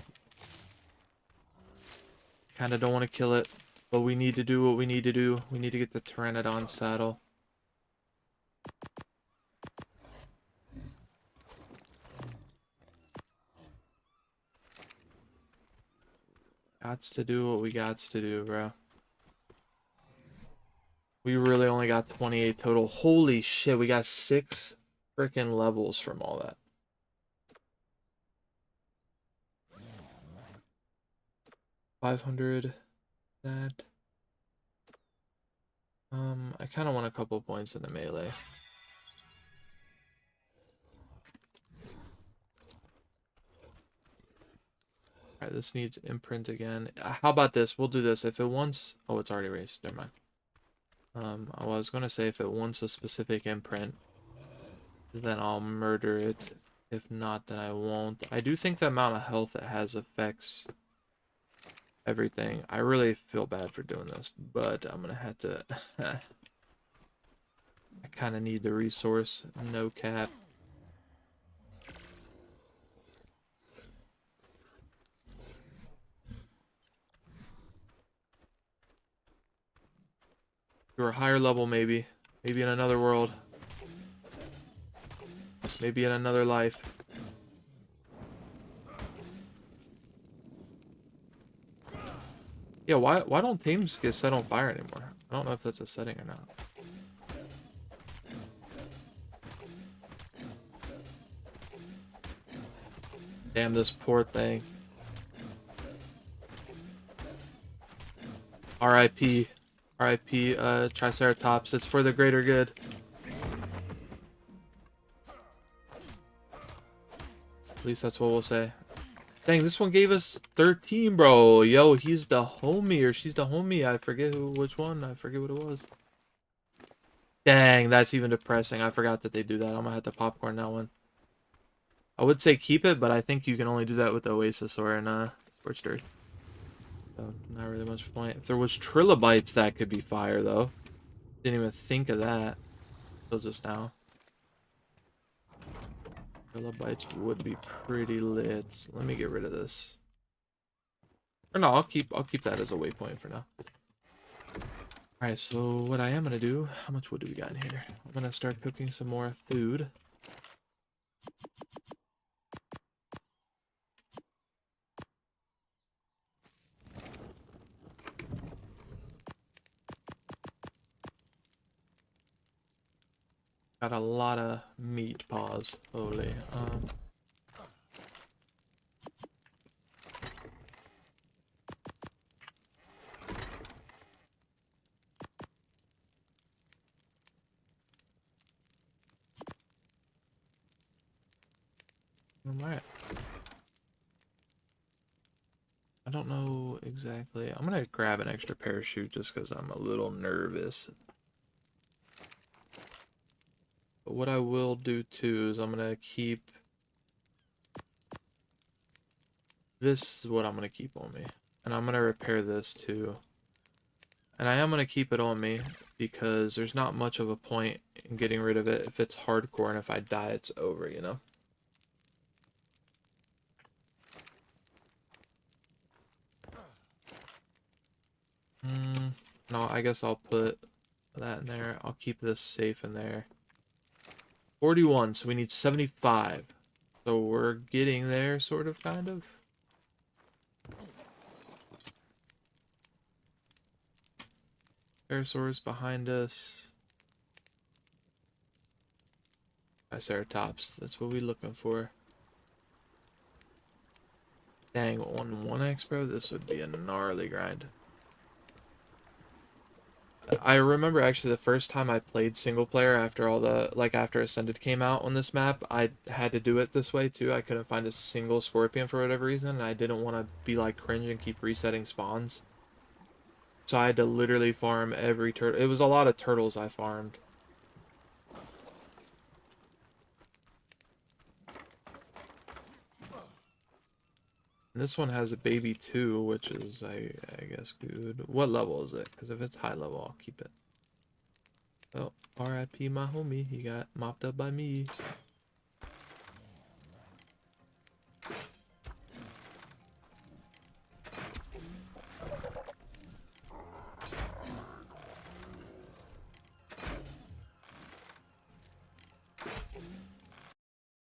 Kinda don't wanna kill it. But we need to do what we need to do. We need to get the Pteranodon saddle. Gots to do what we gots to do, bro. We really only got 28 total. Holy shit, we got 6 freaking levels from all that. 500 that. I kind of want a couple points in the melee. Alright, this needs imprint again. How about this? We'll do this. If it wants... Oh, it's already raised. Never mind. I was going to say if it wants a specific imprint, then I'll murder it. If not, then I won't. I do think the amount of health it has affects everything. I really feel bad for doing this, but I'm going to have to... I kind of need the resource. No cap. You're a higher level, maybe. Maybe in another world. Maybe in another life. Yeah, why don't tames get set on fire anymore? I don't know if that's a setting or not. Damn, this poor thing. R.I.P. R.I.P. Triceratops. It's for the greater good. At least that's what we'll say. Dang, this one gave us 13, bro. Yo, he's the homie, or she's the homie. I forget which one. I forget what it was. Dang, that's even depressing. I forgot that they do that. I'm gonna have to popcorn that one. I would say keep it, but I think you can only do that with the Oasis or in Scorched Earth. So, not really much point. If there was trilobites, that could be fire, though. Didn't even think of that. Till just now. Trilobites would be pretty lit. Let me get rid of this. Or no, I'll keep that as a waypoint for now. Alright, so what I am gonna do, how much wood do we got in here? I'm gonna start cooking some more food. Got a lot of meat, pause. Holy. Alright. I don't know exactly. I'm gonna grab an extra parachute just because I'm a little nervous. But what I will do too is I'm gonna keep... This is what I'm gonna keep on me. And I'm gonna repair this too. And I am gonna keep it on me because there's not much of a point in getting rid of it if it's hardcore, and if I die it's over, you know? No, I guess I'll put that in there. I'll keep this safe in there. 41, so we need 75. So we're getting there, sort of, kind of. Parasaurs behind us. Triceratops, that's what we're looking for. Dang, on 1x, bro, this would be a gnarly grind. I remember actually the first time I played single player after all the, like after Ascended came out on this map, I had to do it this way too. I couldn't find a single scorpion for whatever reason, and I didn't want to be like cringe and keep resetting spawns. So I had to literally farm every turtle. It was a lot of turtles I farmed. And this one has a baby too, which is, I guess, good. What level is it? Because if it's high level, I'll keep it. Oh, R.I.P. my homie. He got mopped up by me.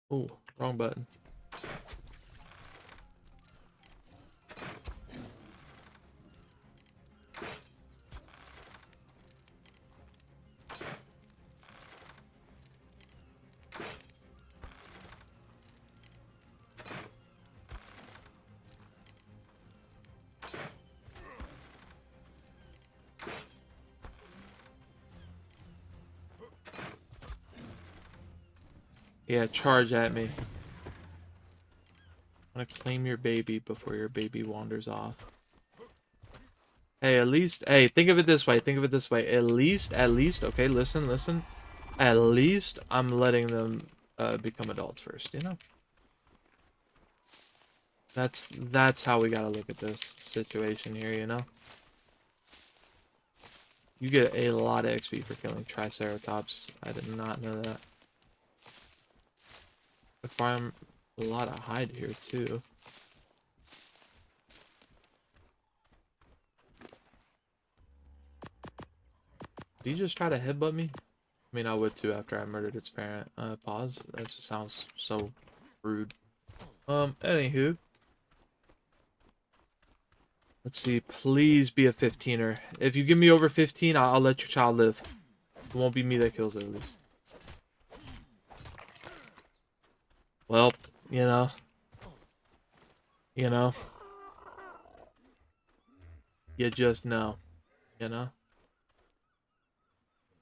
Oh, wrong button. Yeah, charge at me. I want to claim your baby before your baby wanders off. Hey, at least, hey, think of it this way. Think of it this way. At least, okay, listen. At least I'm letting them become adults first, you know? That's how we gotta look at this situation here, you know? You get a lot of XP for killing Triceratops. I did not know that. I farm a lot of hide here too. Did you just try to headbutt me? I mean, I would too after I murdered its parent. Pause. That just sounds so rude. Anywho. Let's see. Please be a 15er. If you give me over 15, I'll let your child live. It won't be me that kills it, at least. Well, you know. You know. You just know. You know.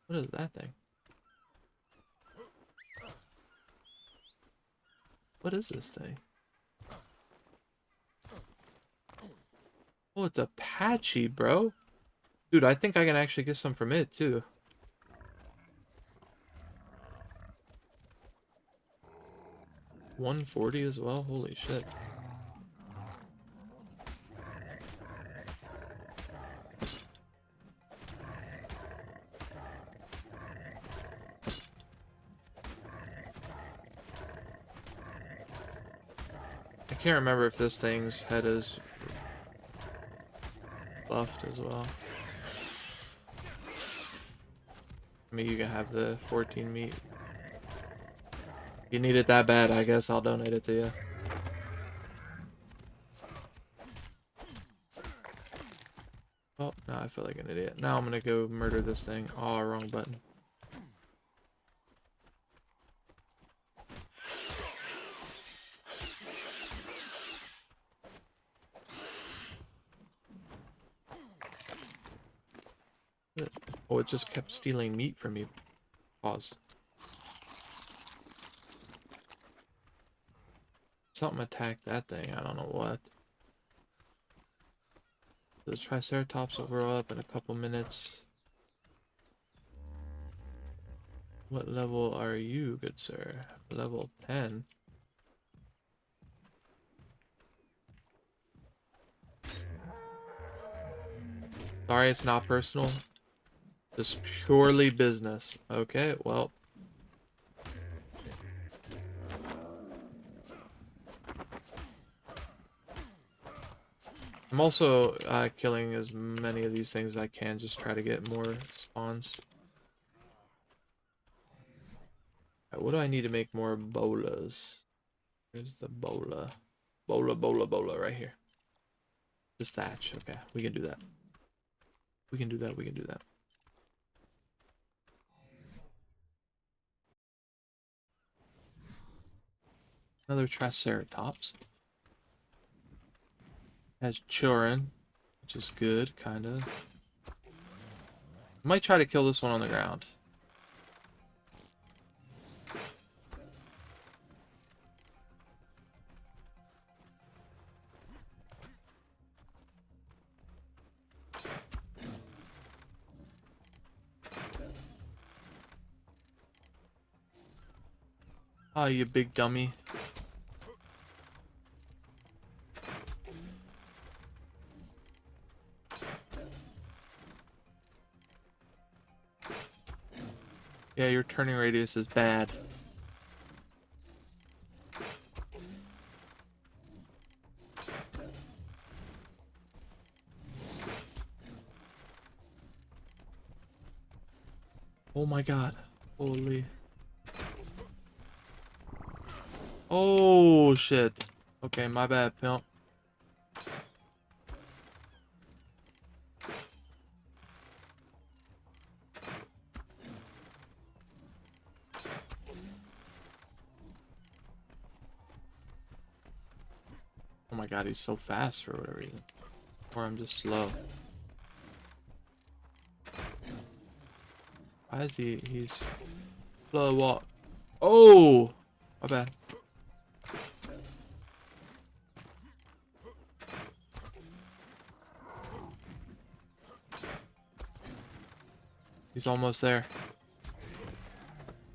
What is that thing? What is this thing? Oh, it's Apache, bro. Dude, I think I can actually get some from it, too. $140 as well? Holy shit. I can't remember if this thing's head is buffed as well. I mean, you can have the 14 meat. If you need it that bad, I guess I'll donate it to you. Oh, now I feel like an idiot. Now I'm gonna go murder this thing. Oh, wrong button. Oh, it just kept stealing meat from me. Pause. Something attacked that thing. I don't know what. The Triceratops will grow up in a couple minutes. What level are you, good sir? Level 10. Sorry, it's not personal. Just purely business. Okay, well. I'm also killing as many of these things as I can, just try to get more spawns. Right, what do I need to make more bolas? There's the bola. Bola right here. Just thatch. Okay, we can do that. We can do that. We can do that. Another Triceratops. Has children, which is good, kind of. Might try to kill this one on the ground. Oh, you big dummy. Yeah, your turning radius is bad. Oh my god. Holy. Oh shit. Okay, my bad, pimp. Oh my god, he's so fast for whatever reason. Or I'm just slow. Why is he's slow walk? Oh! My bad. He's almost there.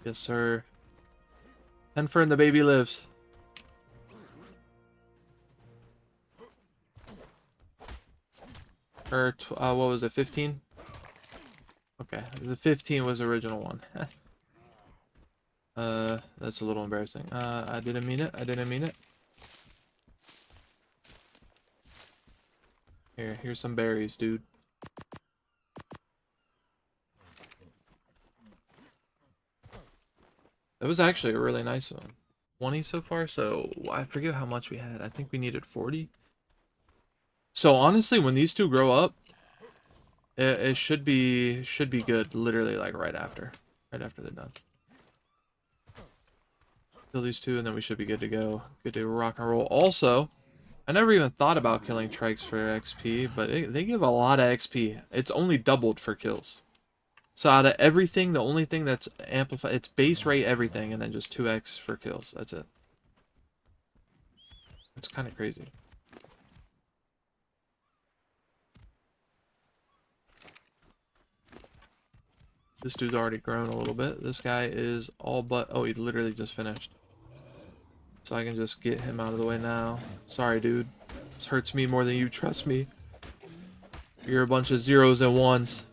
Yes, sir. Henfer and the baby lives. Or, what was it, 15? Okay, the 15 was the original one. That's a little embarrassing. I didn't mean it. I didn't mean it. Here's some berries, dude. That was actually a really nice one. 20 so far, so I forget how much we had. I think we needed 40. So honestly, when these two grow up, it should be good. Literally, like right after they're done. Kill these two, and then we should be good to go. Good to rock and roll. Also, I never even thought about killing trikes for XP, but they give a lot of XP. It's only doubled for kills. So out of everything, the only thing that's amplified, it's base rate everything, and then just 2x for kills. That's it. It's kind of crazy. This dude's already grown a little bit. This guy is all but... Oh, he literally just finished. So I can just get him out of the way now. Sorry, dude. This hurts me more than you, trust me. You're a bunch of zeros and ones.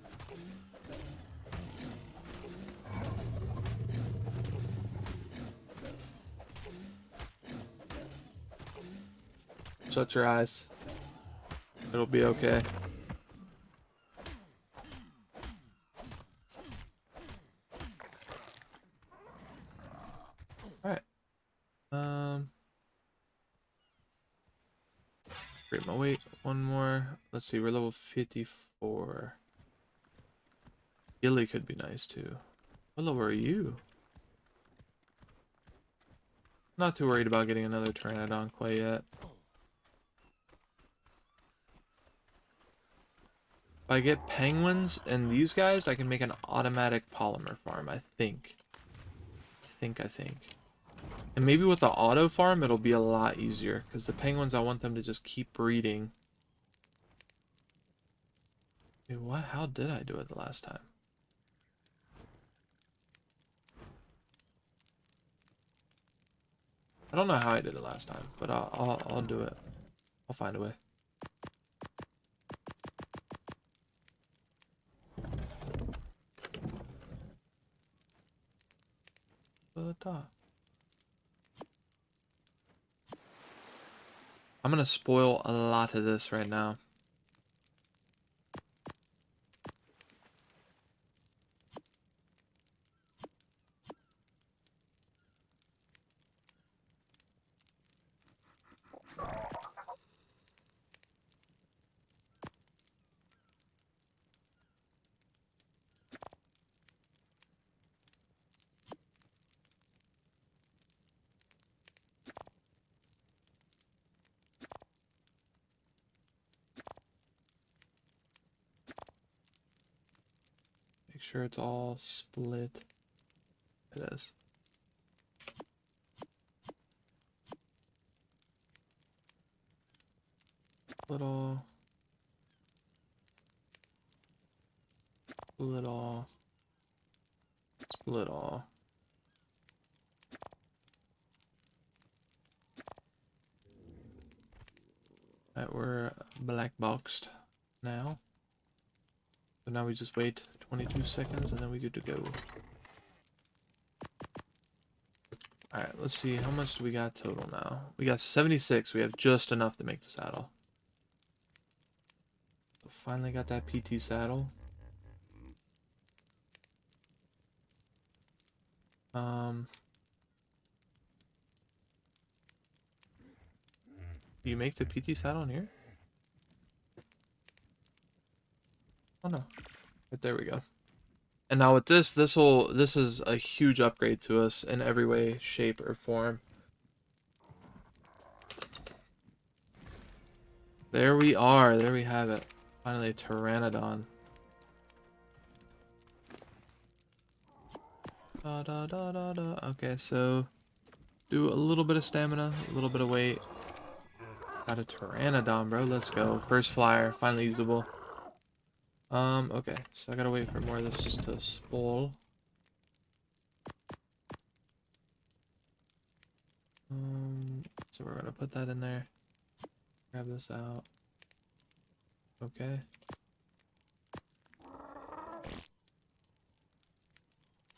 Shut your eyes. It'll be okay. Alright. Great, my weight. One more. Let's see, we're level 54. Gilly could be nice too. What level are you? Not too worried about getting another Pteranodon quite yet. If I get penguins and these guys, I can make an automatic polymer farm, I think. I think. And maybe with the auto farm, it'll be a lot easier. Because the penguins, I want them to just keep breeding. Wait, what? How did I do it the last time? I don't know how I did it last time, but I'll do it. I'll find a way. I'm gonna spoil a lot of this right now. Make sure it's all split. It is. Split all. Split all. Split all. Alright, we're black boxed now. So now we just wait 22 seconds and then we're good to go. Alright, let's see. How much do we got total now? We got 76. We have just enough to make the saddle. So finally got that PT saddle. Do you make the PT saddle in here? Oh no. But there we go. And now with this is a huge upgrade to us in every way, shape, or form. There we are. There we have it. Finally, a Pteranodon. Da, da, da, da, da. Okay, so do a little bit of stamina, a little bit of weight. Got a Pteranodon, bro. Let's go. First flyer, finally usable. Okay. So I gotta wait for more of this to spoil. So we're gonna put that in there. Grab this out. Okay.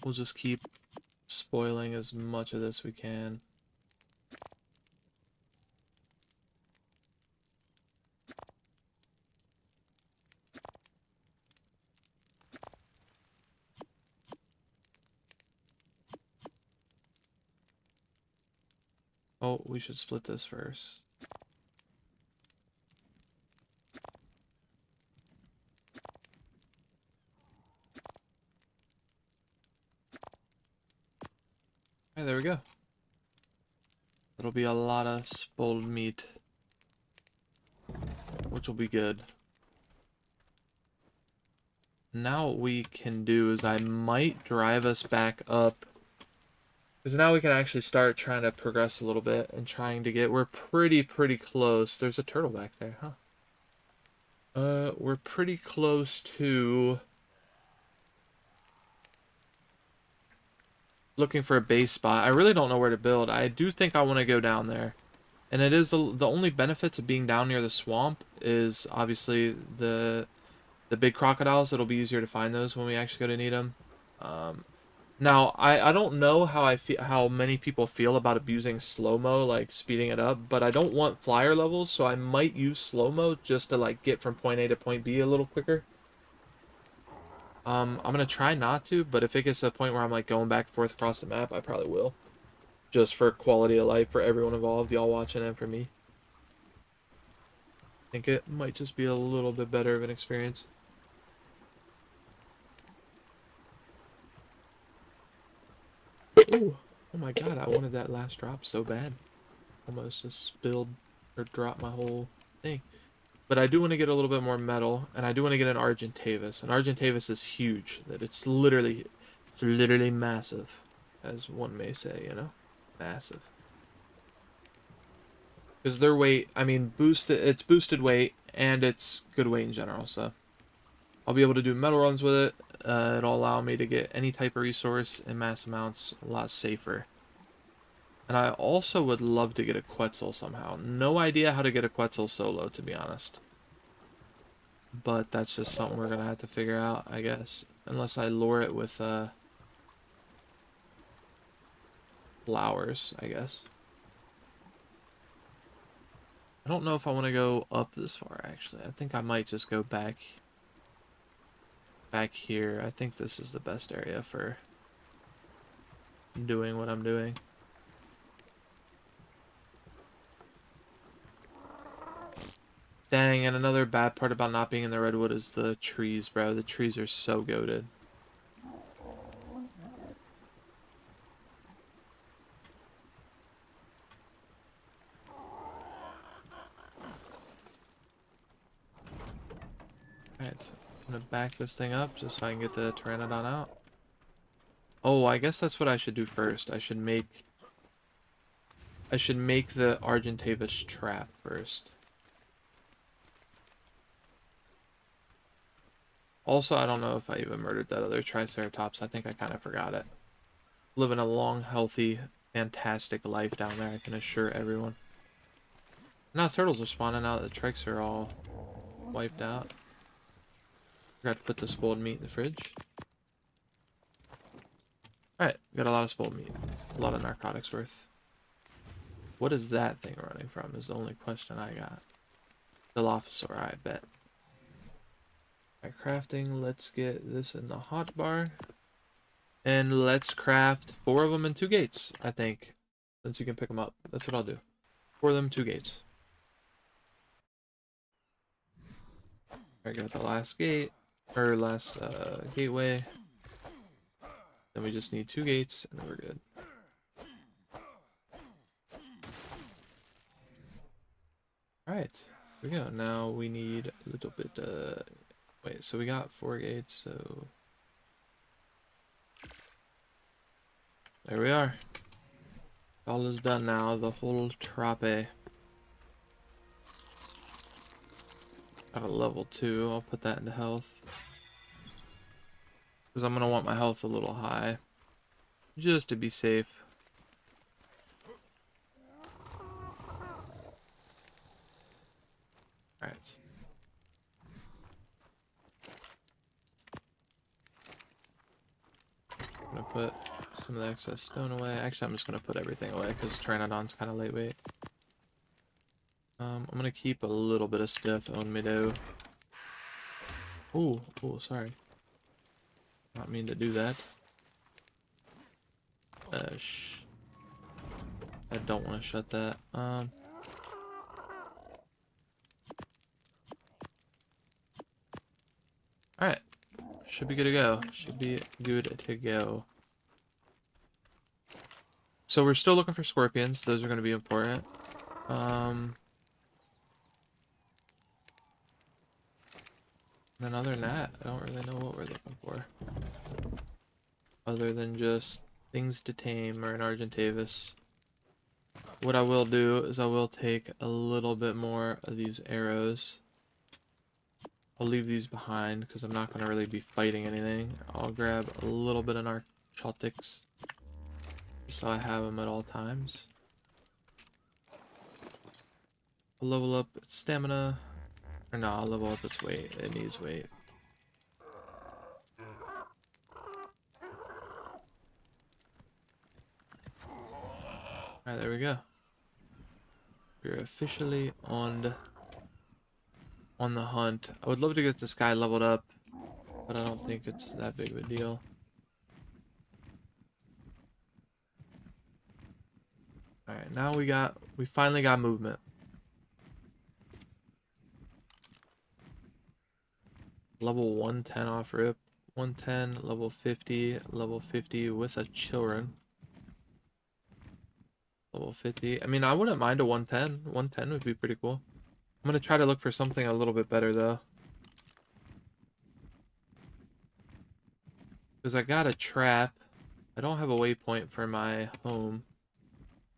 We'll just keep spoiling as much of this we can. Oh, we should split this first. Alright, there we go. It'll be a lot of spoiled meat, which will be good. Now what we can do is I might drive us back up, because now we can actually start trying to progress a little bit and trying to get, we're pretty close. There's a turtle back there, huh? We're pretty close to looking for a base spot. I really don't know where to build. I do think I want to go down there. And it is the only benefits of being down near the swamp is obviously the big crocodiles. It'll be easier to find those when we actually go to need them. Now I don't know how many people feel about abusing slow-mo, like speeding it up, but I don't want flyer levels, so I might use slow-mo just to like get from point A to point B a little quicker. I'm gonna try not to, but if it gets to a point where I'm like going back and forth across the map, I probably will. Just for quality of life for everyone involved, y'all watching, and for me. I think it might just be a little bit better of an experience. Ooh, oh my god, I wanted that last drop so bad. Almost just spilled or dropped my whole thing. But I do want to get a little bit more metal, and I do want to get an Argentavis. And Argentavis is huge. That it's literally massive, as one may say, you know? Massive. Because their weight, I mean, it's boosted weight, and it's good weight in general, so I'll be able to do metal runs with it. It'll allow me to get any type of resource in mass amounts a lot safer. And I also would love to get a Quetzal somehow. No idea how to get a Quetzal solo, to be honest. But that's just something we're gonna have to figure out, I guess. Unless I lure it with flowers, I guess. I don't know if I want to go up this far, actually. I think I might just go back here. I think this is the best area for doing what I'm doing. Dang, and another bad part about not being in the redwood is the trees, bro. The trees are so goated. Alright, I'm gonna back this thing up just so I can get the Pteranodon out. Oh, I guess that's what I should do first. I should make the Argentavis trap first. Also, I don't know if I even murdered that other Triceratops. I think I kind of forgot it. Living a long, healthy, fantastic life down there, I can assure everyone. Now turtles are spawning out. The tricks are all wiped out. Forgot to put the spoiled meat in the fridge. Alright, got a lot of spoiled meat. A lot of narcotics worth. What is that thing running from is the only question I got. Dilophosaur, I bet. Alright, crafting. Let's get this in the hotbar. And let's craft 4 of them and 2 gates, I think. Since you can pick them up. That's what I'll do. 4 of them, 2 gates. Alright, got the last gate. Or last gateway. Then we just need 2 gates, and then we're good. Alright, here we go. Now we need a little bit, wait, so we got 4 gates, so... There we are. all is done now. The whole trappe. Got a level 2. I'll put that into health. Because I'm going to want my health a little high. Just to be safe. Alright. I'm going to put some of the excess stone away. Actually, I'm just going to put everything away because Pteranodon's kind of lightweight. I'm going to keep a little bit of stuff on me though. Oh, sorry. Not mean to do that. I don't want to shut that. Alright. Should be good to go. Should be good to go. So we're still looking for scorpions. Those are going to be important. And then other than that, I don't really know what we're looking for. Other than just things to tame or an Argentavis. What I will do is I will take a little bit more of these arrows. I'll leave these behind because I'm not going to really be fighting anything. I'll grab a little bit of narcotics so I have them at all times. I'll level up its stamina. Or no, I'll level up its weight. It needs weight. Alright, there we go. We're officially on the hunt. I would love to get this guy leveled up, but I don't think it's that big of a deal. Alright, now we finally got movement. Level 110 off rip. 110, level 50 with a children. Level 50. I mean, I wouldn't mind a 110. 110 would be pretty cool. I'm going to try to look for something a little bit better, though. Because I got a trap. I don't have a waypoint for my home.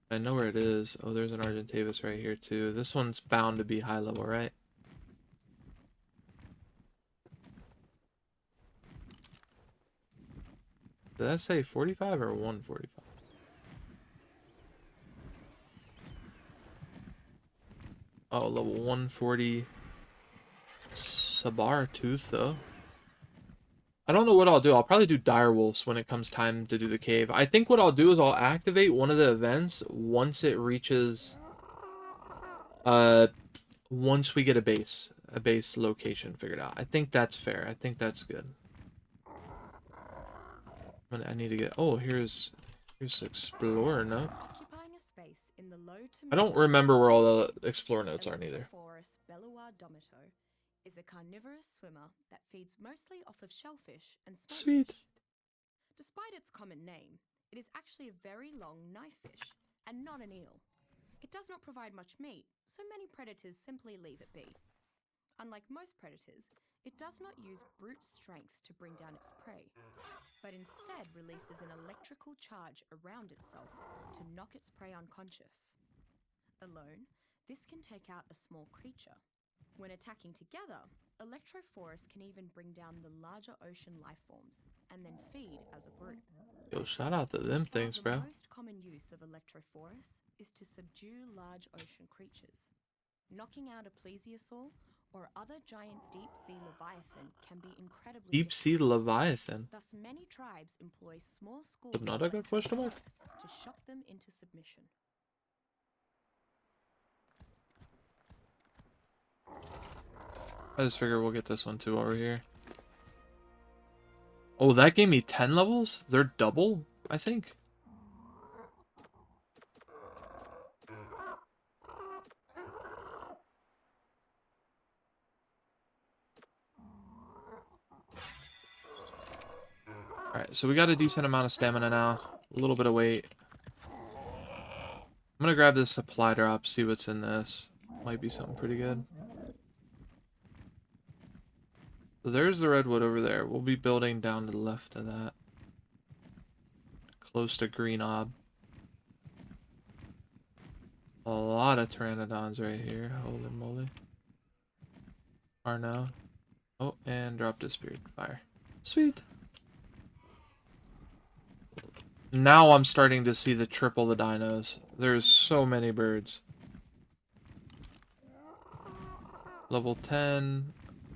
I know where it is. Oh, there's an Argentavis right here, too. This one's bound to be high level, right? Did that say 45 or 145? Oh, level 140 Sabar Tooth, though. I don't know what I'll do. I'll probably do Direwolves when it comes time to do the cave. I think what I'll do is I'll activate one of the events once it reaches... once we get a base location figured out. I think that's fair. I think that's good. I need to get... Oh, here's Explorer note. I don't remember where all the Explorer notes are, neither. Is a carnivorous swimmer that feeds mostly off of shellfish and Sweet. spellfish. Despite its common name, it is actually a very long knife fish and not an eel. It does not provide much meat, so many predators simply leave it be. Unlike most predators, it does not use brute strength to bring down its prey, but instead releases an electrical charge around itself to knock its prey unconscious. Alone, this can take out a small creature. When attacking together, Electrophorus can even bring down the larger ocean life forms, and then feed as a group. Yo, shout out to them things, bro. The most common use of Electrophorus is to subdue large ocean creatures. Knocking out a plesiosaur or other giant deep-sea leviathan can be incredibly Deep-sea leviathan? Thus, many tribes employ small schools Subnautica, question mark? to shock them into submission. I just figure we'll get this one too over here. Oh, that gave me 10 levels? They're double, I think. Alright, so we got a decent amount of stamina now. A little bit of weight. I'm gonna grab this supply drop, see what's in this. Might be something pretty good. So there's the redwood over there. We'll be building down to the left of that. Close to Green Ob. A lot of pteranodons right here. Holy moly. Arno. Oh, and dropped a spirit fire. Sweet. Now I'm starting to see the triple the dinos. There's so many birds. Level 10,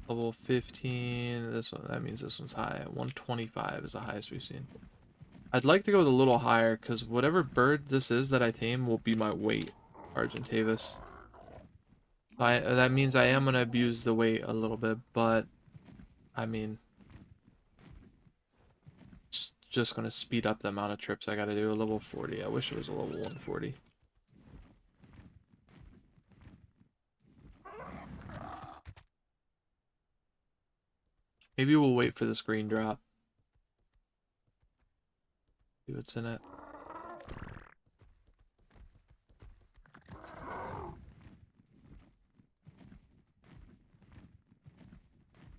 level 15. This one, that means this one's high. 125 is the highest we've seen. I'd like to go a little higher because whatever bird this is that I tame will be my weight, Argentavis. That means I am going to abuse the weight a little bit, but I mean, it's just going to speed up the amount of trips I got to do. A level 40. I wish it was a level 140. Maybe we'll wait for this green drop. See what's in it.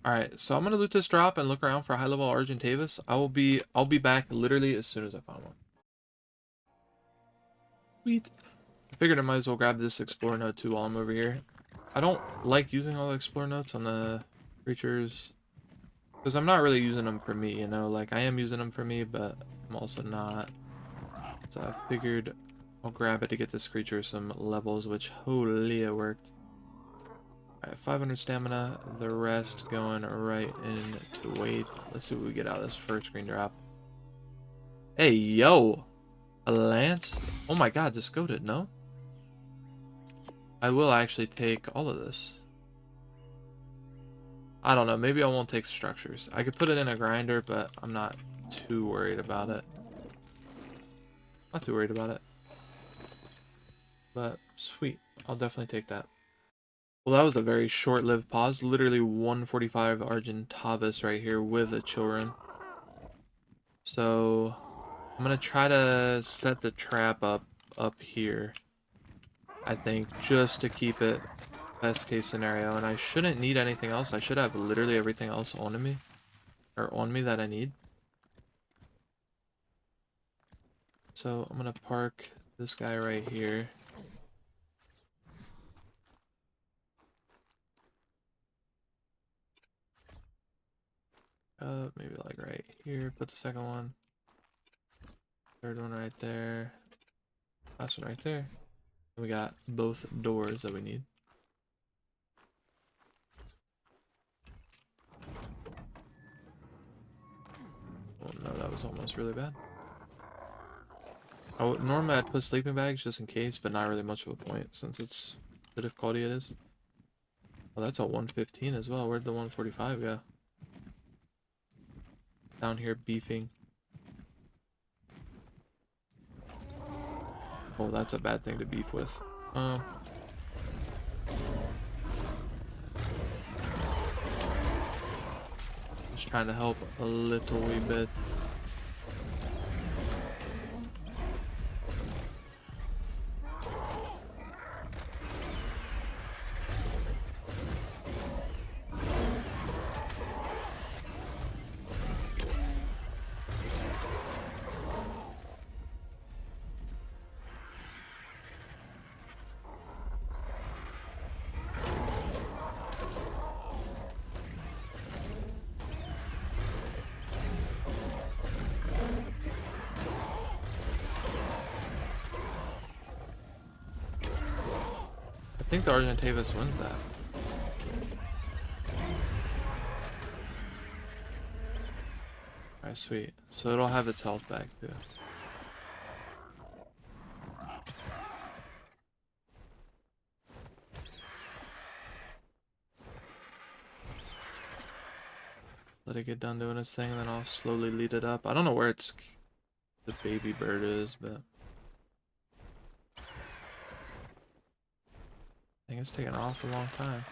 Alright, so I'm gonna loot this drop and look around for a high level Argentavis. I'll be back literally as soon as I find one. Sweet. I figured I might as well grab this Explorer note too while I'm over here. I don't like using all the Explorer notes on the creatures because I'm not really using them for me, you know, like I am using them for me, but I'm also not. So I figured I'll grab it to get this creature some levels, which holy it worked. Alright, 500 stamina, the rest going right into weight. Let's see what we get out of this first green drop. Hey, yo! A lance? Oh my god, this goated, no? I will actually take all of this. I don't know, maybe I won't take structures. I could put it in a grinder, but I'm not too worried about it. Not too worried about it. But, sweet. I'll definitely take that. Well, that was a very short-lived pause. Literally 145 Argentavis right here with the children. So, I'm going to try to set the trap up here. I think, just to keep it best case scenario. And I shouldn't need anything else. I should have literally everything else on me. Or on me that I need. So, I'm going to park this guy right here. Maybe like right here, put the second one. Third one right there. Last one right there. We got both doors that we need. Oh no, that was almost really bad. Oh, normally I'd put sleeping bags just in case, but not really much of a point since it's the difficulty it is. Oh, that's a 115 as well. Where'd the 145 go? Down here beefing. Oh, that's a bad thing to beef with. Just trying to help a little wee bit. I think the Argentavis wins that. Alright, sweet. So it'll have its health back too. Let it get done doing its thing, and then I'll slowly lead it up. I don't know where the baby bird is, but I think it's taken off a long time.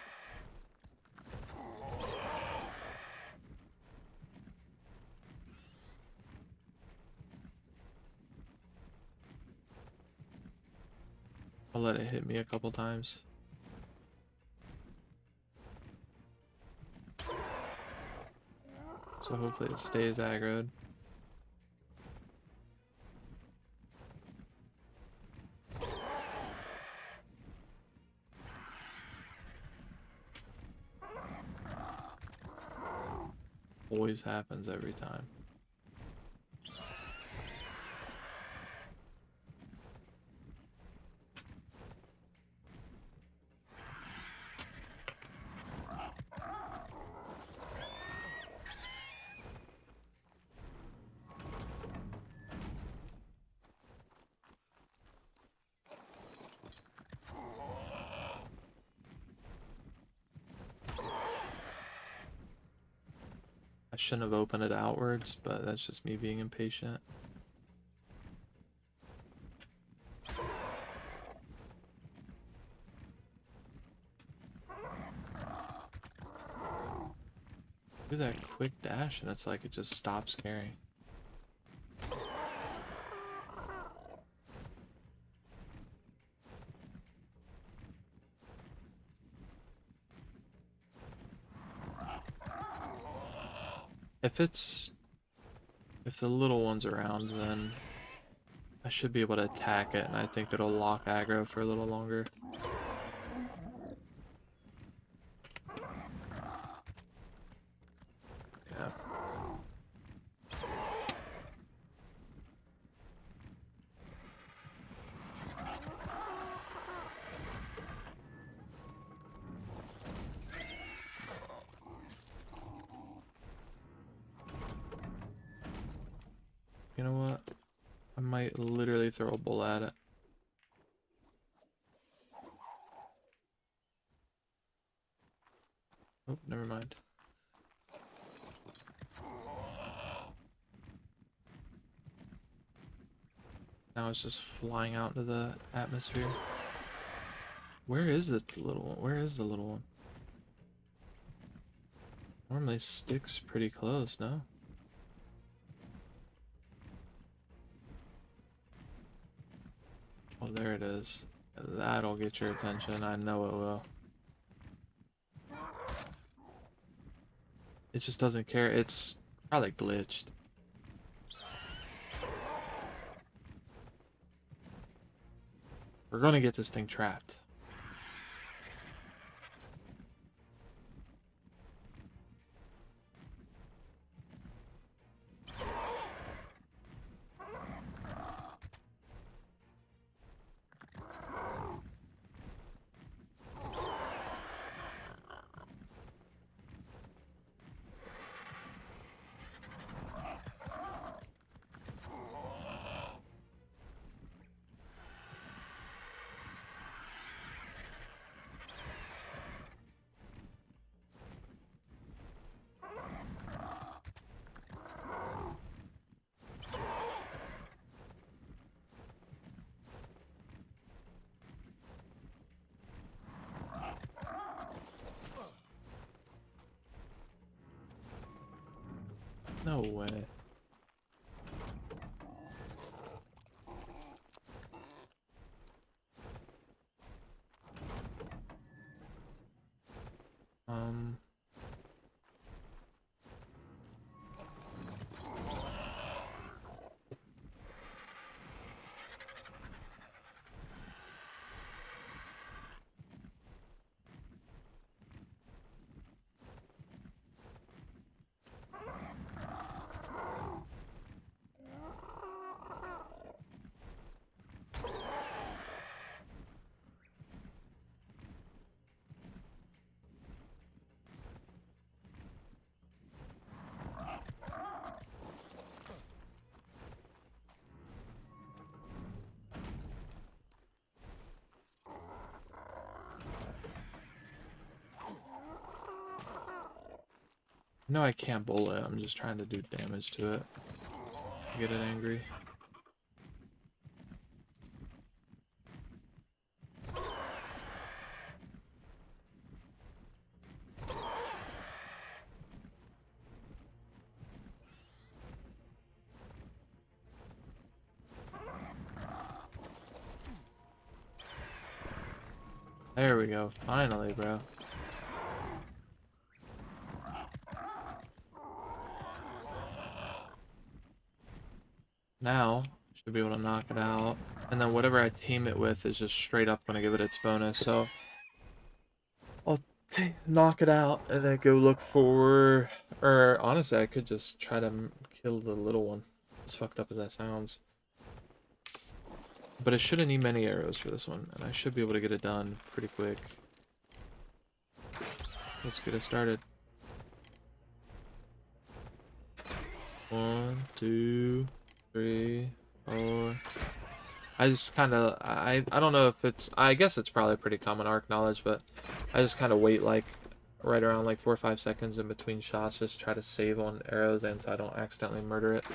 I'll let it hit me a couple times. So hopefully it stays aggroed. always happens every time. I shouldn't have opened it outwards, but that's just me being impatient. Do that quick dash and it's like it just stops carrying. If the little one's around, then I should be able to attack it, and I think it'll lock aggro for a little longer. Yeah. You know what? I might literally throw a bull at it. Oh, never mind. Now it's just flying out into the atmosphere. Where is the little one? Where is the little one? Normally sticks pretty close, no? Oh, there it is. That'll get your attention. I know it will. It just doesn't care. It's probably glitched. We're gonna get this thing trapped. No way. No, I can't bowl it. I'm just trying to do damage to it. Get it angry. There we go. Finally, bro. Now, should be able to knock it out. And then whatever I tame it with is just straight up going to give it its bonus. So I'll knock it out and then go look for, or honestly, I could just try to kill the little one. As fucked up as that sounds. But I shouldn't need many arrows for this one, and I should be able to get it done pretty quick. Let's get it started. 1, 2, 3, 4. I just kind of, I don't know if it's, I guess it's probably pretty common arc knowledge, but I just kind of wait like right around like 4 or 5 seconds in between shots, just try to save on arrows and so I don't accidentally murder it.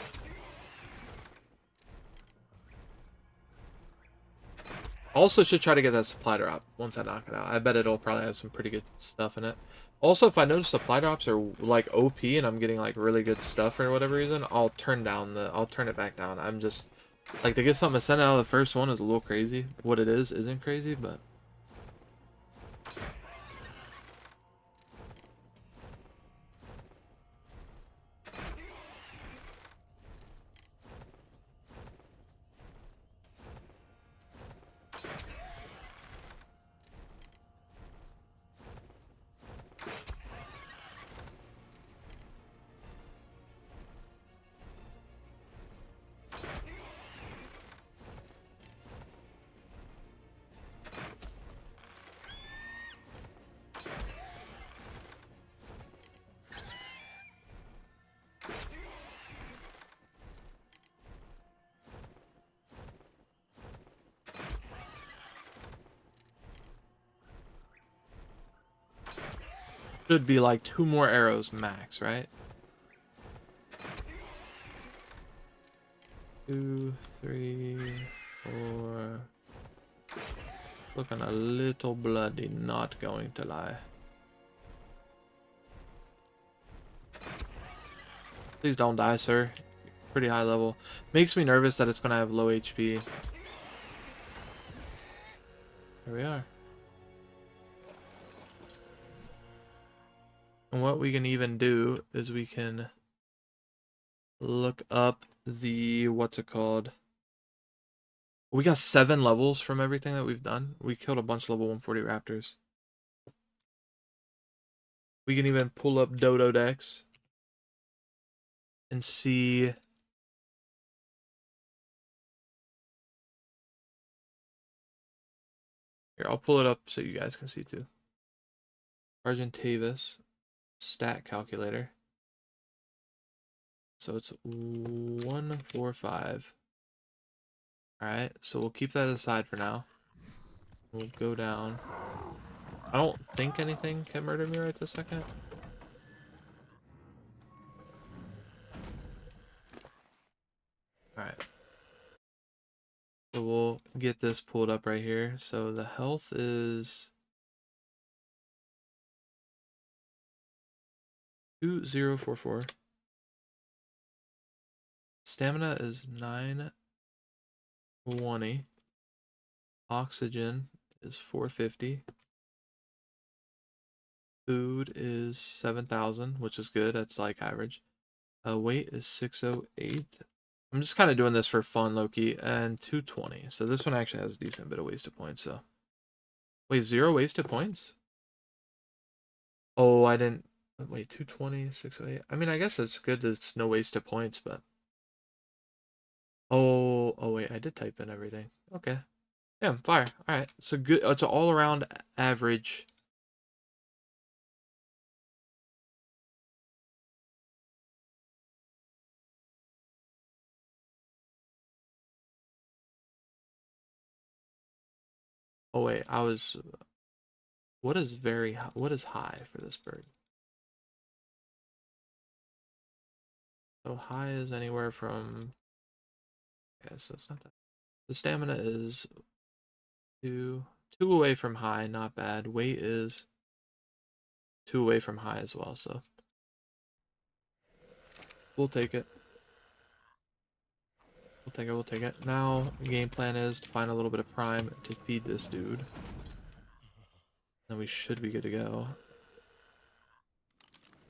Also should try to get that supply drop once I knock it out. I bet it'll probably have some pretty good stuff in it. Also, if I notice supply drops are like OP and I'm getting like really good stuff for whatever reason, I'll turn it back down. I'm just like, to get something sent out of the first one is a little crazy. What it is isn't crazy, but should be like 2 more arrows max, right? 2, 3, 4. Looking a little bloody, not going to lie. Please don't die, sir. Pretty high level. Makes me nervous that it's gonna have low HP. Here we are. And what we can even do is we can look up the, what's it called? We got 7 levels from everything that we've done. We killed a bunch of level 140 raptors. We can even pull up Dodo decks and see. Here, I'll pull it up so you guys can see too. Argentavis stat calculator. So it's 145. Alright, so we'll keep that aside for now. We'll go down. I don't think anything can murder me right this second. Alright. So we'll get this pulled up right here. So the health is 2044. Stamina is 920. Oxygen is 450. Food is 7,000, which is good. That's like average. Weight is 608. I'm just kind of doing this for fun, Loki. And 220. So this one actually has a decent bit of wasted points. So wait, 0 wasted points? Oh, I didn't. Wait, 220, 608. I mean, I guess it's good that it's no wasted points, but. Oh, wait, I did type in everything. Okay. Yeah, fire. All right. So good. It's an all-around average. Oh wait, I was. What is very high? What is high for this bird? So high is anywhere from. Yeah, so it's not that. The stamina is two away from high, not bad. Weight is 2 away from high as well, so we'll take it. We'll take it. We'll take it. Now, the game plan is to find a little bit of prime to feed this dude. Then we should be good to go.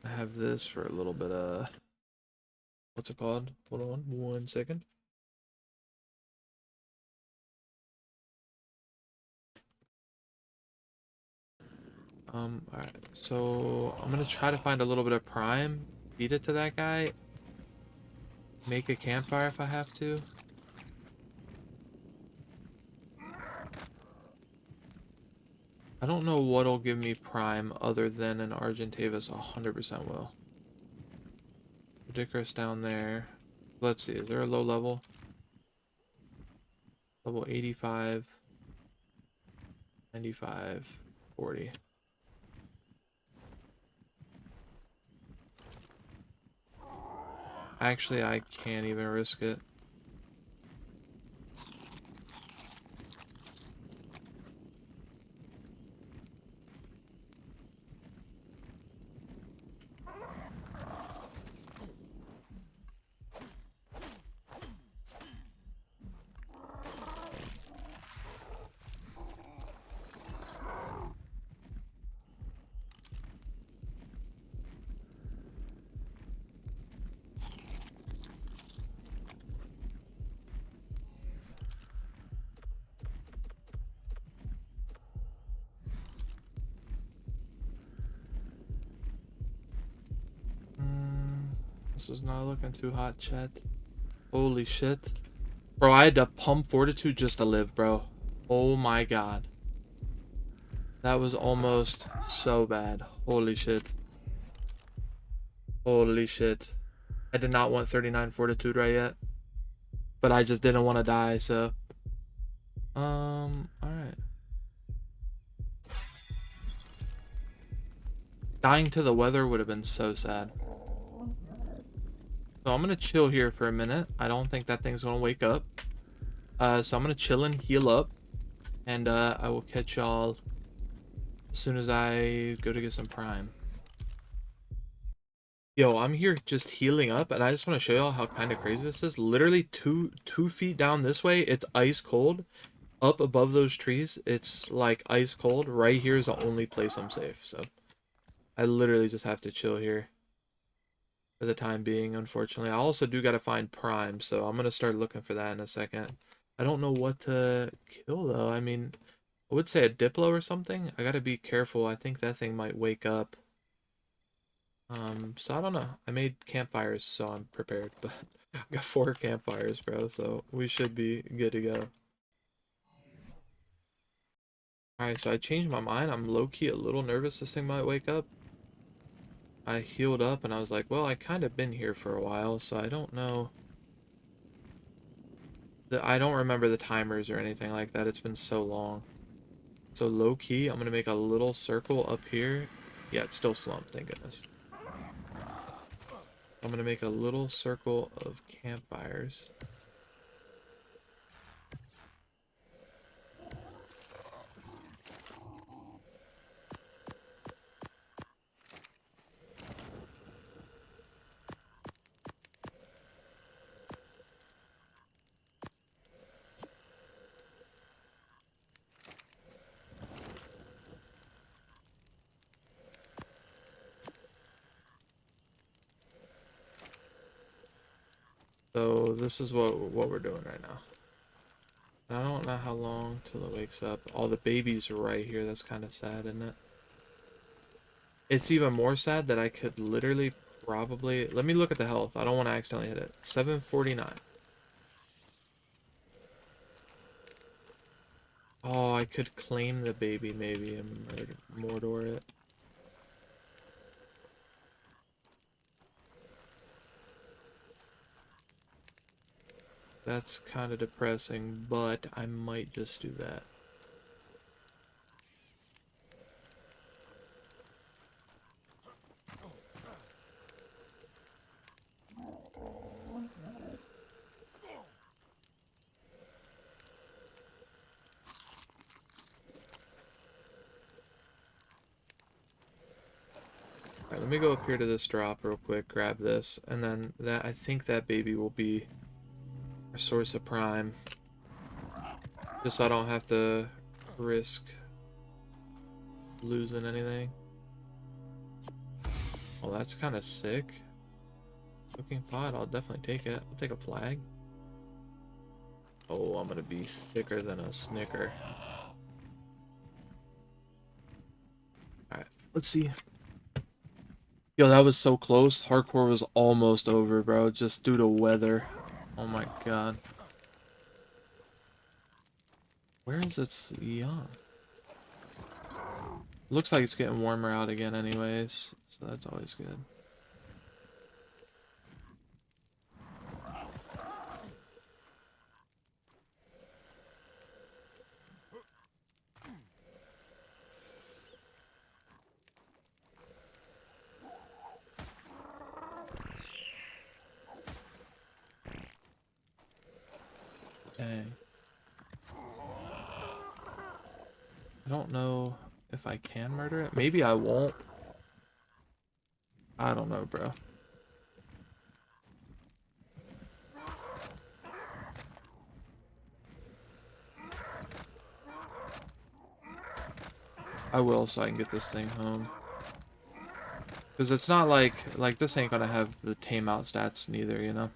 I have this for a little bit of. What's it called? Hold on 1 second. Alright, so I'm gonna try to find a little bit of prime, feed it to that guy, make a campfire if I have to. I don't know what'll give me prime other than an Argentavis 100% will. Ridiculous down there. Let's see, is there a low level? Level 85, 95, 40. Actually, I can't even risk it. This is not looking too hot, chat. Holy shit. Bro, I had to pump fortitude just to live, bro. Oh my god. That was almost so bad. Holy shit. Holy shit. I did not want 39 fortitude right yet. But I just didn't want to die, so. Alright. Dying to the weather would have been so sad. So I'm gonna chill here for a minute. I don't think that thing's gonna wake up. So I'm gonna chill and heal up. And I will catch y'all as soon as I go to get some prime. Yo, I'm here just healing up, and I just want to show y'all how kind of crazy this is. Literally two feet down this way, it's ice cold. Up above those trees, it's like ice cold. Right here is the only place I'm safe, so I literally just have to chill here for the time being, unfortunately. I also do gotta find prime, so I'm gonna start looking for that in a second. I don't know what to kill, though. I mean, I would say a Diplo or something. I gotta be careful. I think that thing might wake up. So I don't know. I made campfires, so I'm prepared, but I got 4 campfires, bro, so we should be good to go. Alright, so I changed my mind. I'm low-key a little nervous this thing might wake up. I healed up and I was like, well, I kind of been here for a while, so I don't know. I don't remember the timers or anything like that. It's been so long. So low-key, I'm gonna make a little circle up here. Yeah, it's still slumped, thank goodness. I'm gonna make a little circle of campfires. So this is what we're doing right now. I don't know how long till it wakes up. All the babies are right here. That's kind of sad, isn't it? It's even more sad that I could literally probably... Let me look at the health. I don't want to accidentally hit it. 749. Oh, I could claim the baby maybe and Mordor it. That's kind of depressing, but I might just do that. Alright, let me go up here to this drop real quick, grab this, and then that I think that baby will be our source of prime. Just so I don't have to risk losing anything. Oh, that's kind of sick. Cooking pot, I'll definitely take it. I'll take a flag. Oh, I'm gonna be thicker than a Snicker. Alright. Let's see. Yo, that was so close. Hardcore was almost over, bro. Just due to weather. Oh my god. Where is its young? Looks like it's getting warmer out again anyways. So that's always good. Dang. I don't know if I can murder it. Maybe I won't. I don't know, bro. I will so I can get this thing home. Because it's not like this ain't gonna have the tame out stats neither, you know?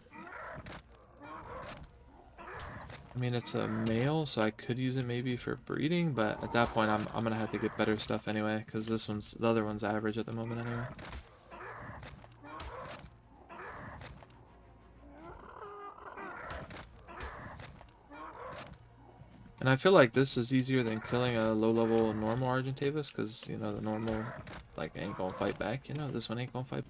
I mean, it's a male, so I could use it maybe for breeding, but at that point, I'm gonna have to get better stuff anyway, because the other one's average at the moment anyway. And I feel like this is easier than killing a low-level normal Argentavis, because, you know, the normal, like, ain't gonna fight back, you know? This one ain't gonna fight.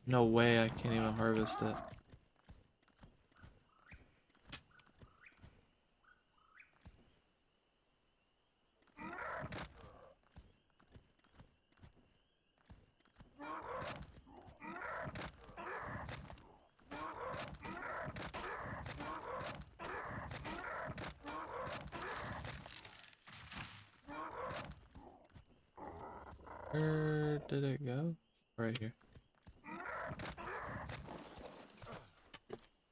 No way I can't even harvest it. Where did it go? Right here.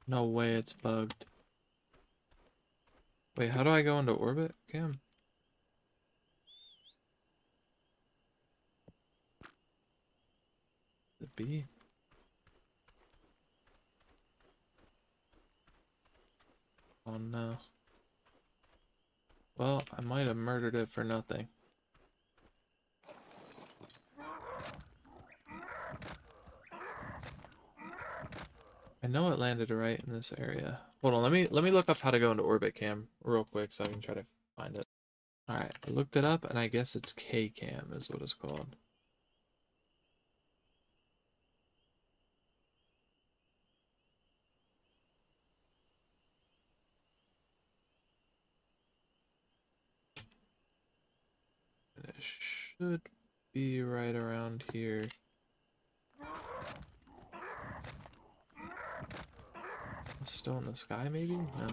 No way it's bugged. Wait, how do I go into orbit, Cam? The B? Oh no. Well, I might have murdered it for nothing. I know it landed right in this area. Hold on, let me look up how to go into orbit, Cam, real quick so I can try to find it. Alright, I looked it up and I guess it's K-Cam is what it's called. And it should be right around here. It's still in the sky, maybe? No.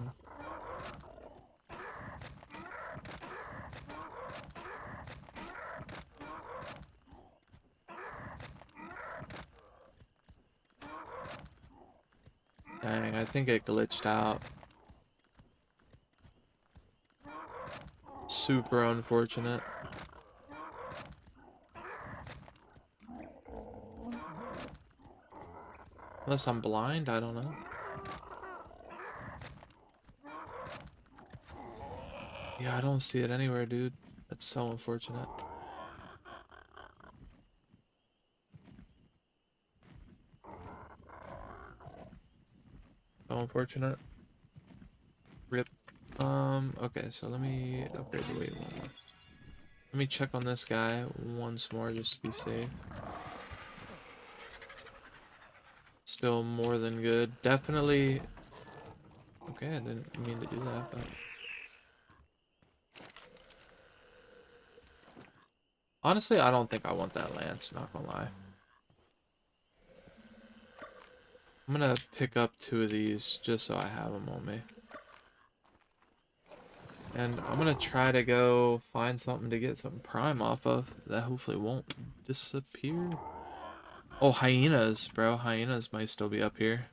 Dang, I think it glitched out. Super unfortunate. Unless I'm blind, I don't know. Yeah, I don't see it anywhere, dude. That's so unfortunate. So unfortunate. Rip. Okay, so let me upgrade the weight one more. Let me check on this guy once more just to be safe. Still more than good. Definitely. Okay, I didn't mean to do that, but. Honestly, I don't think I want that lance, not gonna lie. I'm gonna pick up 2 of these just so I have them on me. And I'm gonna try to go find something to get some prime off of that hopefully won't disappear. Oh, hyenas, bro. Hyenas might still be up here.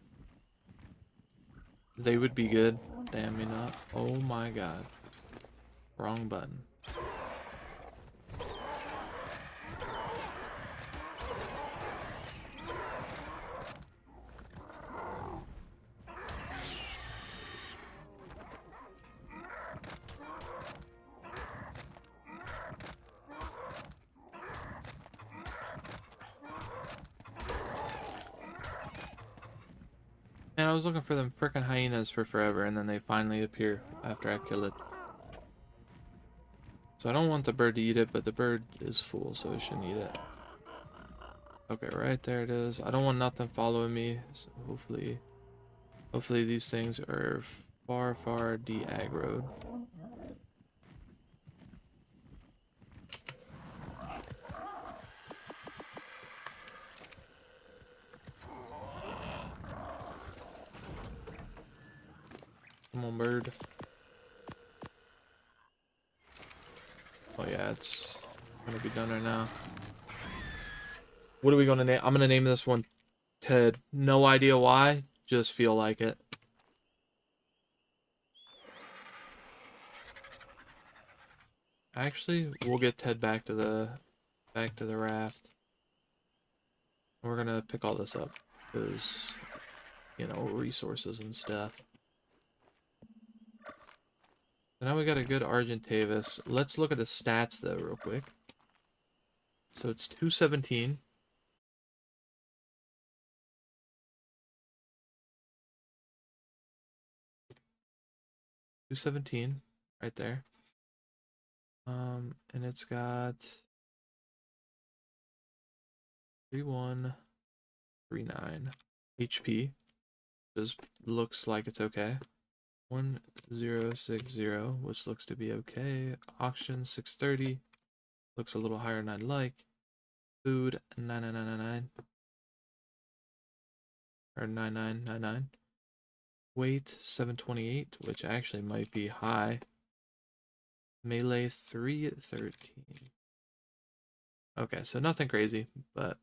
They would be good. Damn me not. Oh my god. Wrong button. And I was looking for them frickin' hyenas for forever, and then they finally appear after I kill it. So I don't want the bird to eat it, but the bird is full, so it shouldn't eat it. Okay, right there it is. I don't want nothing following me, so hopefully these things are far de-aggroed. Come on, bird. Oh yeah, it's gonna be done right now. What are we gonna name? I'm gonna name this one Ted. No idea why, just feel like it. Actually, we'll get Ted back to the raft. We're gonna pick all this up because, you know, resources and stuff. So now we got a good Argentavis. Let's look at the stats though real quick. So it's 217. Right there. And it's got 3139 HP. Just looks like it's okay. 1060, which looks to be okay. Auction 630. Looks a little higher than I'd like. Food 9999. Or 9999. Weight 728, which actually might be high. Melee 313. Okay, so nothing crazy, but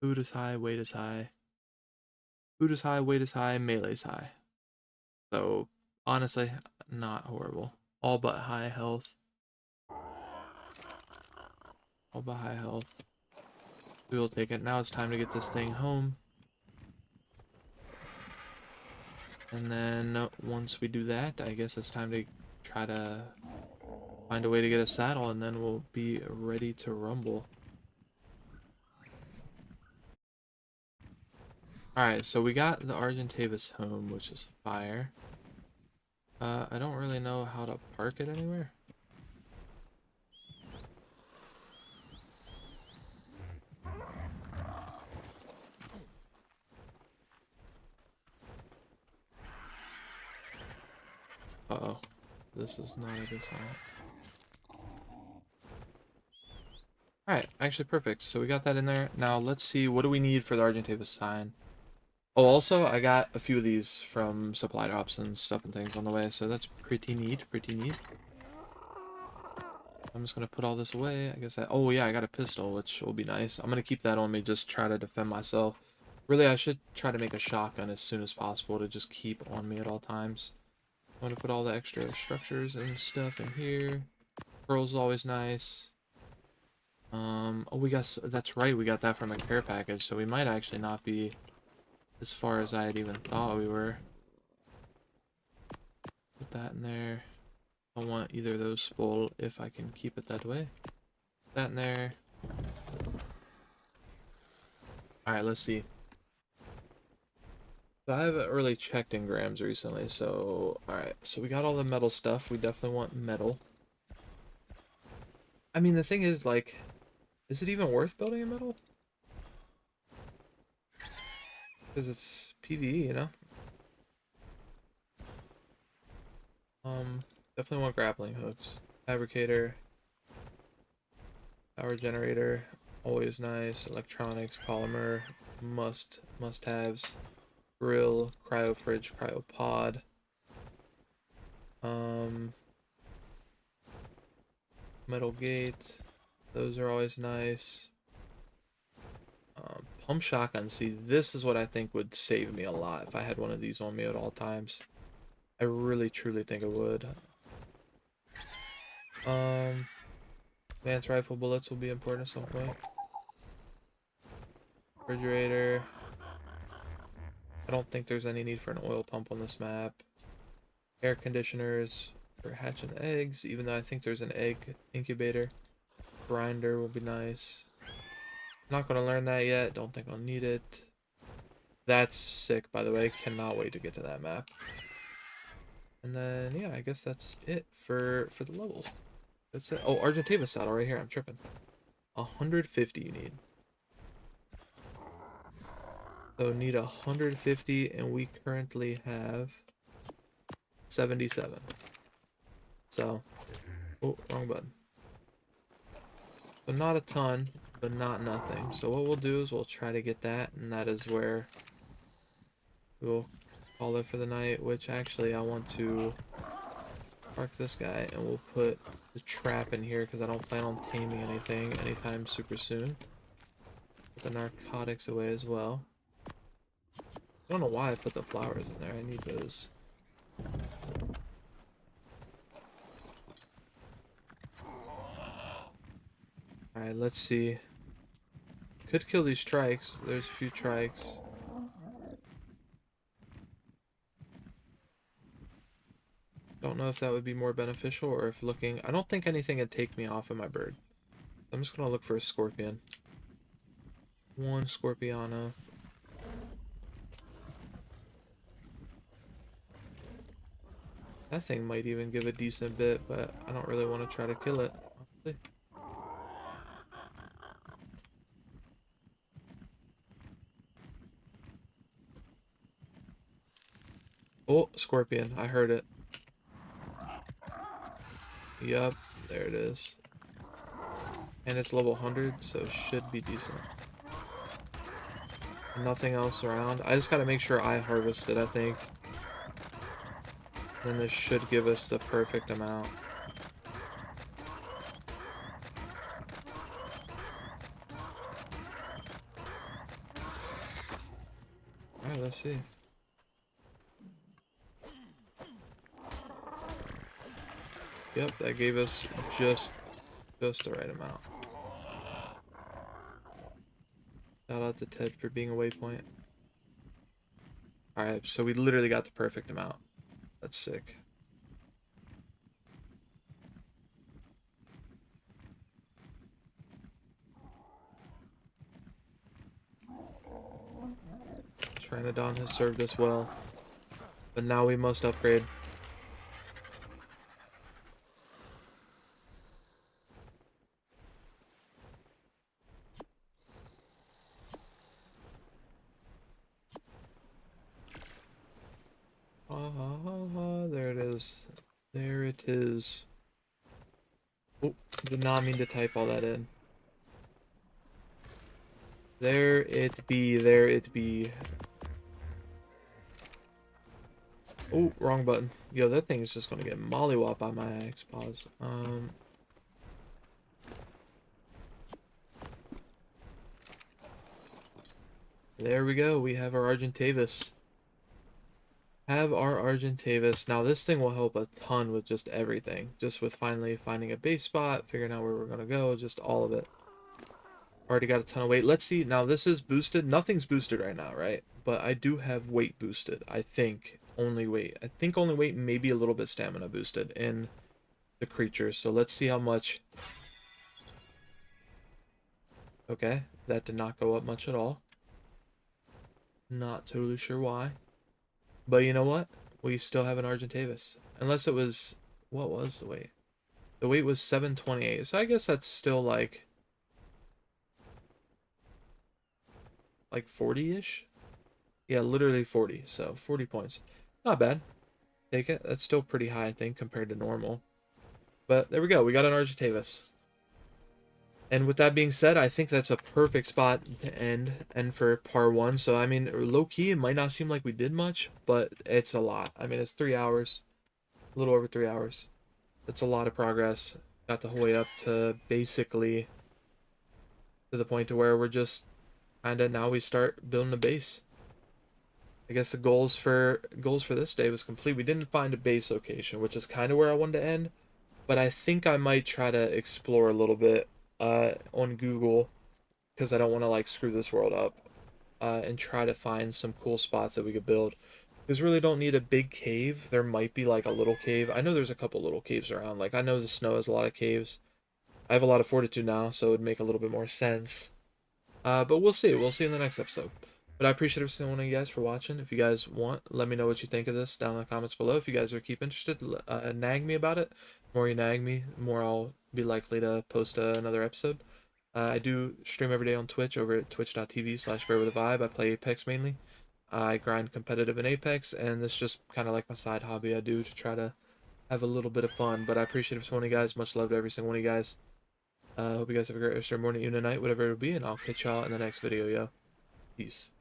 food is high, weight is high. Food is high, weight is high, melee's high. So honestly, not horrible. All but high health. All but high health. We will take it. Now it's time to get this thing home. And then once we do that, I guess it's time to try to find a way to get a saddle, and then we'll be ready to rumble. Alright, so we got the Argentavis home, which is fire. I don't really know how to park it anywhere. Uh-oh. This is not a good sign. Alright, actually perfect. So we got that in there. Now let's see, what do we need for the Argentavis sign? Oh, also, I got a few of these from supply drops and stuff and things on the way, so that's pretty neat, pretty neat. I'm just gonna put all this away. I guess oh yeah, I got a pistol, which will be nice. I'm gonna keep that on me, just try to defend myself. Really, I should try to make a shotgun as soon as possible to just keep on me at all times. I'm gonna put all the extra structures and stuff in here. Pearl's always nice. Oh, that's right, we got that from a care package, so we might actually not be as far as I had even thought we were. Put that in there. I don't want either of those spoiled if I can keep it that way. Put that in there. Alright, let's see. So I haven't really checked in grams recently, so alright. So we got all the metal stuff. We definitely want metal. I mean, the thing is, like, is it even worth building a metal? Because it's PvE, you know? Definitely want grappling hooks. Fabricator. Power generator. Always nice. Electronics, polymer. Must-haves. Grill, cryo fridge, cryo pod. Metal gate. Those are always nice. Pump shotgun. See, this is what I think would save me a lot if I had one of these on me at all times. I really, truly think it would. Advanced rifle bullets will be important at some point. Refrigerator. I don't think there's any need for an oil pump on this map. Air conditioners for hatching the eggs, even though I think there's an egg incubator. Grinder will be nice. Not gonna learn that yet. Don't think I'll need it. That's sick, by the way. Cannot wait to get to that map. And then, yeah, I guess that's it for the levels. That's it. Oh, Argentavis saddle right here. I'm tripping. 150 you need. So need 150, and we currently have 77. So, oh, wrong button. So not a ton, but not nothing. So what we'll do is we'll try to get that, and that is where we'll call it for the night, which actually I want to park this guy, and we'll put the trap in here because I don't plan on taming anything anytime super soon. Put the narcotics away as well. I don't know why I put the flowers in there. I need those. Alright, let's see. Could kill these trikes. There's a few trikes. Don't know if that would be more beneficial or if looking... I don't think anything would take me off of my bird. I'm just going to look for a scorpion. One Scorpiana. That thing might even give a decent bit, but I don't really want to try to kill it, honestly. Oh, Scorpion. I heard it. Yup, there it is. And it's level 100, so it should be decent. Nothing else around. I just gotta make sure I harvest it, I think. Then this should give us the perfect amount. Alright, let's see. Yep, that gave us just the right amount. Shout out to Ted for being a waypoint. Alright, so we literally got the perfect amount. That's sick. Pteranodon has served us well. But now we must upgrade. There it is. There it is. Oh, did not mean to type all that in. There it be, there it be. Oh, wrong button. Yo, that thing is just gonna get mollywopped by my axe. Pause. There we go. We have our Argentavis. Have our Argentavis. Now this thing will help a ton with just everything. Just with finally finding a base spot, figuring out where we're gonna go, just all of it. Already got a ton of weight. Let's see. Now this is boosted. Nothing's boosted right now, right? But I do have weight boosted. I think only weight. I think only weight, maybe a little bit stamina boosted in the creatures. So let's see how much. Okay, that did not go up much at all. Not totally sure why. But you know what? We still have an Argentavis. Unless it was... What was the weight? The weight was 728. So I guess that's still like 40-ish? Yeah, literally 40. So 40 points. Not bad. Take it. That's still pretty high, I think, compared to normal. But there we go. We got an Argentavis. And with that being said, I think that's a perfect spot to end for part 1. So, I mean, low-key, it might not seem like we did much, but it's a lot. I mean, it's 3 hours. A little over 3 hours. That's a lot of progress. Got the whole way up to basically to the point to where we're just kind of now we start building a base. I guess the goals for this day was complete. We didn't find a base location, which is kind of where I wanted to end. But I think I might try to explore a little bit on Google, because I don't want to like screw this world up, and try to find some cool spots that we could build. Because really don't need a big cave. There might be like a little cave. I know there's a couple little caves around. Like I know the snow has a lot of caves. I have a lot of fortitude now, so it would make a little bit more sense. But we'll see. We'll see in the next episode. But I appreciate every single one of you guys for watching. If you guys want, let me know what you think of this down in the comments below. If you guys are keep interested, nag me about it. The more you nag me, the more I'll be likely to post another episode. I do stream every day on Twitch over at twitch.tv/bearwithavibe. I play Apex mainly. I grind competitive in Apex, and it's just kind of like my side hobby I do to try to have a little bit of fun. But I appreciate every single one of you guys. Much love to every single one of you guys. Hope you guys have a great rest of your morning, evening, night, whatever it'll be, and I'll catch y'all in the next video, yo. Peace.